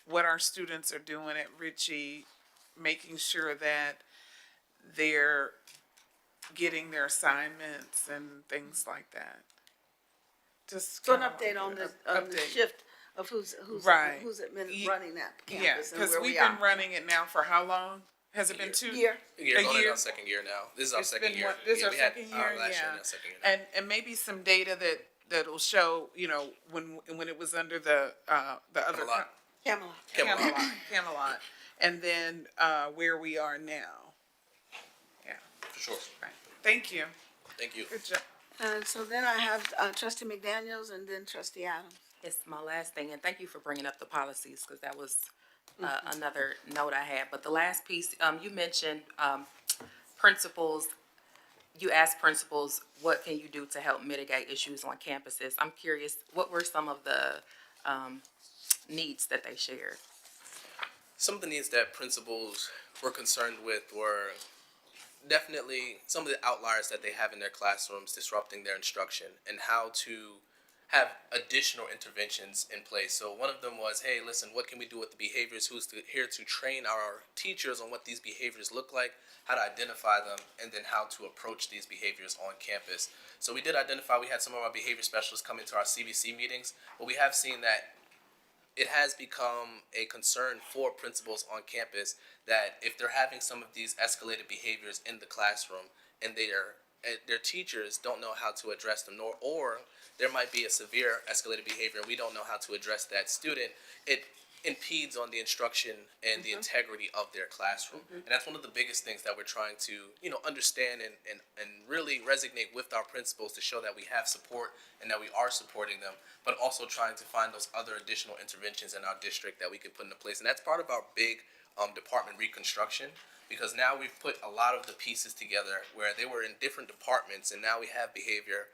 what our students are doing at Ritchie, making sure that they're getting their assignments and things like that. Just So an update on the shift of who's Right. been running that Yeah, campus and because where we've we been are. running it now for how long? Has it been 2 Year. Going a year? on 2nd year now. This is our It's 2nd been year. one- This is our we had, second year, last year, yeah. now 2nd year now. And maybe some data that'll show, when it was under the other Camelot, and then where we are now. Yeah. For sure. Right. Thank you. Thank you. Good job. And so then I have Trustee McDaniels and then Trustee Adams. It's my last thing, and thank you for bringing up the policies, because that was another note I had. But the last piece, you mentioned principals. You asked principals, what can you do to help mitigate issues on campuses? I'm curious, what were some of the needs that they shared? Some of the needs that principals were concerned with were definitely some of the outliers that they have in their classrooms disrupting their instruction, and how to have additional interventions in place. So one of them was, hey, listen, what can we do with the behaviors? Here to train our teachers on what these behaviors look like, how to identify them, and then how to approach these behaviors on campus. So we did identify, we had some of our behavior specialists come into our CBC meetings, but we have seen that it has become a concern for principals on campus that if they're having some of these escalated behaviors in the classroom and their teachers don't know how to address them, or there might be a severe escalated behavior and we don't know how to address that student, it impedes on the instruction and the integrity of their classroom. And that's one of the biggest things that we're trying to, understand and really resonate with our principals to show that we have support and that we are supporting them, but also trying to find those other additional interventions in our district that we can put into place. And that's part of our big department reconstruction, because now we've put a lot of the pieces together where they were in different departments, and now we have behavior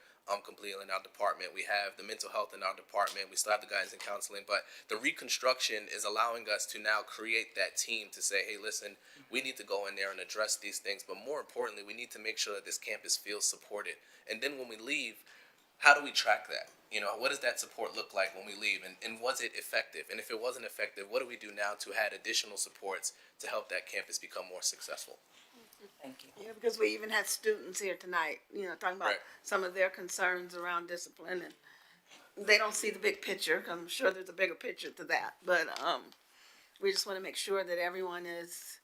completely in our department. We have the mental health in our department. We still have the guidance and counseling, but the reconstruction is allowing us to now create that team to say, hey, listen, we need to go in there and address these things, but more importantly, we need to make sure that this campus feels supported. And then when we leave, how do we track that? What does that support look like when we leave? And was it effective? And if it wasn't effective, what do we do now to add additional supports to help that campus become more successful? Thank you. Yeah, because we even had students here tonight, talking about Right. some of their concerns around discipline, and they don't see the big picture. I'm sure there's a bigger picture to that, but we just want to make sure that everyone is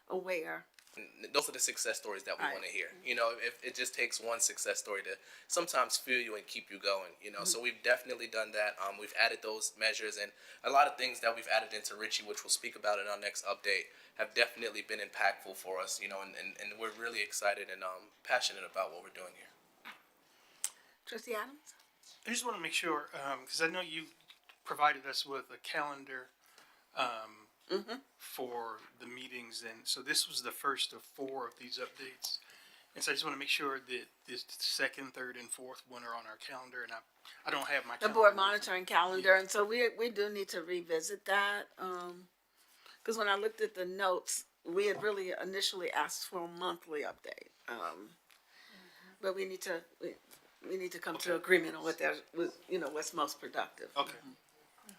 aware. And those are the success stories that we Right. want to hear. If it just takes one success story to sometimes fuel you and keep you going. So we've definitely done that. We've added those measures, and a lot of things that we've added into Richie, which we'll speak about in our next update, have definitely been impactful for us. And we're really excited and passionate about what we're doing here. Trustee Adams? I just want to make sure, because I know you provided us with a calendar for the meetings, and so this was the first of 4 of these updates. And so I just want to make sure that this second, third, and fourth one are on our calendar, and I don't have my The calendar board with me. monitoring calendar, and so we do need to revisit that. Because when I looked at the notes, we had really initially asked for a monthly update. But we need to come to agreement on what's most productive. Okay.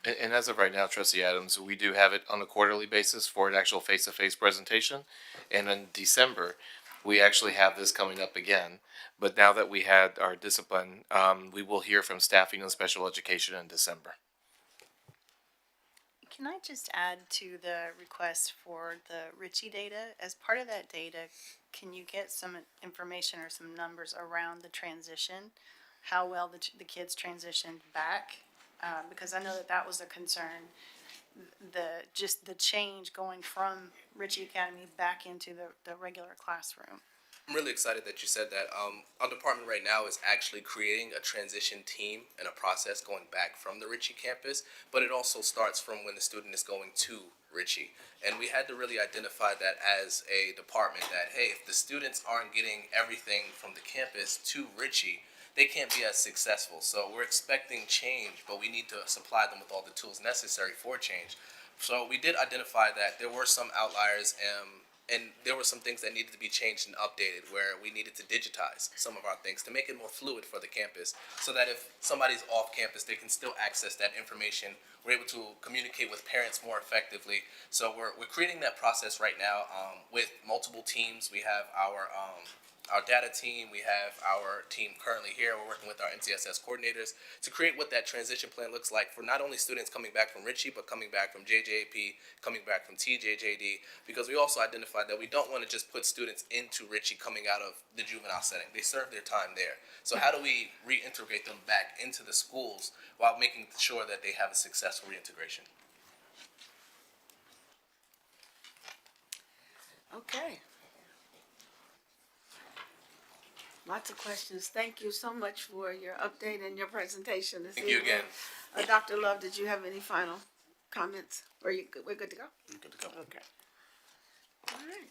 And as of right now, Trustee Adams, we do have it on a quarterly basis for an actual face-to-face presentation. And in December, we actually have this coming up again. But now that we had our discipline, we will hear from staffing and special education in December. Can I just add to the request for the Ritchie data? As part of that data, can you get some information or some numbers around the transition? How well the kids transitioned back? Because I know that was a concern. Just the change going from Ritchie Academy back into the regular classroom. I'm really excited that you said that. Our department right now is actually creating a transition team and a process going back from the Ritchie campus, but it also starts from when the student is going to Ritchie. And we had to really identify that as a department that, hey, if the students aren't getting everything from the campus to Ritchie, they can't be as successful. So we're expecting change, but we need to supply them with all the tools necessary for change. So we did identify that there were some outliers, and there were some things that needed to be changed and updated, where we needed to digitize some of our things to make it more fluid for the campus, so that if somebody's off campus, they can still access that information. We're able to communicate with parents more effectively. So we're creating that process right now with multiple teams. We have our data team, we have our team currently here. We're working with our NCSS coordinators to create what that transition plan looks like for not only students coming back from Ritchie, but coming back from JJAP, coming back from TJJD, because we also identified that we don't want to just put students into Ritchie coming out of the juvenile setting. They serve their time there. So how do we reintegrate them back into the schools while making sure that they have a successful reintegration? Okay. Lots of questions. Thank you so much for your update and your presentation this evening. Thank you again. Dr. Love, did you have any final comments? We're good to go? Good to go. Okay. All right.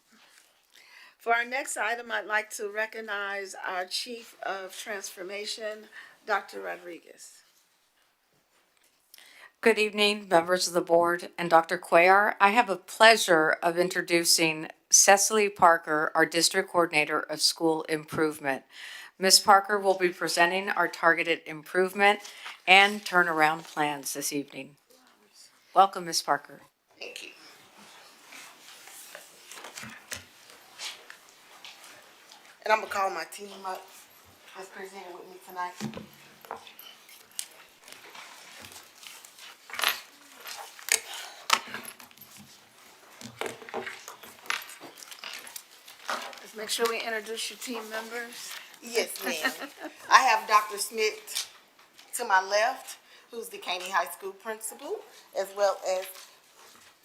For our next item, I'd like to recognize our Chief of Transformation, Dr. Rodriguez. Good evening, members of the board and Dr. Cuellar. I have a pleasure of introducing Cecily Parker, our District Coordinator of School Improvement. Ms. Parker will be presenting our targeted improvement and turnaround plans this evening. Welcome, Ms. Parker. Thank you. And I'm gonna call my team up that's presenting with me tonight. Let's make sure we introduce your team members. Yes, ma'am. I have Dr. Smith to my left, who's the Caney High School principal, as well as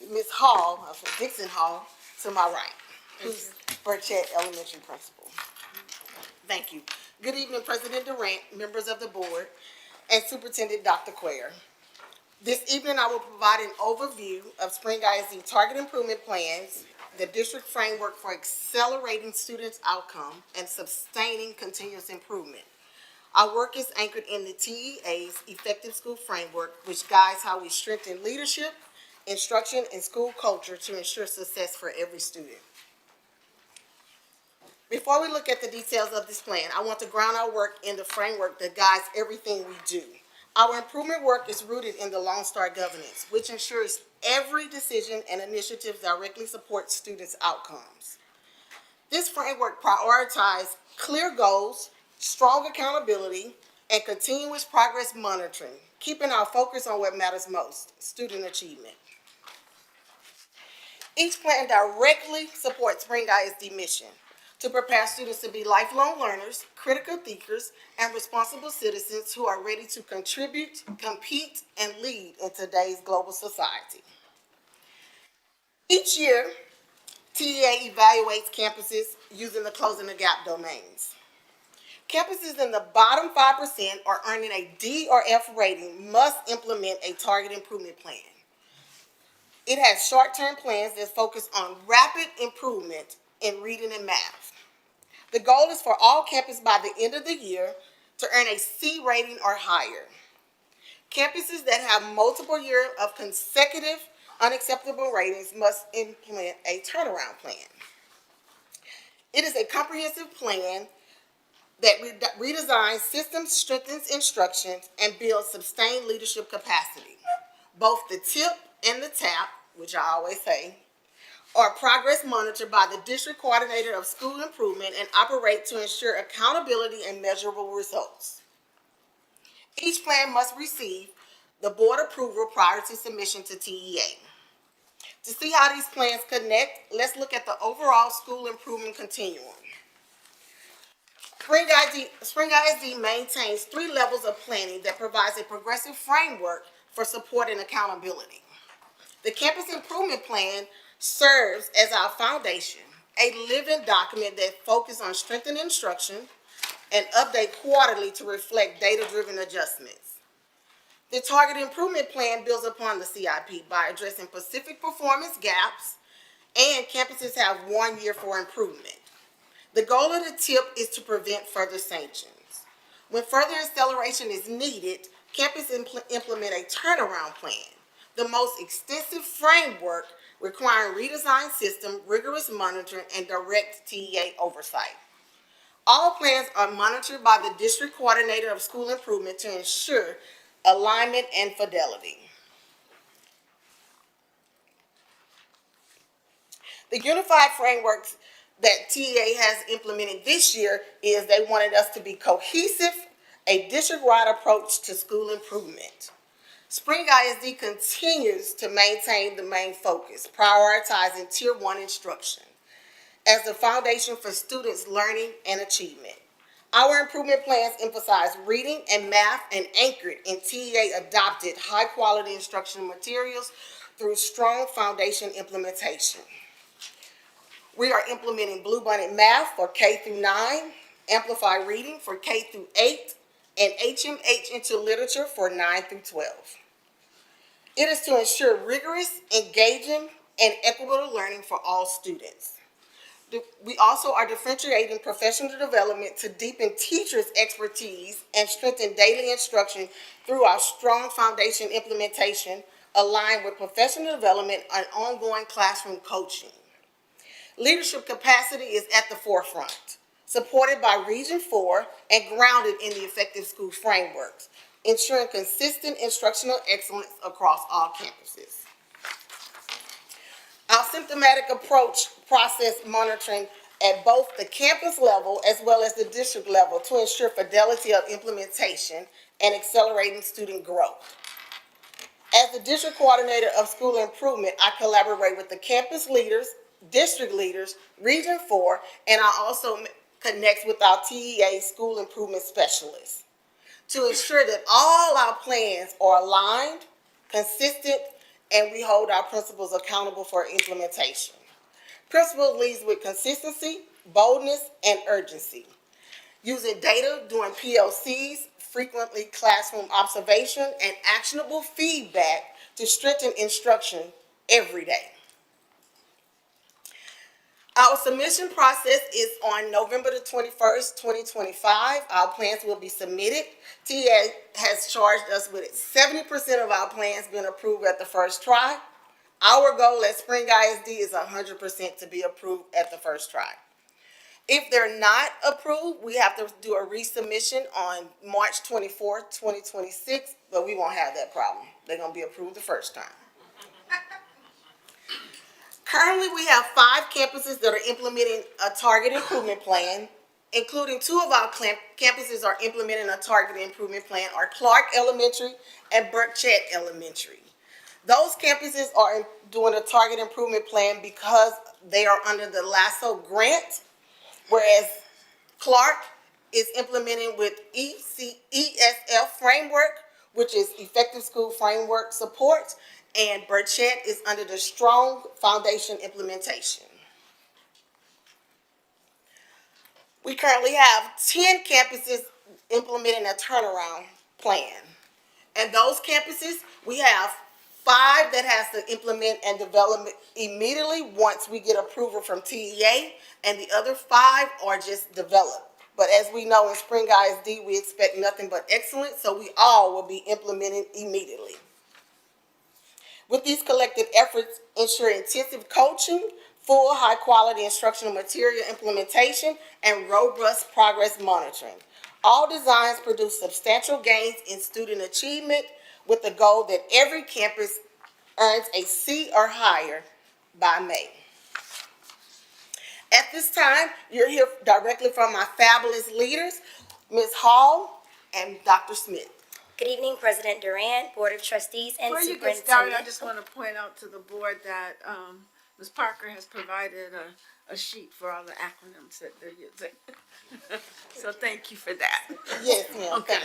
Ms. Hall of Dixon Hall to my right, who's Burchett Elementary principal. Thank you. Good evening, President Durant, members of the board, and Superintendent Dr. Cuellar. This evening, I will provide an overview of Spring ISD target improvement plans, the district framework for accelerating students' outcome and sustaining continuous improvement. Our work is anchored in the TEA's Effective School Framework, which guides how we strengthen leadership, instruction, and school culture to ensure success for every student. Before we look at the details of this plan, I want to ground our work in the framework that guides everything we do. Our improvement work is rooted in the Lone Star governance, which ensures every decision and initiative directly supports students' outcomes. This framework prioritizes clear goals, strong accountability, and continuous progress monitoring, keeping our focus on what matters most, student achievement. Each plan directly supports Spring ISD mission to prepare students to be lifelong learners, critical thinkers, and responsible citizens who are ready to contribute, compete, and lead in today's global society. Each year, TEA evaluates campuses using the Closing the Gap domains. Campuses in the bottom 5% or earning a D or F rating must implement a target improvement plan. It has short-term plans that focus on rapid improvement in reading and math. The goal is for all campuses by the end of the year to earn a C rating or higher. Campuses that have multiple years of consecutive unacceptable ratings must implement a turnaround plan. It is a comprehensive plan that redesigns systems, strengthens instructions, and builds sustained leadership capacity. Both the TIP and the TAP, which I always say, are progress monitored by the District Coordinator of School Improvement and operate to ensure accountability and measurable results. Each plan must receive the board approval prior to submission to TEA. To see how these plans connect, let's look at the overall school improvement continuum. Spring ISD maintains 3 levels of planning that provides a progressive framework for support and accountability. The Campus Improvement Plan serves as our foundation, a living document that focuses on strengthening instruction and update quarterly to reflect data-driven adjustments. The Target Improvement Plan builds upon the CIP by addressing specific performance gaps, and campuses have 1 year for improvement. The goal of the TIP is to prevent further sanctions. When further acceleration is needed, campuses implement a turnaround plan, the most extensive framework requiring redesigned system, rigorous monitoring, and direct TEA oversight. All plans are monitored by the District Coordinator of School Improvement to ensure alignment and fidelity. The unified frameworks that TEA has implemented this year is they wanted us to be cohesive, a district-wide approach to school improvement. Spring ISD continues to maintain the main focus, prioritizing Tier 1 instruction as the foundation for students' learning and achievement. Our improvement plans emphasize reading and math and anchored in TEA-adopted high-quality instructional materials through strong foundation implementation. We are implementing Bluebonnet Math for K through 9, Amplify Reading for K through 8, and HMH into Literature for 9 through 12. It is to ensure rigorous, engaging, and equitable learning for all students. We also are differentiating professional development to deepen teachers' expertise and strengthen daily instruction through our strong foundation implementation aligned with professional development and ongoing classroom coaching. Leadership capacity is at the forefront. supported by Region 4 and grounded in the effective school frameworks, ensuring consistent instructional excellence across all campuses. Our symptomatic approach process monitoring at both the campus level as well as the district level to ensure fidelity of implementation and accelerating student growth. As the district coordinator of school improvement, I collaborate with the campus leaders, district leaders, Region 4, and I also connect with our TEA school improvement specialists to ensure that all our plans are aligned, consistent, and we hold our principals accountable for implementation. Principal leads with consistency, boldness, and urgency. Using data during PLCs, frequently classroom observation, and actionable feedback to strengthen instruction every day. Our submission process is on November the 21st, 2025. Our plans will be submitted. TA has charged us with 70% of our plans being approved at the first try. Our goal at Spring ISD is 100% to be approved at the first try. If they're not approved, we have to do a resubmission on March 24th, 2026, but we won't have that problem. They're going to be approved the first time. Currently, we have 5 campuses that are implementing a target improvement plan, including 2 of our campuses are implementing a target improvement plan, are Clark Elementary and Burchett Elementary. Those campuses are doing a target improvement plan because they are under the LASSO grant, whereas Clark is implementing with ESF framework, which is Effective School Framework Support, and Burchett is under the Strong Foundation implementation. We currently have 10 campuses implementing a turnaround plan. And those campuses, we have 5 that has to implement and develop immediately once we get approval from TEA, and the other 5 are just developed. But as we know in Spring ISD, we expect nothing but excellence, so we all will be implemented immediately. With these collective efforts, ensure intensive coaching, full high-quality instructional material implementation, and robust progress monitoring. All designs produce substantial gains in student achievement with the goal that every campus earns a C or higher by May. At this time, you'll hear directly from my fabulous leaders, Ms. Hall and Dr. Smith. Good evening, President Durant, Board of Trustees, and Before you get Superintendent. started, I just want to point out to the board that Ms. Parker has provided a sheet for all the acronyms that they're using. So thank you for that. Yes, ma'am. Okay.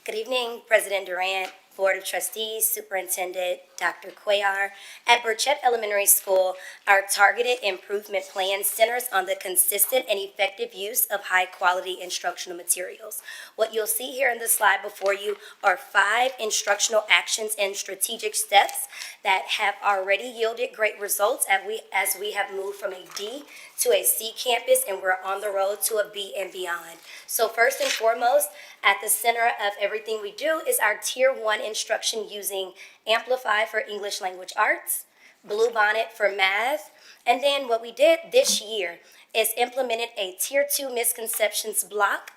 Good evening, President Durant, Board of Trustees, Superintendent Dr. Cuellar. At Burchett Elementary School, our targeted improvement plan centers on the consistent and effective use of high-quality instructional materials. What you'll see here in the slide before you are 5 instructional actions and strategic steps that have already yielded great results as we have moved from a D to a C campus, and we're on the road to a B and beyond. So first and foremost, at the center of everything we do is our Tier 1 instruction using Amplify for English Language Arts, Bluebonnet for math, and then what we did this year is implemented a Tier 2 misconceptions block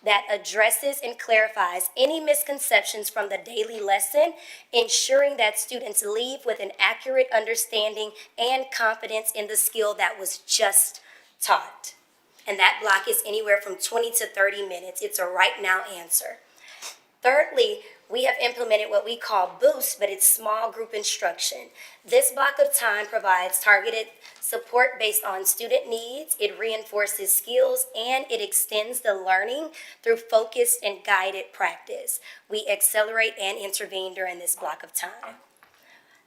that addresses and clarifies any misconceptions from the daily lesson, ensuring that students leave with an accurate understanding and confidence in the skill that was just taught. And that block is anywhere from 20 to 30 minutes. It's a right now answer. Thirdly, we have implemented what we call Boost, but it's small group instruction. This block of time provides targeted support based on student needs. It reinforces skills and it extends the learning through focused and guided practice. We accelerate and intervene during this block of time.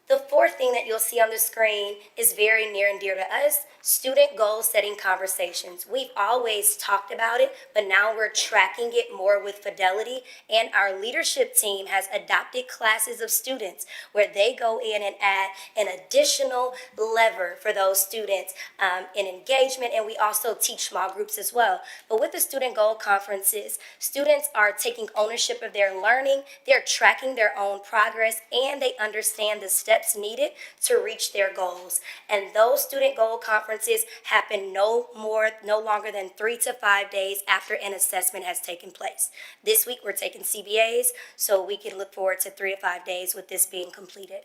The fourth thing that you'll see on the screen is very near and dear to us, student goal setting conversations. We've always talked about it, but now we're tracking it more with fidelity, and our leadership team has adopted classes of students where they go in and add an additional lever for those students in engagement, and we also teach small groups as well. But with the student goal conferences, students are taking ownership of their learning, they're tracking their own progress, and they understand the steps steps needed to reach their goals. And those student goal conferences happen no longer than 3 to 5 days after an assessment has taken place. This week, we're taking CBAs, so we can look forward to 3 to 5 days with this being completed.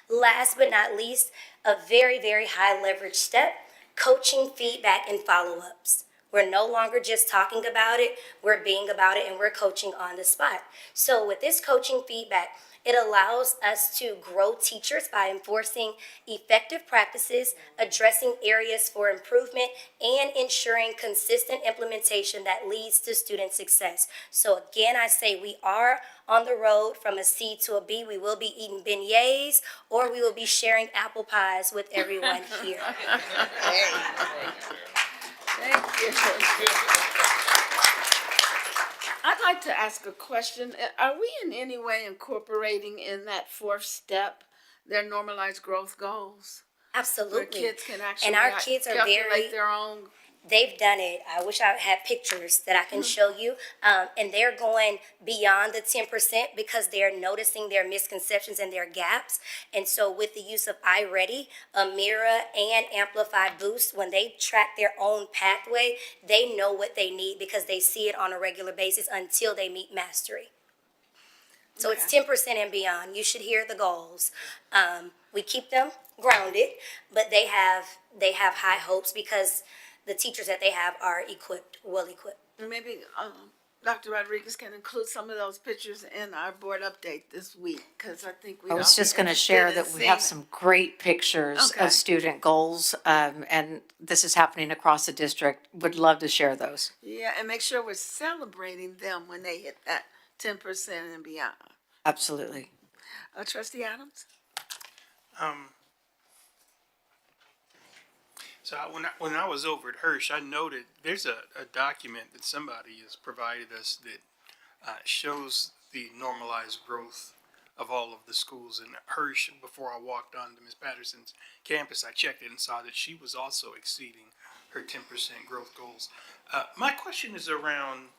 Last but not least, a very, very high leverage step, coaching, feedback, and follow-ups. We're no longer just talking about it, we're being about it, and we're coaching on the spot. So with this coaching feedback, it allows us to grow teachers by enforcing effective practices, addressing areas for improvement, and ensuring consistent implementation that leads to student success. So again, I say we are on the road from a C to a B. We will be eating beignets, or we will be sharing apple pies with everyone here. Thank you. I'd like to ask a question. Are we in any way incorporating in that fourth step their normalized growth goals? Absolutely. Where kids can actually and our kids are calculate their own. They've done it. I wish I had pictures that I can show you. And they're going beyond the 10% because they're noticing their misconceptions and their gaps. And so with the use of iReady, Amira, and Amplified Boost, when they track their own pathway, they know what they need because they see it on a regular basis until they meet mastery. So it's 10% and beyond. You should hear the goals. We keep them grounded, but they have high hopes because the teachers that they have are well equipped. Maybe Dr. Rodriguez can include some of those pictures in our board update this week, because I think we. I was just going to share that we have some great pictures Okay. of student goals, and this is happening across the district. Would love to share those. Yeah, and make sure we're celebrating them when they hit that 10% and beyond. Absolutely. Trustee Adams? So when I was over at Hirsch, I noted there's a document that somebody has provided us that shows the normalized growth of all of the schools in Hirsch. Before I walked onto Ms. Patterson's campus, I checked it and saw that she was also exceeding her 10% growth goals. My question is around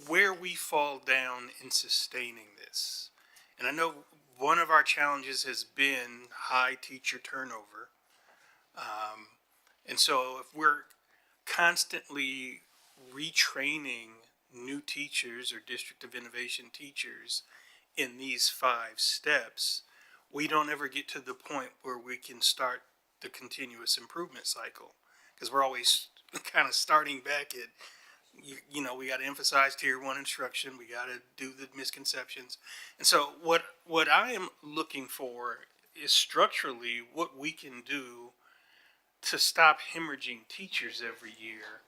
where we fall down in sustaining this. And I know one of our challenges has been high teacher turnover. And so if we're constantly retraining new teachers or District of Innovation teachers in these 5 steps, we don't ever get to the point where we can start the continuous improvement cycle. Because we're always kind of starting back at, you know, we got to emphasize tier 1 instruction. We got to do the misconceptions. And so what I am looking for is structurally what we can do to stop hemorrhaging teachers every year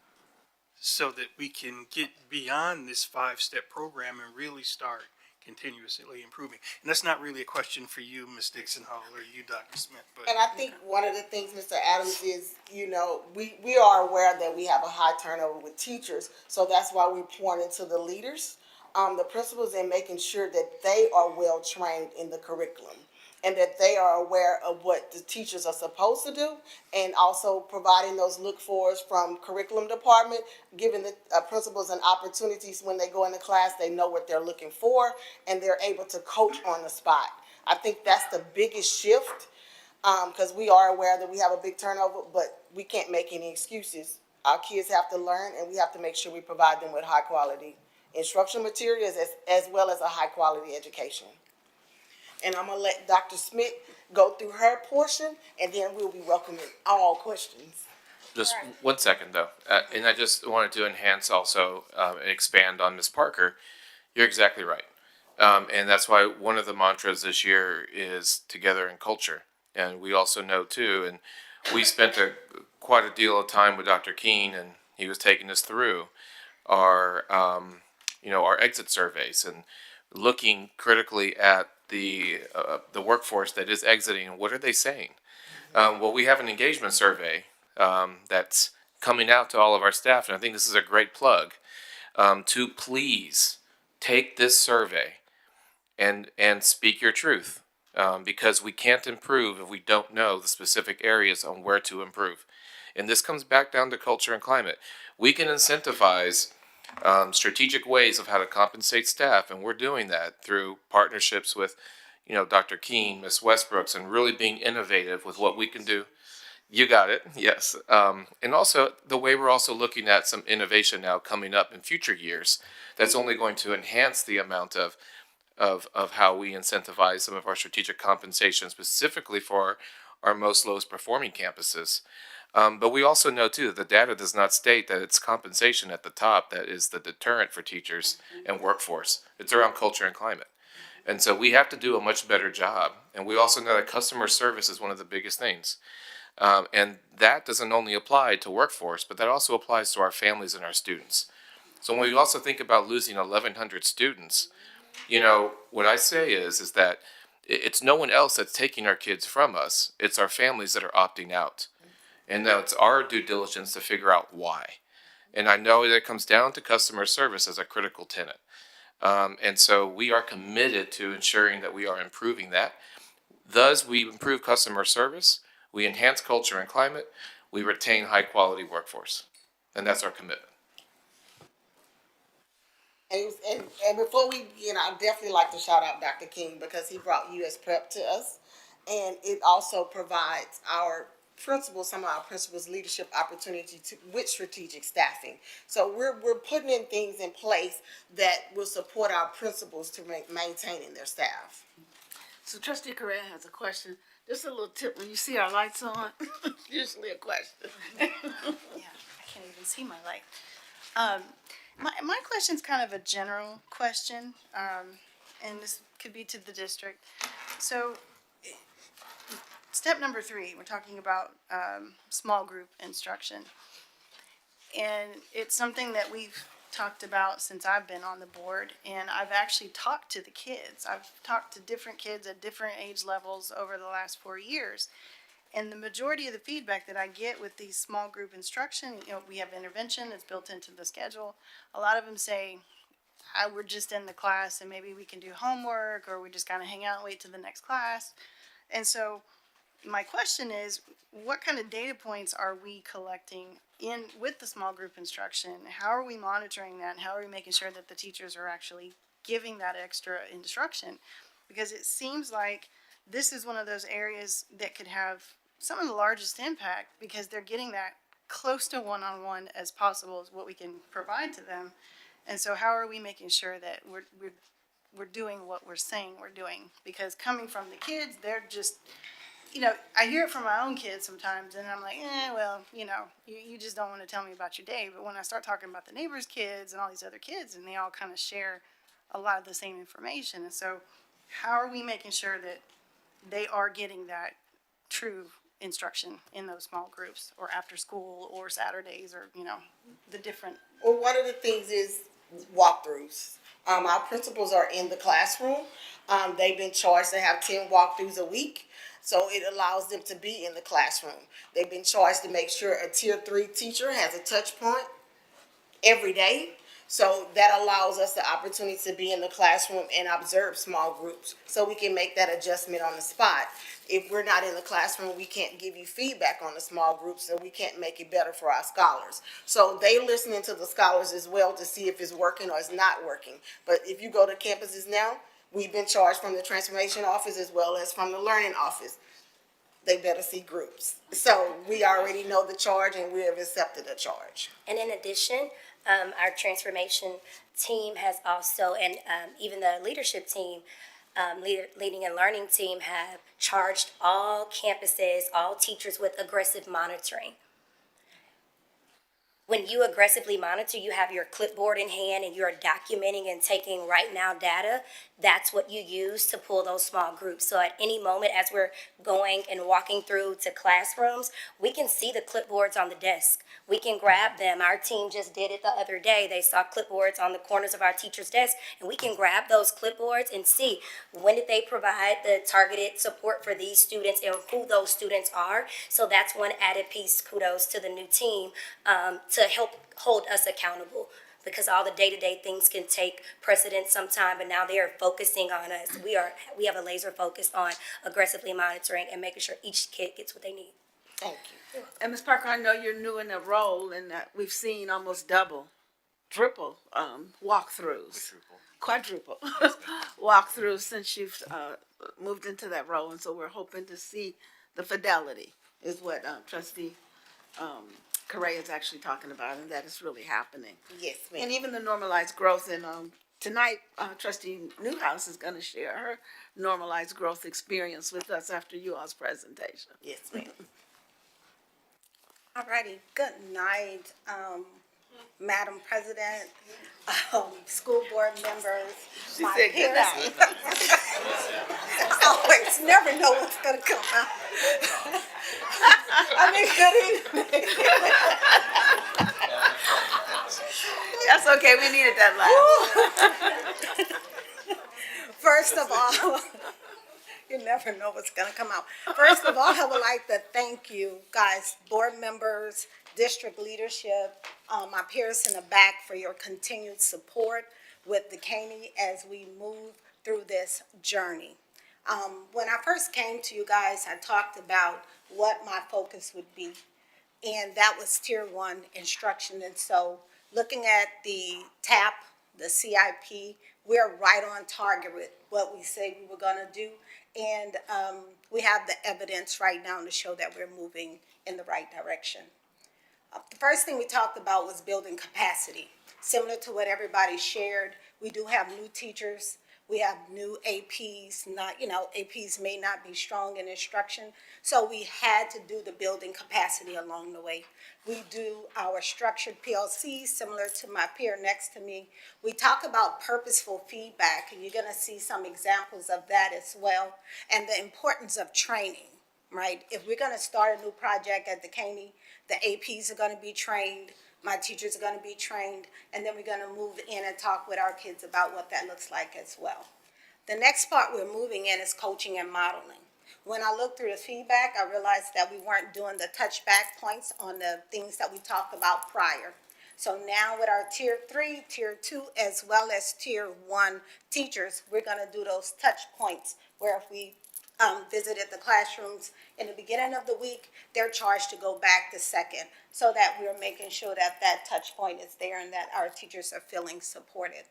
so that we can get beyond this 5-step program and really start continuously improving. And that's not really a question for you, Ms. Dixon Hall, or you, Dr. Smith. But And I think one of the things, Mr. Adams, is, you know, we are aware that we have a high turnover with teachers, so that's why we're pouring into the leaders, the principals, and making sure that they are well trained in the curriculum and that they are aware of what the teachers are supposed to do, and also providing those look-fors from curriculum department, giving the principals an opportunities when they go into class, they know what they're looking for, and they're able to coach on the spot. I think that's the biggest shift, because we are aware that we have a big turnover, but we can't make any excuses. Our kids have to learn, and we have to make sure we provide them with high-quality instructional materials as well as a high-quality education. And I'm gonna let Dr. Smith go through her portion, and then we'll be welcoming all questions. Just 1 second though, and I just wanted to enhance also and expand on Ms. Parker. You're exactly right, and that's why one of the mantras this year is together in culture. And we also know too, and we spent quite a deal of time with Dr. Keene, and he was taking us through our our exit surveys and looking critically at the workforce that is exiting and what are they saying. Well, we have an engagement survey that's coming out to all of our staff, and I think this is a great plug to please take this survey and speak your truth, because we can't improve if we don't know the specific areas on where to improve. And this comes back down to culture and climate. We can incentivize strategic ways of how to compensate staff, and we're doing that through partnerships with, Dr. Keene, Ms. Westbrooks, and really being innovative with what we can do. You got it, yes. And also the way we're also looking at some innovation now coming up in future years that's only going to enhance the amount of how we incentivize some of our strategic compensation specifically for our most lowest performing campuses. But we also know too that the data does not state that it's compensation at the top that is the deterrent for teachers and workforce. It's around culture and climate. And so we have to do a much better job. And we also know that customer service is one of the biggest things. And that doesn't only apply to workforce, but that also applies to our families and our students. So when we also think about losing 1,100 students, what I say is that it's no one else that's taking our kids from us. It's our families that are opting out. And now it's our due diligence to figure out why. And I know that it comes down to customer service as a critical tenet. And so we are committed to ensuring that we are improving that. Thus, we improve customer service, we enhance culture and climate, we retain high quality workforce. And that's our commitment. And before we begin, I'd definitely like to shout out Dr. King because he brought US Prep to us. And it also provides some of our principals leadership opportunity with strategic staffing. So we're putting in things in place that will support our principals to maintaining their staff. So Trustee Correa has a question. Just a little tip, when you see our lights on, usually a question. Yeah, I can't even see my light. My question's kind of a general question, and this could be to the district. So, step number 3, we're talking about small group instruction. And it's something that we've talked about since I've been on the board, and I've actually talked to the kids. I've talked to different kids at different age levels over the last 4 years. And the majority of the feedback that I get with these small group instruction, we have intervention that's built into the schedule. A lot of them say, we're just in the class and maybe we can do homework, or we just kind of hang out and wait till the next class. And so my question is, what kind of data points are we collecting with the small group instruction? How are we monitoring that? And how are we making sure that the teachers are actually giving that extra instruction? Because it seems like this is one of those areas that could have some of the largest impact, because they're getting that close to one-on-one as possible is what we can provide to them. And so how are we making sure that we're doing what we're saying we're doing? Because coming from the kids, they're just, I hear it from my own kids sometimes, and I'm like, you just don't want to tell me about your day. But when I start talking about the neighbors' kids and all these other kids, and they all kind of share a lot of the same information. And so how are we making sure that they are getting that true instruction in those small groups, or after school, or Saturdays, or, the different. Well, one of the things is walkthroughs. Our principals are in the classroom. They've been charged to have 10 walkthroughs a week. So it allows them to be in the classroom. They've been charged to make sure a tier 3 teacher has a touch point every day. So that allows us the opportunity to be in the classroom and observe small groups, so we can make that adjustment on the spot. If we're not in the classroom, we can't give you feedback on the small groups, so we can't make it better for our scholars. So they listening to the scholars as well to see if it's working or it's not working. But if you go to campuses now, we've been charged from the transformation office as well as from the learning office. They better see groups. So we already know the charge, and we have accepted the charge. And in addition, our transformation team has also, and even the leadership team, leading and learning team, have charged all campuses, all teachers with aggressive monitoring. When you aggressively monitor, you have your clipboard in hand and you're documenting and taking right now data. That's what you use to pull those small groups. So at any moment, as we're going and walking through to classrooms, we can see the clipboards on the desk. We can grab them. Our team just did it the other day. They saw clipboards on the corners of our teachers' desks, and we can grab those clipboards and see when did they provide the targeted support for these students and who those students are. So that's one added piece, kudos to the new team, to help hold us accountable, because all the day-to-day things can take precedence sometime, but now they are focusing on us. We have a laser focus on aggressively monitoring and making sure each kid gets what they need. Thank you. And Ms. Parker, I know you're new in the role, and we've seen almost double triple walkthroughs, quadruple walkthroughs since you've moved into that role, and so we're hoping to see the fidelity is what Trustee Correa is actually talking about, and that is really happening. Yes, And ma'am. even the normalized growth, and tonight Trustee Newhouse is going to share her normalized growth experience with us after you all's presentation. Yes, ma'am. Alrighty, good night, Madam President, school board members, She my said good peers. night. Always, never know what's gonna come out. I mean, good evening. That's okay, we needed that laugh. First of all, you never know what's gonna come out. First of all, I would like to thank you guys, board members, district leadership, my peers in the back for your continued support with Dekaney as we move through this journey. When I first came to you guys, I talked about what my focus would be, and that was Tier 1 instruction. And so looking at the TAP, the CIP, we're right on target with what we say we were gonna do. And we have the evidence right now to show that we're moving in the right direction. The first thing we talked about was building capacity. Similar to what everybody shared, we do have new teachers. We have new APs, APs may not be strong in instruction. So we had to do the building capacity along the way. We do our structured PLCs, similar to my peer next to me. We talk about purposeful feedback, and you're gonna see some examples of that as well, and the importance of training, right? If we're gonna start a new project at Dekaney, the APs are gonna be trained, my teachers are gonna be trained, and then we're gonna move in and talk with our kids about what that looks like as well. The next part we're moving in is coaching and modeling. When I looked through the feedback, I realized that we weren't doing the touchback points on the things that we talked about prior. So now with our Tier 3, Tier 2, as well as Tier 1 teachers, we're gonna do those touch points where if we visited the classrooms in the beginning of the week, they're charged to go back the second, so that we're making sure that that touch point is there and that our teachers are feeling supported.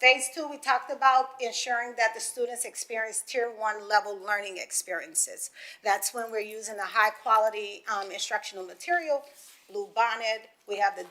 Phase 2, we talked about ensuring that the students experience Tier 1 level learning experiences. That's when we're using the high quality instructional material, Blue Bonnet. We have the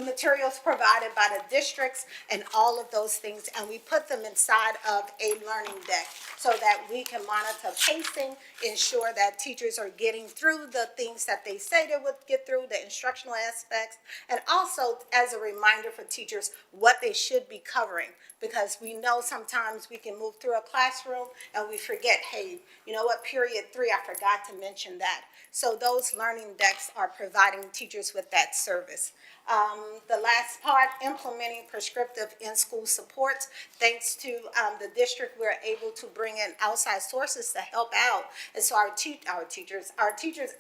materials provided by the districts and all of those things, and we put them inside of a learning deck so that we can monitor pacing, ensure that teachers are getting through the things that they say they would get through, the instructional aspects, and also as a reminder for teachers what they should be covering, because we know sometimes we can move through a classroom and we forget, hey, you know what, period 3, I forgot to mention that. So those learning decks are providing teachers with that service. The last part, implementing prescriptive in-school supports. Thanks to the district, we're able to bring in outside sources to help out. And so our teachers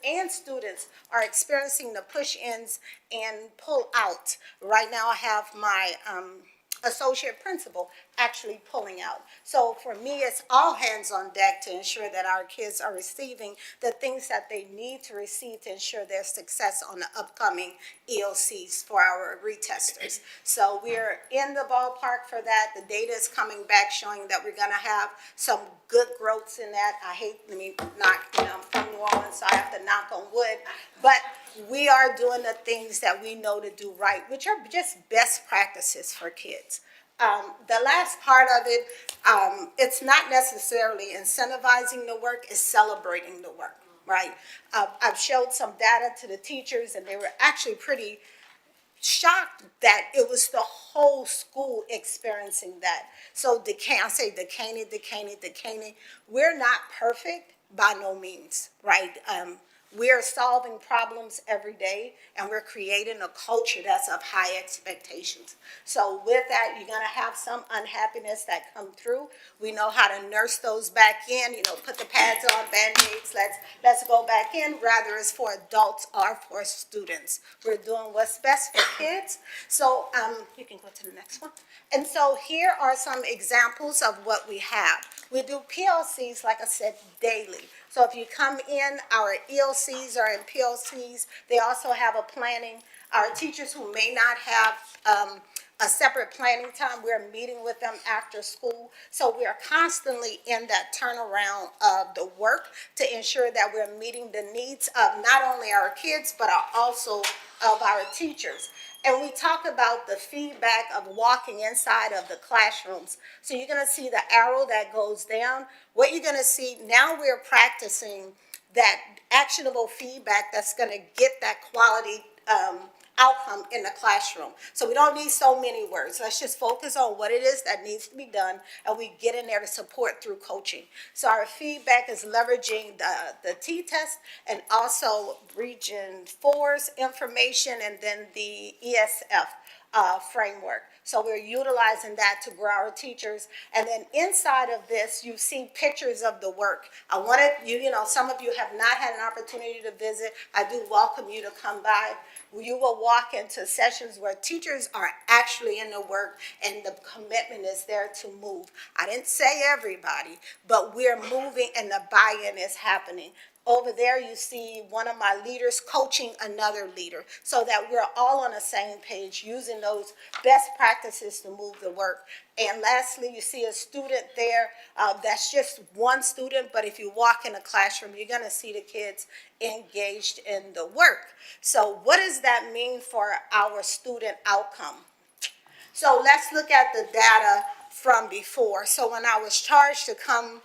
and students are experiencing the push-ins and pull-out. Right now I have my associate principal actually pulling out. So for me, it's all hands on deck to ensure that our kids are receiving the things that they need to receive to ensure their success on the upcoming EOCs for our retesters. So we're in the ballpark for that. The data is coming back showing that we're gonna have some good growths in that. I'm from New Orleans, so I have to knock on wood, but we are doing the things that we know to do right, which are just best practices for kids. The last part of it, it's not necessarily incentivizing the work, it's celebrating the work, right? I've showed some data to the teachers, and they were actually pretty shocked that it was the whole school experiencing that. So Dekaney, we're not perfect by no means, right? We're solving problems every day, and we're creating a culture that's of high expectations. So with that, you're gonna have some unhappiness that come through. We know how to nurse those back in, put the pads on, Band-Aids, let's go back in, rather it's for adults or for students. We're doing what's best for kids. So you can go to the next one. And so here are some examples of what we have. We do PLCs, like I said, daily. So if you come in, our ELCs are in PLCs. They also have a planning Our teachers who may not have, a separate planning time, we're meeting with them after school. So we are constantly in that turnaround of the work to ensure that we're meeting the needs of not only our kids, but also of our teachers. And we talk about the feedback of walking inside of the classrooms. So you're gonna see the arrow that goes down. What you're gonna see, now we're practicing that actionable feedback that's gonna get that quality, outcome in the classroom. So we don't need so many words. Let's just focus on what it is that needs to be done, and we get in there to support through coaching. So our feedback is leveraging the T-test and also Region 4's information, and then the ESF framework. So we're utilizing that to grow our teachers. And then inside of this, you see pictures of the work. I wanted you know, some of you have not had an opportunity to visit. I do welcome you to come by. You will walk into sessions where teachers are actually in the work and the commitment is there to move. I didn't say everybody, but we're moving and the buy-in is happening. Over there, you see one of my leaders coaching another leader so that we're all on the same page, using those best practices to move the work. And lastly, you see a student there. That's just one student, but if you walk in a classroom, you're going to see the kids engaged in the work. So what does that mean for our student outcome? So let's look at the data from before. So when I was charged to come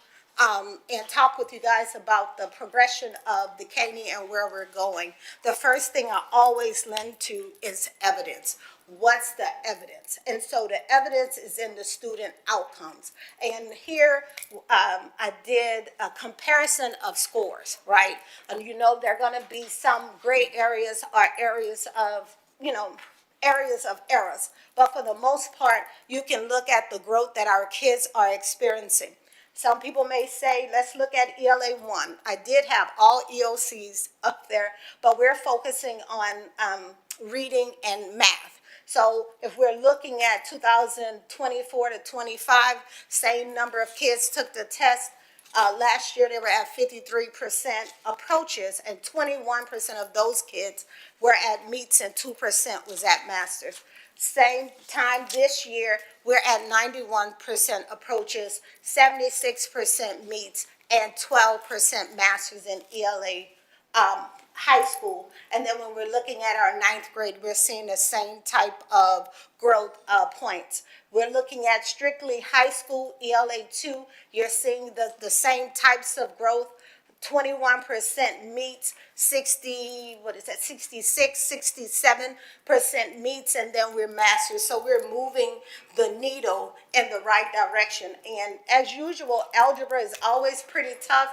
and talk with you guys about the progression of the Caney and where we're going, the first thing I always lend to is evidence. What's the evidence? And so the evidence is in the student outcomes. And here I did a comparison of scores, right? And you know there are going to be some gray areas or areas of, areas of errors. But for the most part, you can look at the growth that our kids are experiencing. Some people may say, let's look at ELA 1. I did have all EOCs up there, but we're focusing on reading and math. So if we're looking at 2024 to 25, same number of kids took the test. Last year, they were at 53% approaches, and 21% of those kids were at meets and 2% was at masters. Same time this year, we're at 91% approaches, 76% meets, and 12% masters in ELA high school. And then when we're looking at our ninth grade, we're seeing the same type of growth points. We're looking at strictly high school, ELA 2, you're seeing the same types of growth. 21% meets, 67% meets, and then we're masters. So we're moving the needle in the right direction. And as usual, algebra is always pretty tough.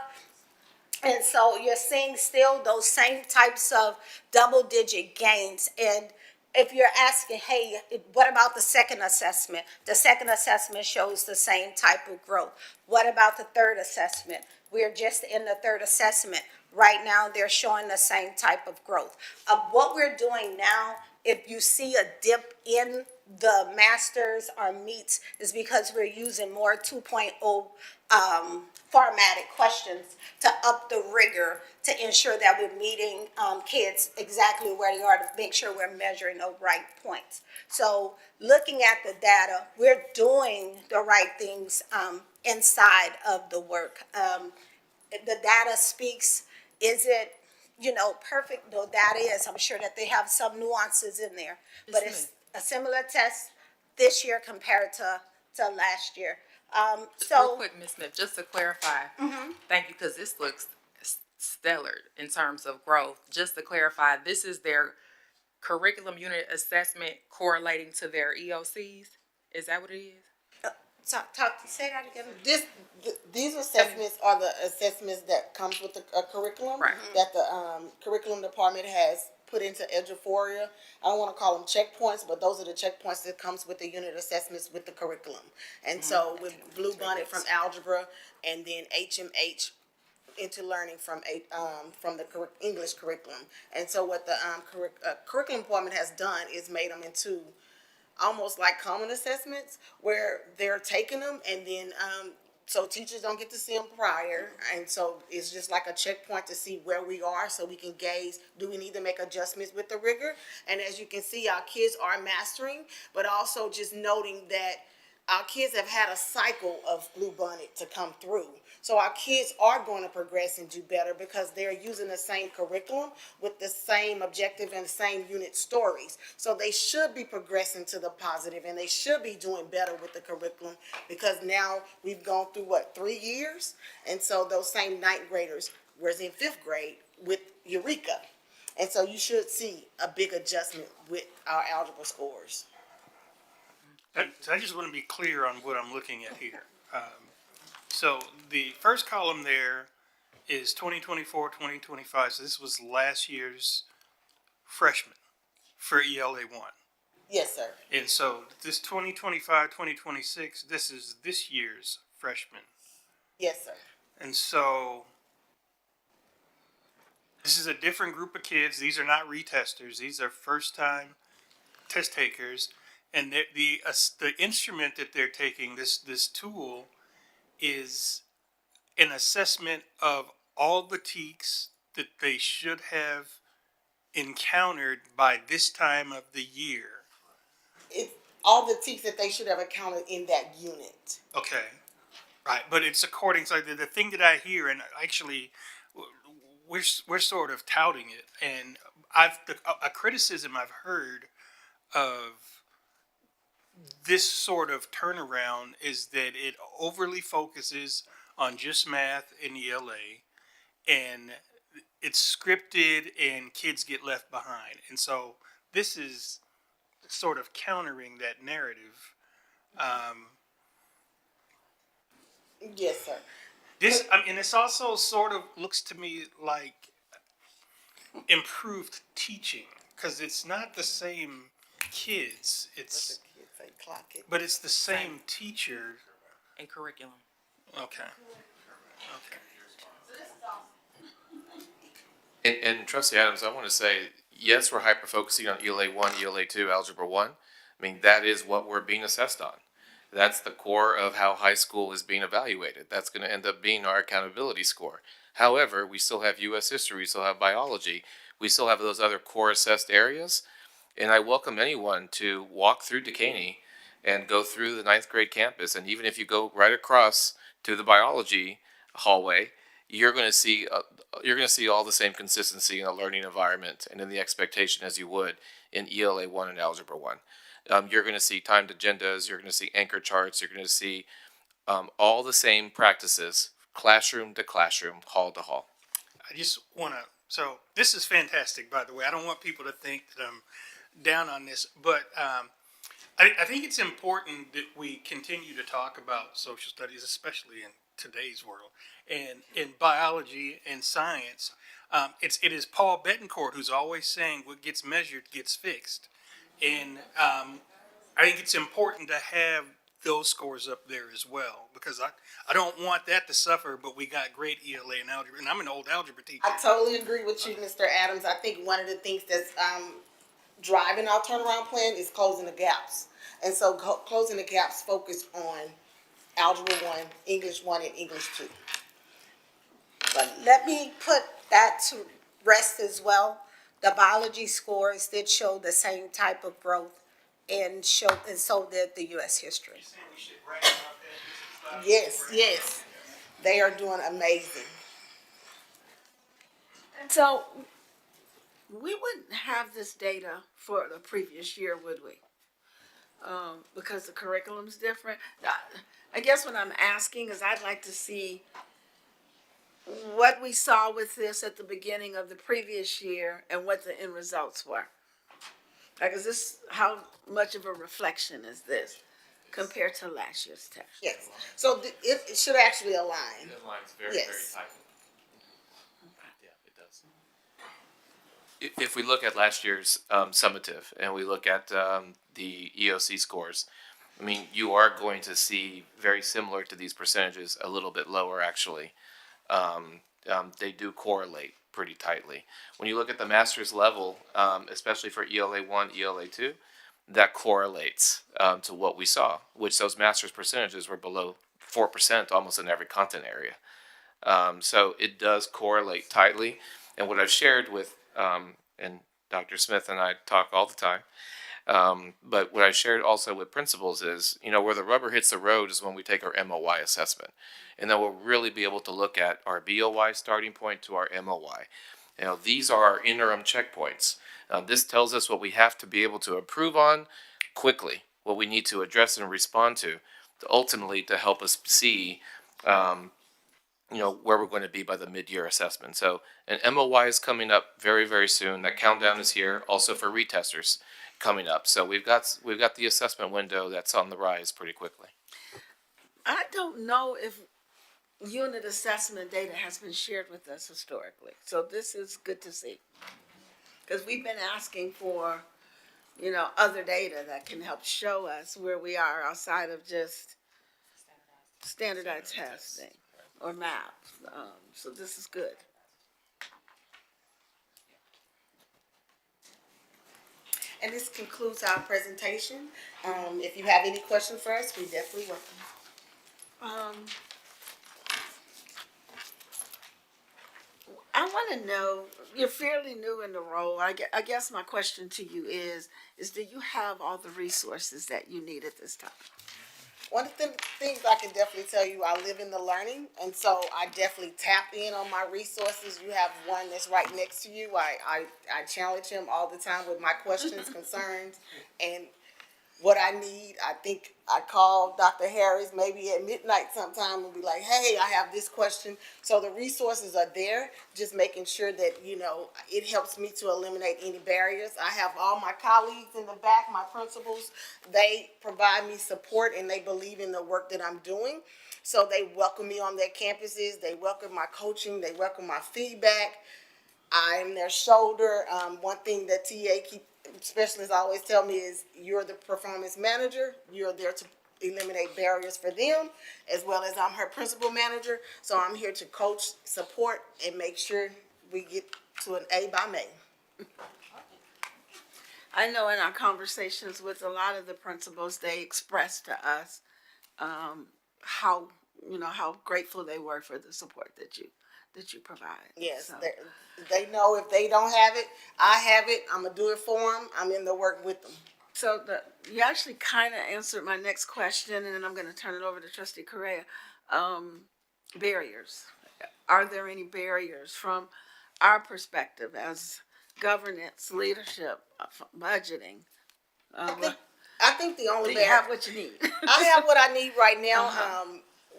And so you're seeing still those same types of double-digit gains. And if you're asking, hey, what about the second assessment? The second assessment shows the same type of growth. What about the third assessment? We're just in the third assessment. Right now, they're showing the same type of growth. What we're doing now, if you see a dip in the masters or meets, is because we're using more 2.0 formatted questions to up the rigor to ensure that we're meeting kids exactly where they are, to make sure we're measuring the right points. So looking at the data, we're doing the right things inside of the work. The data speaks. Is it, perfect? No, data is. I'm sure that they have some nuances in there, but it's a similar test this year compared to last year. Real quick, Ms. Smith, just to clarify, thank you, because this looks stellar in terms of growth. Just to clarify, this is their curriculum unit assessment correlating to their EOCs? Is that what it is? Say that again. These assessments are the assessments that comes with the curriculum that the curriculum department has put into Eduphoria. I don't want to call them checkpoints, but those are the checkpoints that comes with the unit assessments with the curriculum. And so with Blue Bonnet from algebra, and then HMH into learning from the English curriculum. And so what the curriculum department has done is made them into almost like common assessments, where they're taking them and then so teachers don't get to see them prior, and so it's just like a checkpoint to see where we are, so we can gauge, do we need to make adjustments with the rigor? And as you can see, our kids are mastering, but also just noting that our kids have had a cycle of Bluebonnet to come through. So our kids are going to progress and do better because they're using the same curriculum with the same objective and the same unit stories. So they should be progressing to the positive, and they should be doing better with the curriculum because now we've gone through, 3 years? And so those same ninth graders was in fifth grade with Eureka. And so you should see a big adjustment with our algebra scores. So I just want to be clear on what I'm looking at here. So the first column there is 2024, 2025. So this was last year's freshman for ELA 1. Yes, sir. And so this 2025, 2026, this is this year's freshman. Yes, sir. And so this is a different group of kids. These are not retesters. These are first-time test takers. And the instrument that they're taking, this tool, is an assessment of all the TEKS that they should have encountered by this time of the year. It's all the TEKS that they should have encountered in that unit. Okay, right, but it's according, so the thing that I hear, and actually, we're sort of touting it, and a criticism I've heard of this sort of turnaround is that it overly focuses on just math and ELA, and it's scripted and kids get left behind. And so this is sort of countering that narrative. Yes, sir. And this also sort of looks to me like improved teaching, because it's not the same kids. But it's the same teacher. And curriculum. Okay. And Trustee Adams, I want to say, yes, we're hyper-focusing on ELA 1, ELA 2, Algebra 1. I mean, that is what we're being assessed on. That's the core of how high school is being evaluated. That's going to end up being our accountability score. However, we still have U.S. history, we still have biology, we still have those other core assessed areas. And I welcome anyone to walk through Dekaney and go through the ninth grade campus. And even if you go right across to the biology hallway, you're going to see all the same consistency in the learning environment and in the expectation as you would in ELA 1 and Algebra 1. You're going to see timed agendas, you're going to see anchor charts, you're going to see all the same practices, classroom to classroom, hall to hall. I just want to, so this is fantastic, by the way. I don't want people to think that I'm down on this, but I think it's important that we continue to talk about social studies, especially in today's world, and in biology and science. It is Paul Betancourt who's always saying what gets measured gets fixed. And I think it's important to have those scores up there as well, because I don't want that to suffer, but we got great ELA and algebra, and I'm an old algebra teacher. I totally agree with you, Mr. Adams. I think one of the things that's driving our turnaround plan is closing the gaps. And so closing the gaps focus on Algebra 1, English 1, and English 2. But let me put that to rest as well. The biology scores did show the same type of growth, and so did the U.S. history. Yes. They are doing amazing. And so we wouldn't have this data for the previous year, would we? Because the curriculum's different. I guess what I'm asking is I'd like to see what we saw with this at the beginning of the previous year and what the end results were. Like, is this, how much of a reflection is this compared to last year's test? Yes. So it should actually align. It aligns very Yes. tightly. Yeah, it does. If we look at last year's summative and we look at the EOC scores, I mean, you are going to see very similar to these percentages, a little bit lower actually. They do correlate pretty tightly. When you look at the master's level, especially for ELA 1, ELA 2, that correlates to what we saw, which those master's percentages were below 4% almost in every content area. So it does correlate tightly. And what I've shared with, and Dr. Smith and I talk all the time, but what I shared also with principals is, where the rubber hits the road is when we take our MOY assessment. And then we'll really be able to look at our BOY starting point to our MOY. These are our interim checkpoints. This tells us what we have to be able to improve on quickly, what we need to address and respond to ultimately to help us see, where we're going to be by the mid-year assessment. So an MOY is coming up very, very soon. That countdown is here, also for retesters coming up. So we've got the assessment window that's on the rise pretty quickly. I don't know if unit assessment data has been shared with us historically. So this is good to see. Because we've been asking for, other data that can help show us where we are outside of just standardized testing or maps. So this is good. And this concludes our presentation. If you have any questions for us, we definitely welcome. I want to know, you're fairly new in the role. I guess my question to you is do you have all the resources that you need at this time? One of the things I can definitely tell you, I live in the learning, and so I definitely tap in on my resources. You have one that's right next to you. I challenge him all the time with my questions, concerns, and what I need. I think I call Dr. Harris maybe at midnight sometime and be like, hey, I have this question. So the resources are there, just making sure that, it helps me to eliminate any barriers. I have all my colleagues in the back, my principals. They provide me support and they believe in the work that I'm doing. So they welcome me on their campuses. They welcome my coaching. They welcome my feedback. I'm their shoulder. One thing that specialists always tell me is you're the performance manager. You're there to eliminate barriers for them, as well as I'm her principal manager. So I'm here to coach, support, and make sure we get to an A by May. I know in our conversations with a lot of the principals, they expressed to us how grateful they were for the support that you provide. Yes, so. They know if they don't have it, I have it. I'm gonna do it for them. I'm in the work with them. So you actually kind of answered my next question, and then I'm going to turn it over to Trustee Correa. Barriers. Are there any barriers from our perspective as governance, leadership, budgeting? I think the only barrier. You have what you need. I have what I need right now.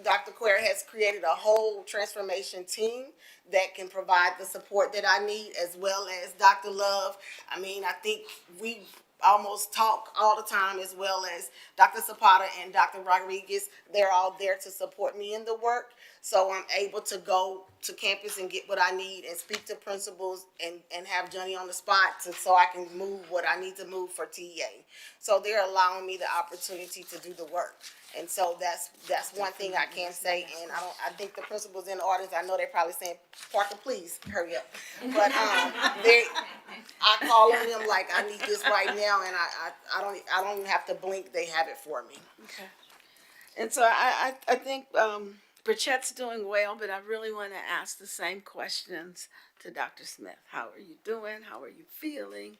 Dr. Quare has created a whole transformation team that can provide the support that I need, as well as Dr. Love. I think we almost talk all the time, as well as Dr. Zapata and Dr. Rodriguez. They're all there to support me in the work. So I'm able to go to campus and get what I need and speak to principals and have Johnny on the spot so I can move what I need to move for TEA. So they're allowing me the opportunity to do the work. And so that's one thing I can say. And I think the principals in the audience, I know they're probably saying, Parker, please hurry up. But I call on them like I need this right now, and I don't even have to blink. They have it for me. Okay. And so I think Burchett's doing well, but I really want to ask the same questions to Dr. Smith. How are you doing? How are you feeling?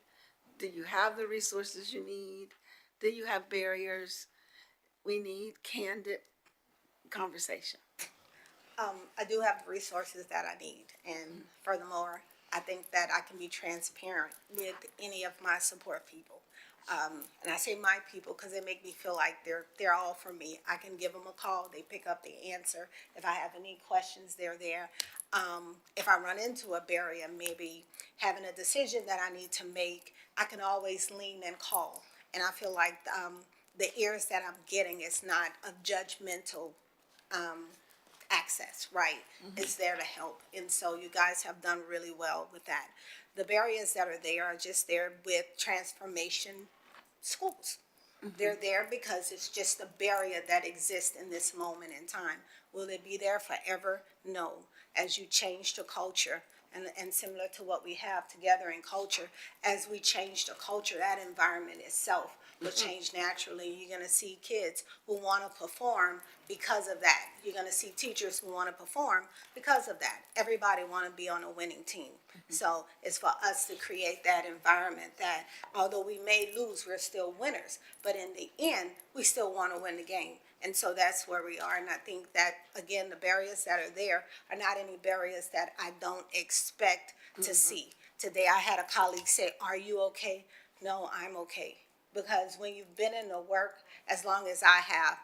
Do you have the resources you need? Do you have barriers? We need candid conversation. I do have the resources that I need, and furthermore, I think that I can be transparent with any of my support people. And I say my people because they make me feel like they're all for me. I can give them a call, they pick up the answer. If I have any questions, they're there. If I run into a barrier, maybe having a decision that I need to make, I can always lean and call. And I feel like the ears that I'm getting is not a judgmental access, right? It's there to help. And so you guys have done really well with that. The barriers that are there are just there with transformation schools. They're there because it's just a barrier that exists in this moment in time. Will it be there forever? No. As you change the culture, and similar to what we have together in culture, as we change the culture, that environment itself will change naturally. You're gonna see kids who wanna perform because of that. You're gonna see teachers who wanna perform because of that. Everybody wanna be on a winning team. So it's for us to create that environment that although we may lose, we're still winners. But in the end, we still wanna win the game. And so that's where we are. And I think that, again, the barriers that are there are not any barriers that I don't expect to see. Today, I had a colleague say, "Are you okay?" No, I'm okay. Because when you've been in the work as long as I have,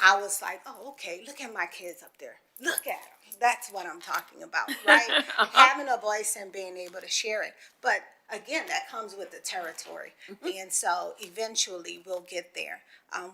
I was like, oh, okay, look at my kids up there. Look at them. That's what I'm talking about, right? Having a voice and being able to share it. But again, that comes with the territory. And so eventually we'll get there.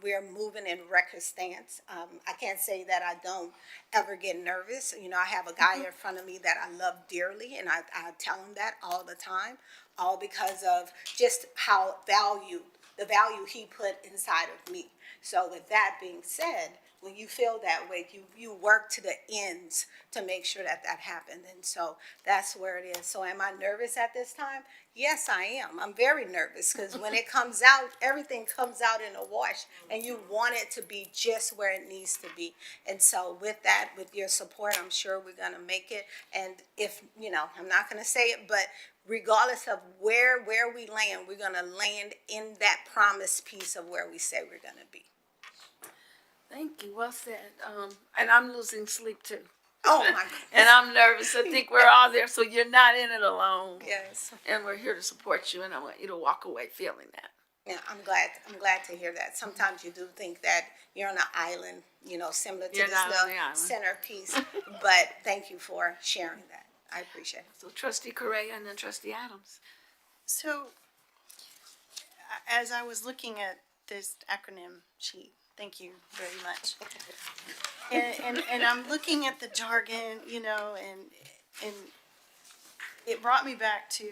We're moving in record stance. I can't say that I don't ever get nervous. You know, I have a guy in front of me that I love dearly, and I tell him that all the time, all because of just how the value he put inside of me. So with that being said, when you feel that way, you work to the ends to make sure that that happened. And so that's where it is. So am I nervous at this time? Yes, I am. I'm very nervous because when it comes out, everything comes out in a wash and you want it to be just where it needs to be. And so with that, with your support, I'm sure we're going to make it. And if, you know, I'm not going to say it, but regardless of where we land, we're going to land in that promised piece of where we say we're going to be. Thank you, well said. And I'm losing sleep too. Oh, my goodness. And I'm nervous. I think we're all there, so you're not in it alone. Yes. And we're here to support you, and I want you to walk away feeling that. Yeah, I'm glad to hear that. Sometimes you do think that you're on an island, you know, similar to You're this not on little the island. centerpiece. But thank you for sharing that. I appreciate it. So Trustee Correa and then Trustee Adams. So, as I was looking at this acronym sheet, thank you very much. And I'm looking at the jargon, you know, and it brought me back to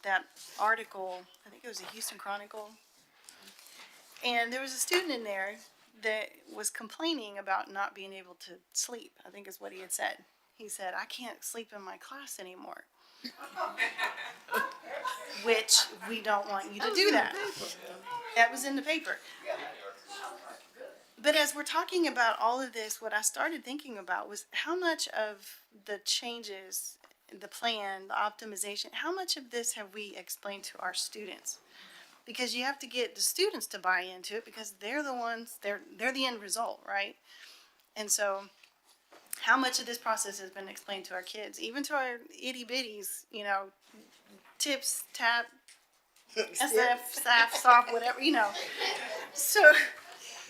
that article, I think it was the Houston Chronicle. And there was a student in there that was complaining about not being able to sleep, I think is what he had said. He said, "I can't sleep in my class anymore." Which we don't want you to do that. That was in the paper. But as we're talking about all of this, what I started thinking about was how much of the changes, the plan, the optimization, how much of this have we explained to our students? Because you have to get the students to buy into it because they're the ones, they're the end result, right? And so how much of this process has been explained to our kids, even to our itty bitties, you know, tips, tap, SF, SAF, soft, whatever, you know. So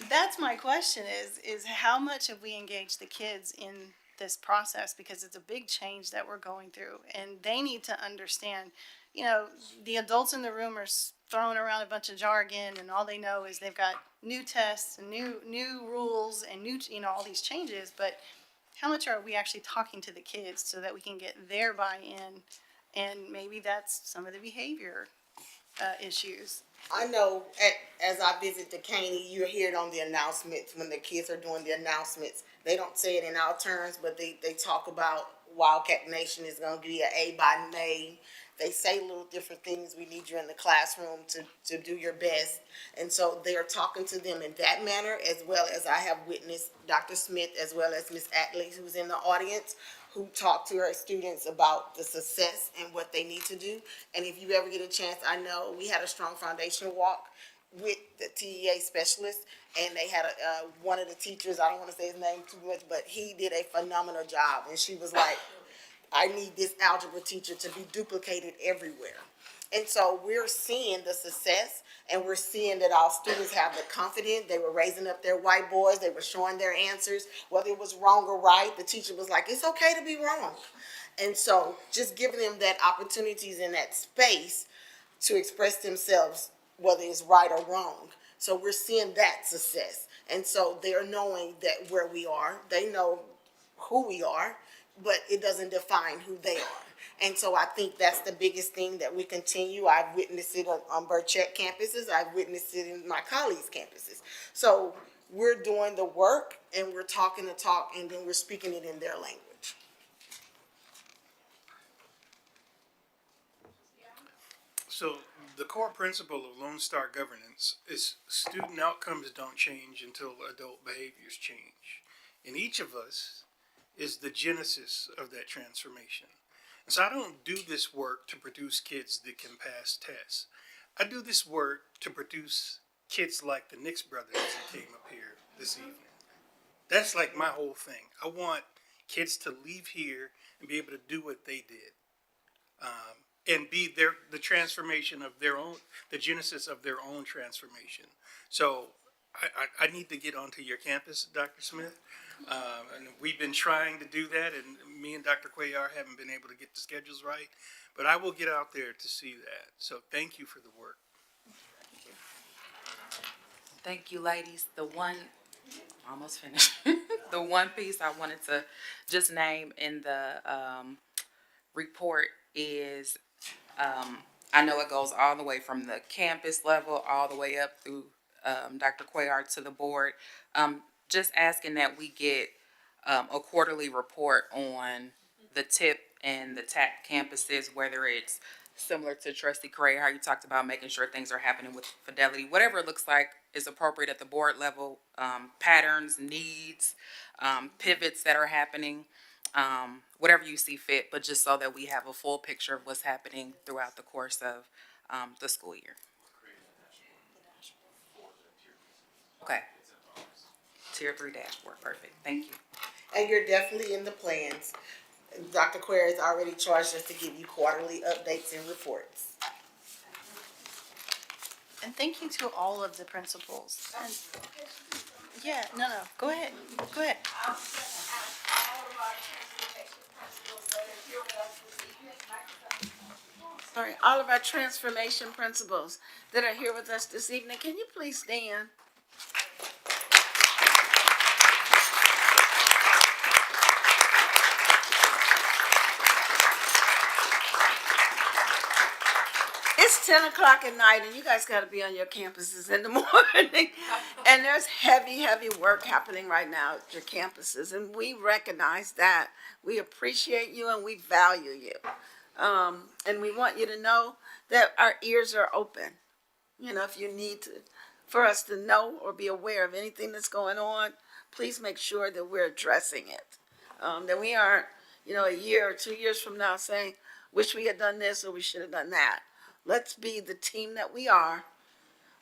that's my question is how much have we engaged the kids in this process? Because it's a big change that we're going through and they need to understand, you know, the adults in the room are throwing around a bunch of jargon and all they know is they've got new tests and new rules and new, you know, all these changes, but how much are we actually talking to the kids so that we can get their buy-in? And maybe that's some of the behavior issues. I know as I visit the Caney, you hear it on the announcements when the kids are doing the announcements. They don't say it in our terms, but they talk about Wildcat Nation is going to be an A by name. They say little different things. We need you in the classroom to do your best. And so they're talking to them in that manner, as well as I have witnessed Dr. Smith, as well as Ms. Atley, who's in the audience, who talk to her students about the success and what they need to do. And if you ever get a chance, I know we had a strong foundation walk with the TEA specialist, and they had one of the teachers, I don't want to say his name too much, but he did a phenomenal job. And she was like, I need this algebra teacher to be duplicated everywhere. And so we're seeing the success, and we're seeing that our students have the confidence. They were raising up their whiteboards. They were showing their answers. Whether it was wrong or right, the teacher was like, it's okay to be wrong. And so just giving them that opportunities in that space to express themselves, whether it's right or wrong. So we're seeing that success. And so they're knowing that where we are, they know who we are, but it doesn't define who they are. And so I think that's the biggest thing that we continue. I've witnessed it on Burchett campuses. I've witnessed it in my colleagues' campuses. So we're doing the work, and we're talking the talk, and then we're speaking it in their language. So The core principle of Lone Star governance is student outcomes don't change until adult behaviors change. And each of us is the genesis of that transformation. And so I don't do this work to produce kids that can pass tests. I do this work to produce kids like the Nix brothers that came up here this evening. That's like my whole thing. I want kids to leave here and be able to do what they did. And be the transformation of their own, the genesis of their own transformation. So I need to get onto your campus, Dr. Smith. And we've been trying to do that, and me and Dr. Cuellar haven't been able to get the schedules right. But I will get out there to see that. So thank you for the work. Thank you, ladies. Almost finished. The one piece I wanted to just name in the report is, I know it goes all the way from the campus level, all the way up through Dr. Cuellar to the board. Just asking that we get a quarterly report on the TIP and the TAC campuses, whether it's similar to Trustee Correa, how you talked about making sure things are happening with fidelity, whatever it looks like is appropriate at the board level, patterns, needs, pivots that are happening, whatever you see fit, but just so that we have a full picture of what's happening throughout the course of the school year. Okay. Tier 3 dashboard, perfect, thank you. And you're definitely in the plans. Dr. Cuellar has already charged us to give you quarterly updates and reports. And thank you to all of the principals. And yeah, no, go ahead. Sorry, all of our transformation principals that are here with us this evening, can you please stand? It's 10 o'clock at night and you guys gotta be on your campuses in the morning. And there's heavy work happening right now at your campuses, and we recognize that. We appreciate you and we value you. And we want you to know that our ears are open. You know, if you need to, for us to know or be aware of anything that's going on, please make sure that we're addressing it. That we aren't, a year or 2 years from now saying, wish we had done this or we should have done that. Let's be the team that we are.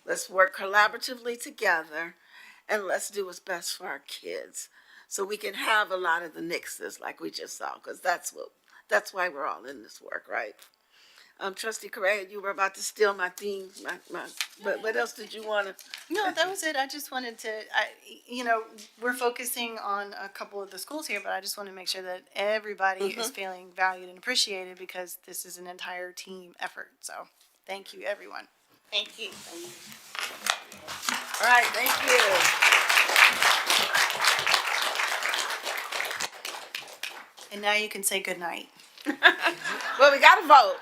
Let's work collaboratively together, and let's do what's best for our kids so we can have a lot of the Nixes like we just saw, because that's why we're all in this work, right? Trustee Correa, you were about to steal my theme, but what else did you want to? No, that was it. I just wanted to, we're focusing on a couple of the schools here, but I just want to make sure that everybody is feeling valued and appreciated, because this is an entire team effort. So thank you, everyone. Thank you. All right, thank you. And now you can say good night. Well, we got to vote.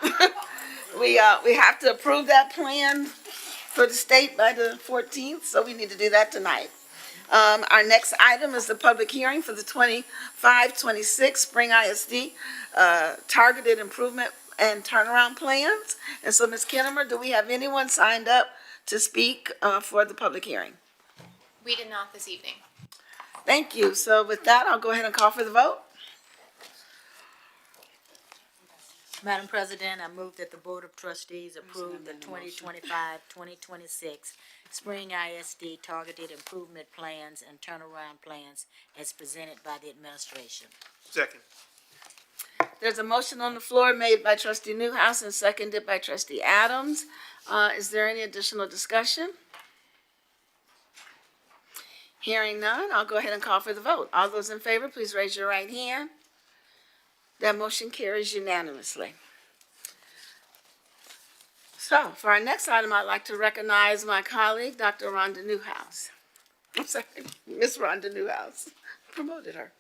We have to approve that plan for the state by the 14th, so we need to do that tonight. Our next item is the public hearing for the 25-26 Spring ISD targeted improvement and turnaround plans. And so, Ms. Kinnemer, do we have anyone signed up to speak for the public hearing? We did not this evening. Thank you. So with that, I'll go ahead and call for the vote. Madam President, I move that the Board of Trustees approve the 2025-2026 Spring ISD Targeted Improvement Plans and Turnaround Plans as presented by the administration. Second. There's a motion on the floor made by Trustee Newhouse and seconded by Trustee Adams. Is there any additional discussion? Hearing none, I'll go ahead and call for the vote. All those in favor, please raise your right hand. That motion carries unanimously. So, for our next item, I'd like to recognize my colleague, Dr. Rhonda Newhouse. I'm sorry, Miss Rhonda Newhouse. Promoted her.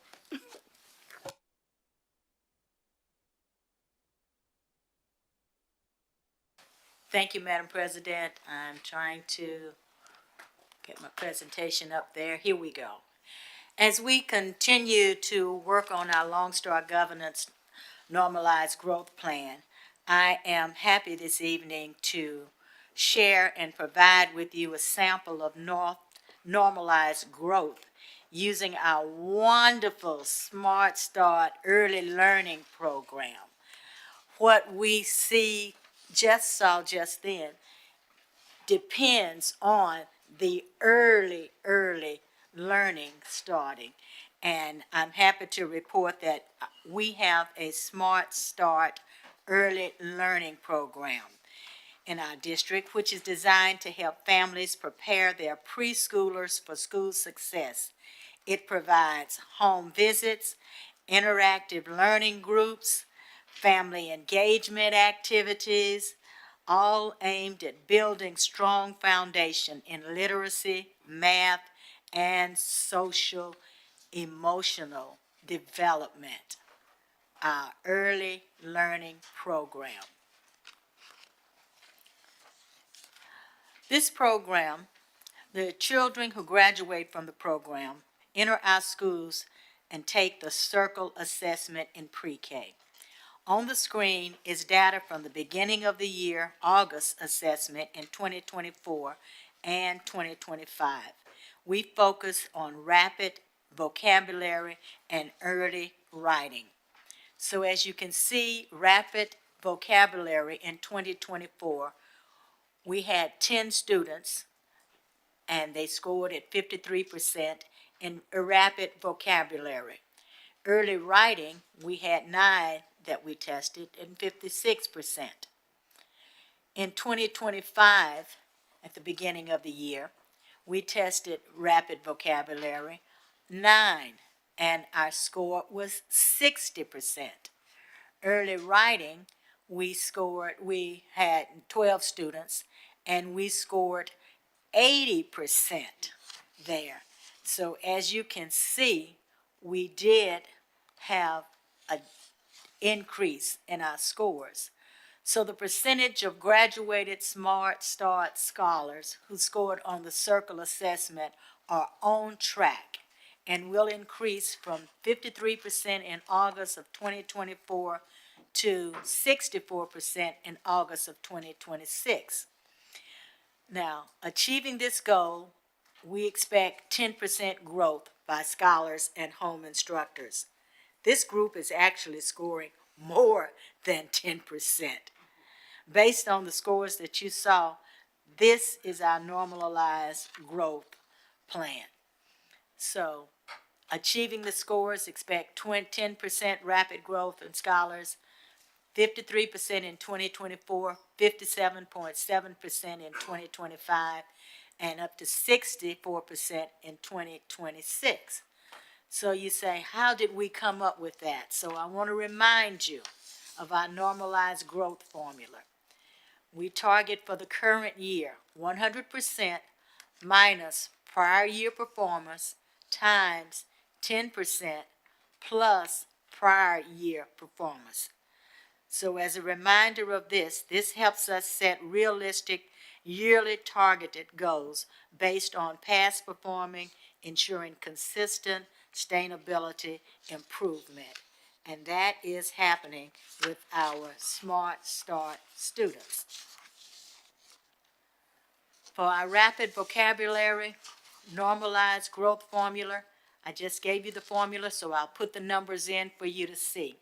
Thank you, Madam President. I'm trying to get my presentation up there. Here we go. As we continue to work on our Lone Star Governance Normalized Growth Plan, I am happy this evening to share and provide with you a sample of normalized growth using our wonderful Smart Start Early Learning Program. What we saw just then depends on the early learning starting. And I'm happy to report that we have a Smart Start Early Learning Program in our district, which is designed to help families prepare their preschoolers for school success. It provides home visits, interactive learning groups, family engagement activities, all aimed at building strong foundation in literacy, math, and social emotional development. Our early learning program. This program, the children who graduate from the program enter our schools and take the Circle Assessment in pre-K. On the screen is data from the beginning of the year August assessment in 2024 and 2025. We focus on rapid vocabulary and early writing. So as you can see, rapid vocabulary in 2024, we had 10 students and they scored at 53% in rapid vocabulary. Early writing, we had 9 that we tested and 56%. In 2025, at the beginning of the year, we tested rapid vocabulary 9 and our score was 60%. Early writing, we had 12 students and we scored 80% there. So as you can see, we did have an increase in our scores. So the percentage of graduated Smart Start scholars who scored on the Circle Assessment are on track and will increase from 53% in August of 2024 to 64% in August of 2026. Now, achieving this goal, we expect 10% growth by scholars and home instructors. This group is actually scoring more than 10%. Based on the scores that you saw, this is our normalized growth plan. So, achieving the scores, expect 10% rapid growth in scholars, 53% in 2024, 57.7% in 2025, and up to 64% in 2026. So you say, how did we come up with that? So I want to remind you of our normalized growth formula. We target for the current year 100% minus prior year performance times 10% plus prior year performance. So as a reminder of this helps us set realistic, yearly targeted goals based on past performing, ensuring consistent sustainability improvement. And that is happening with our Smart Start students. For our rapid vocabulary, normalized growth formula, I just gave you the formula, so I'll put the numbers in for you to see.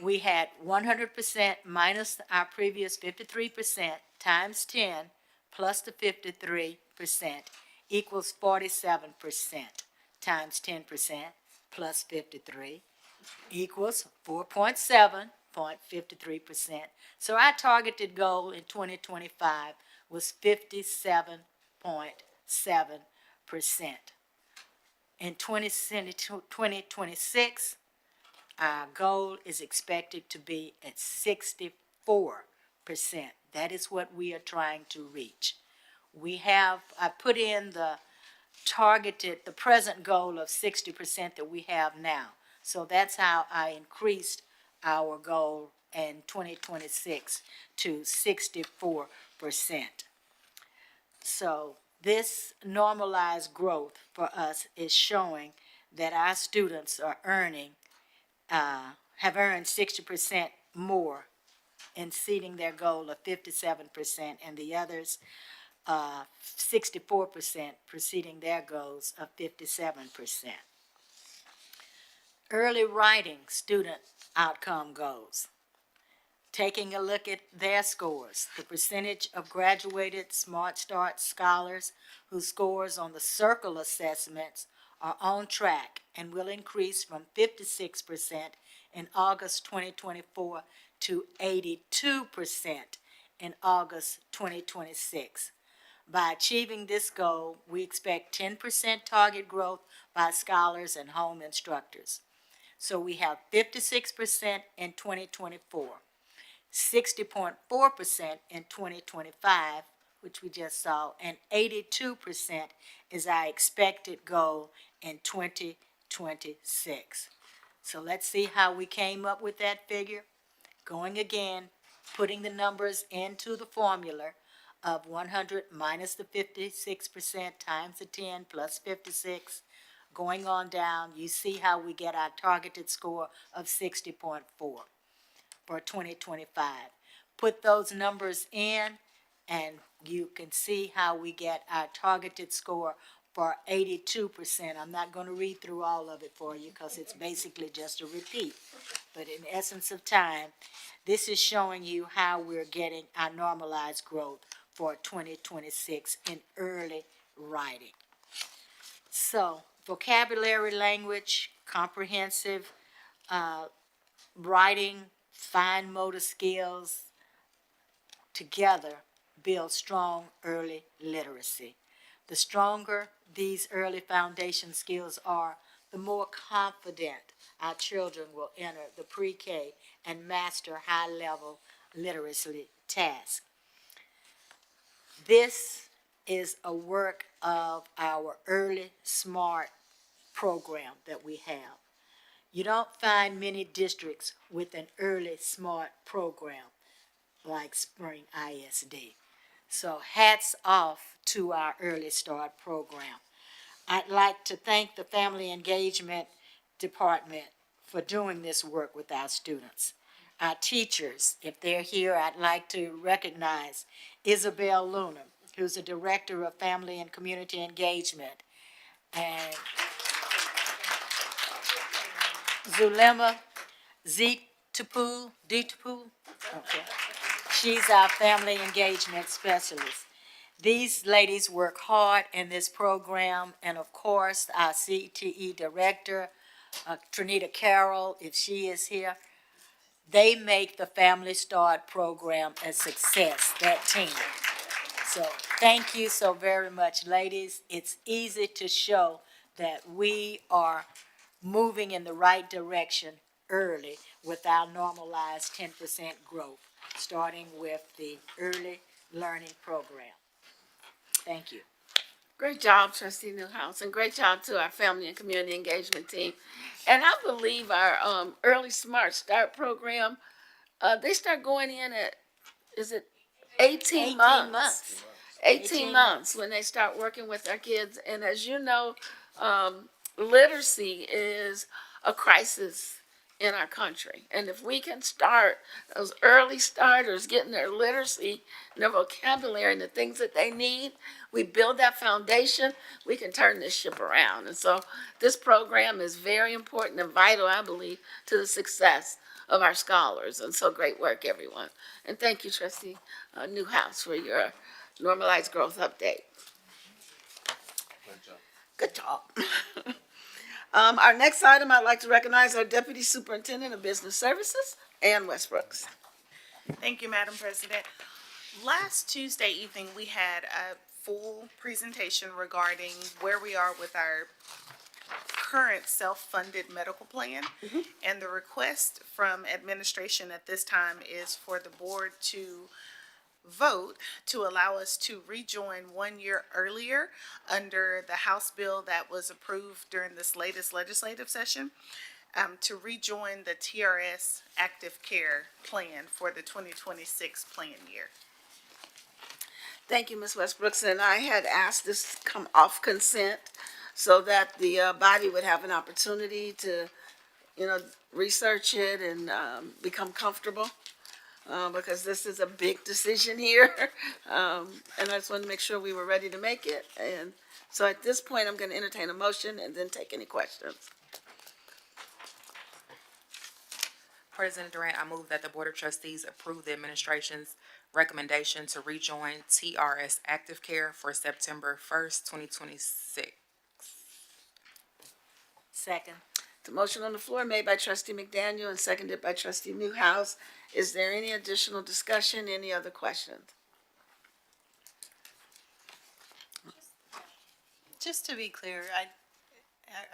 We had 100% minus our previous 53% times 10 plus the 53% equals 47% times 10% plus 53 equals 4.7.53%. So our targeted goal in 2025 was 57.7%. In 2026, our goal is expected to be at 64%. That is what we are trying to reach. I put in the present goal of 60% that we have now. So that's how I increased our goal in 2026 to 64%. So this normalized growth for us is showing that our students are have earned 60% more exceeding their goal of 57%, and the others 64% preceding their goals of 57%. Early writing student outcome goals. Taking a look at their scores, the percentage of graduated Smart Start scholars whose scores on the Circle assessments are on track and will increase from 56% in August 2024 to 82% in August 2026. By achieving this goal, we expect 10% target growth by scholars and home instructors. So we have 56% in 2024, 60.4% in 2025, which we just saw, and 82% is our expected goal in 2026. So let's see how we came up with that figure. Going again, putting the numbers into the formula of 100 minus the 56% times the 10 plus 56. Going on down, you see how we get our targeted score of 60.4 for 2025. Put those numbers in, and you can see how we get our targeted score for 82%. I'm not going to read through all of it for you because it's basically just a repeat. But in essence of time, this is showing you how we're getting our normalized growth for 2026 in early writing. So, vocabulary, language, comprehensive writing, fine motor skills together build strong early literacy. The stronger these early foundation skills are, the more confident our children will enter the pre-K and master high-level literacy tasks. This is a work of our Early Smart program that we have. You don't find many districts with an Early Smart program like Spring ISD. So hats off to our Early Start program. I'd like to thank the Family Engagement Department for doing this work with our students. Our teachers, if they're here, I'd like to recognize Isabel Luna, who's the Director of Family and Community Engagement, and Zulema Ditupu, okay. She's our Family Engagement Specialist. These ladies work hard in this program, and of course, our CTE Director, Trinita Carroll, if she is here, they make the Family Start program a success, that team. So thank you so very much, ladies. It's easy to show that we are moving in the right direction early with our normalized 10% growth, starting with the early learning program. Thank you. Great job, Trustee Newhouse, and great job to our Family and Community Engagement team. And I believe our Early Smart Start program, they start going in at, is it 18 months? 18 months when they start working with our kids. And as you know, literacy is a crisis in our country. And if we can start those early starters getting their literacy and their vocabulary and the things that they need, we build that foundation, we can turn this ship around. And so this program is very important and vital, I believe, to the success of our scholars. And so great work, everyone. And thank you, Trustee Newhouse, for your normalized growth update. Good job. Our next item, I'd like to recognize our Deputy Superintendent of Business Services, Ann Westbrooks. Thank you, Madam President. Last Tuesday evening, we had a full presentation regarding where we are with our current self-funded medical plan. And the request from administration at this time is for the board to vote to allow us to rejoin 1 year earlier under the House bill that was approved during this latest legislative session, to rejoin the TRS Active Care Plan for the 2026 plan year. Thank you, Ms. Westbrooks, and I had asked this to come off consent so that the body would have an opportunity to, research it and become comfortable because this is a big decision here. And I just wanted to make sure we were ready to make it. And so at this point, I'm going to entertain a motion and then take any questions. President Durant, I move that the Board of Trustees approve the administration's recommendation to rejoin TRS Active Care for September 1st, 2026. Second. The motion on the floor made by trustee McDaniel and seconded by trustee Newhouse. Is there any additional discussion, any other questions? Just to be clear,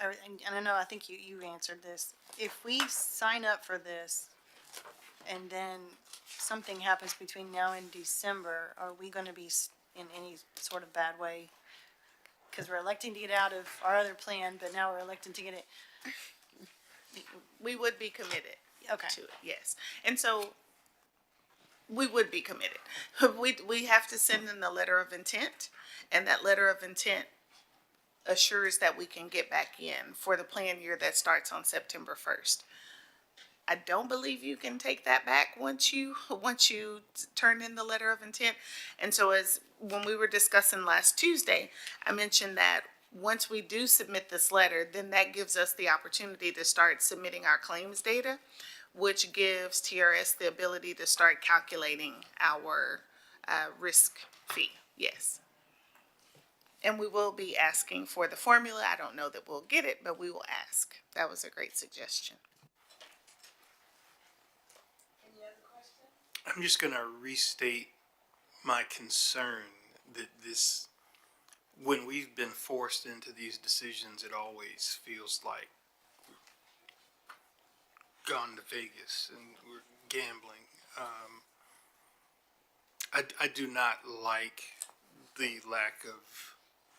and I know, I think you answered this. If we sign up for this and then something happens between now and December, are we gonna be in any sort of bad way? Because we're electing to get out of our other plan, but now we're electing to get it. We would be committed Okay. to it, yes. And so we would be committed. We have to send in the letter of intent, and that letter of intent assures that we can get back in for the plan year that starts on September 1st. I don't believe you can take that back once you turn in the letter of intent. And so when we were discussing last Tuesday, I mentioned that once we do submit this letter, then that gives us the opportunity to start submitting our claims data, which gives TRS the ability to start calculating our risk fee. Yes. And we will be asking for the formula. I don't know that we'll get it, but we will ask. That was a great suggestion. I'm just gonna restate my concern that this, when we've been forced into these decisions, it always feels like we've gone to Vegas and we're gambling. I do not like the lack of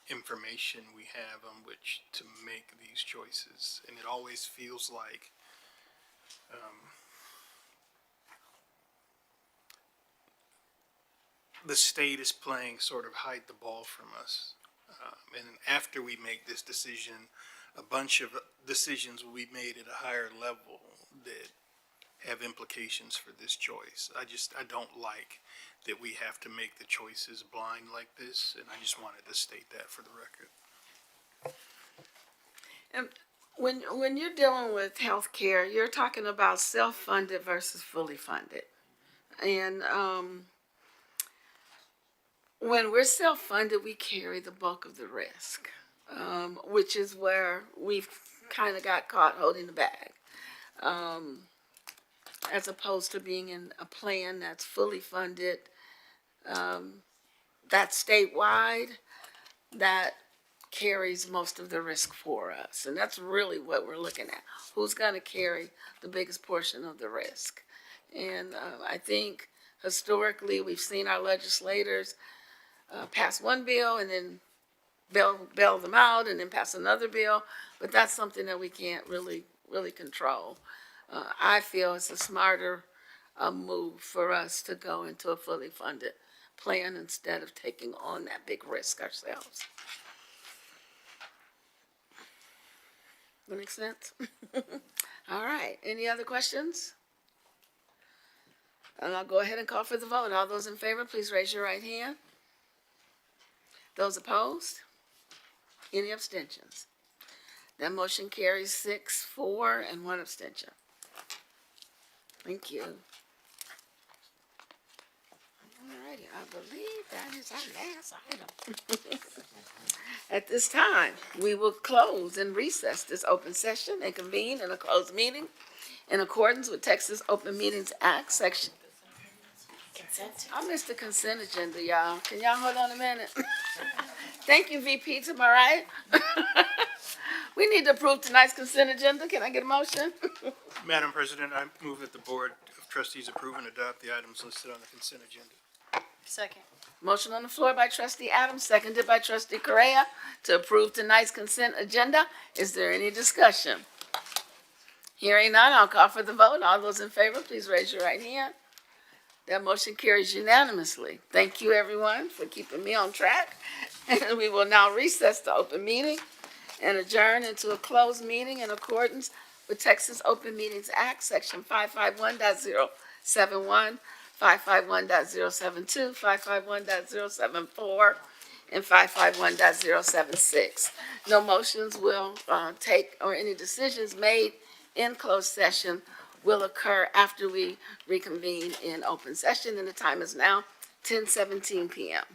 information we have on which to make these choices, and it always feels like the state is playing sort of hide the ball from us. And after we make this decision, a bunch of decisions will be made at a higher level that have implications for this choice. I don't like that we have to make the choices blind like this, and I just wanted to state that for the record. And when you're dealing with healthcare, you're talking about self-funded versus fully funded. And when we're self-funded, we carry the bulk of the risk, which is where we've kind of got caught holding the bag. As opposed to being in a plan that's fully funded, that's statewide, that carries most of the risk for us. And that's really what we're looking at. Who's going to carry the biggest portion of the risk? And I think historically we've seen our legislators pass one bill and then bail them out and then pass another bill. But that's something that we can't really control. I feel it's a smarter move for us to go into a fully funded plan instead of taking on that big risk ourselves. That makes sense? All right, any other questions? And I'll go ahead and call for the vote. All those in favor, please raise your right hand. Those opposed? Any abstentions? That motion carries 6-4 and 1 abstention. Thank you. All righty, I believe that is our last item. At this time, we will close and recess this open session and convene in a closed meeting in accordance with Texas Open Meetings Act, section. I missed the consent agenda, y'all. Can y'all hold on a minute? Thank you, VP, to my right. We need to approve tonight's consent agenda. Can I get a motion? Madam President, I move that the Board of Trustees approve and adopt the items listed on the consent agenda. Second. Motion on the floor by trustee Adams, seconded by trustee Correa to approve tonight's consent agenda. Is there any discussion? Hearing none, I'll call for the vote. All those in favor, please raise your right hand. That motion carries unanimously. Thank you, everyone, for keeping me on track. And we will now recess the open meeting and adjourn into a closed meeting in accordance with Texas Open Meetings Act, section 551.071, 551.072, 551.074, and 551.076. No motions will take, or any decisions made in closed session will occur after we reconvene in open session, and the time is now 10:17 PM.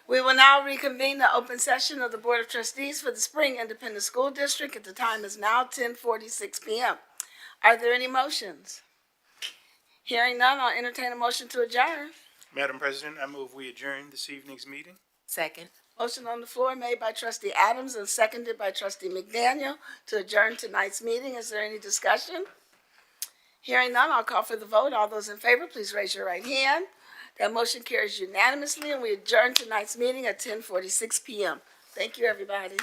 We will now reconvene the open session of the Board of Trustees for the Spring Independent School District. The time is now 10:46 p.m. Are there any motions? Hearing none, I'll entertain a motion to adjourn. Madam President, I move we adjourn this evening's meeting. Second. Motion on the floor made by trustee Adams and seconded by trustee McDaniel to adjourn tonight's meeting. Is there any discussion? Hearing none, I'll call for the vote. All those in favor, please raise your right hand. That motion carries unanimously, and we adjourn tonight's meeting at 10:46 p.m. Thank you, everybody.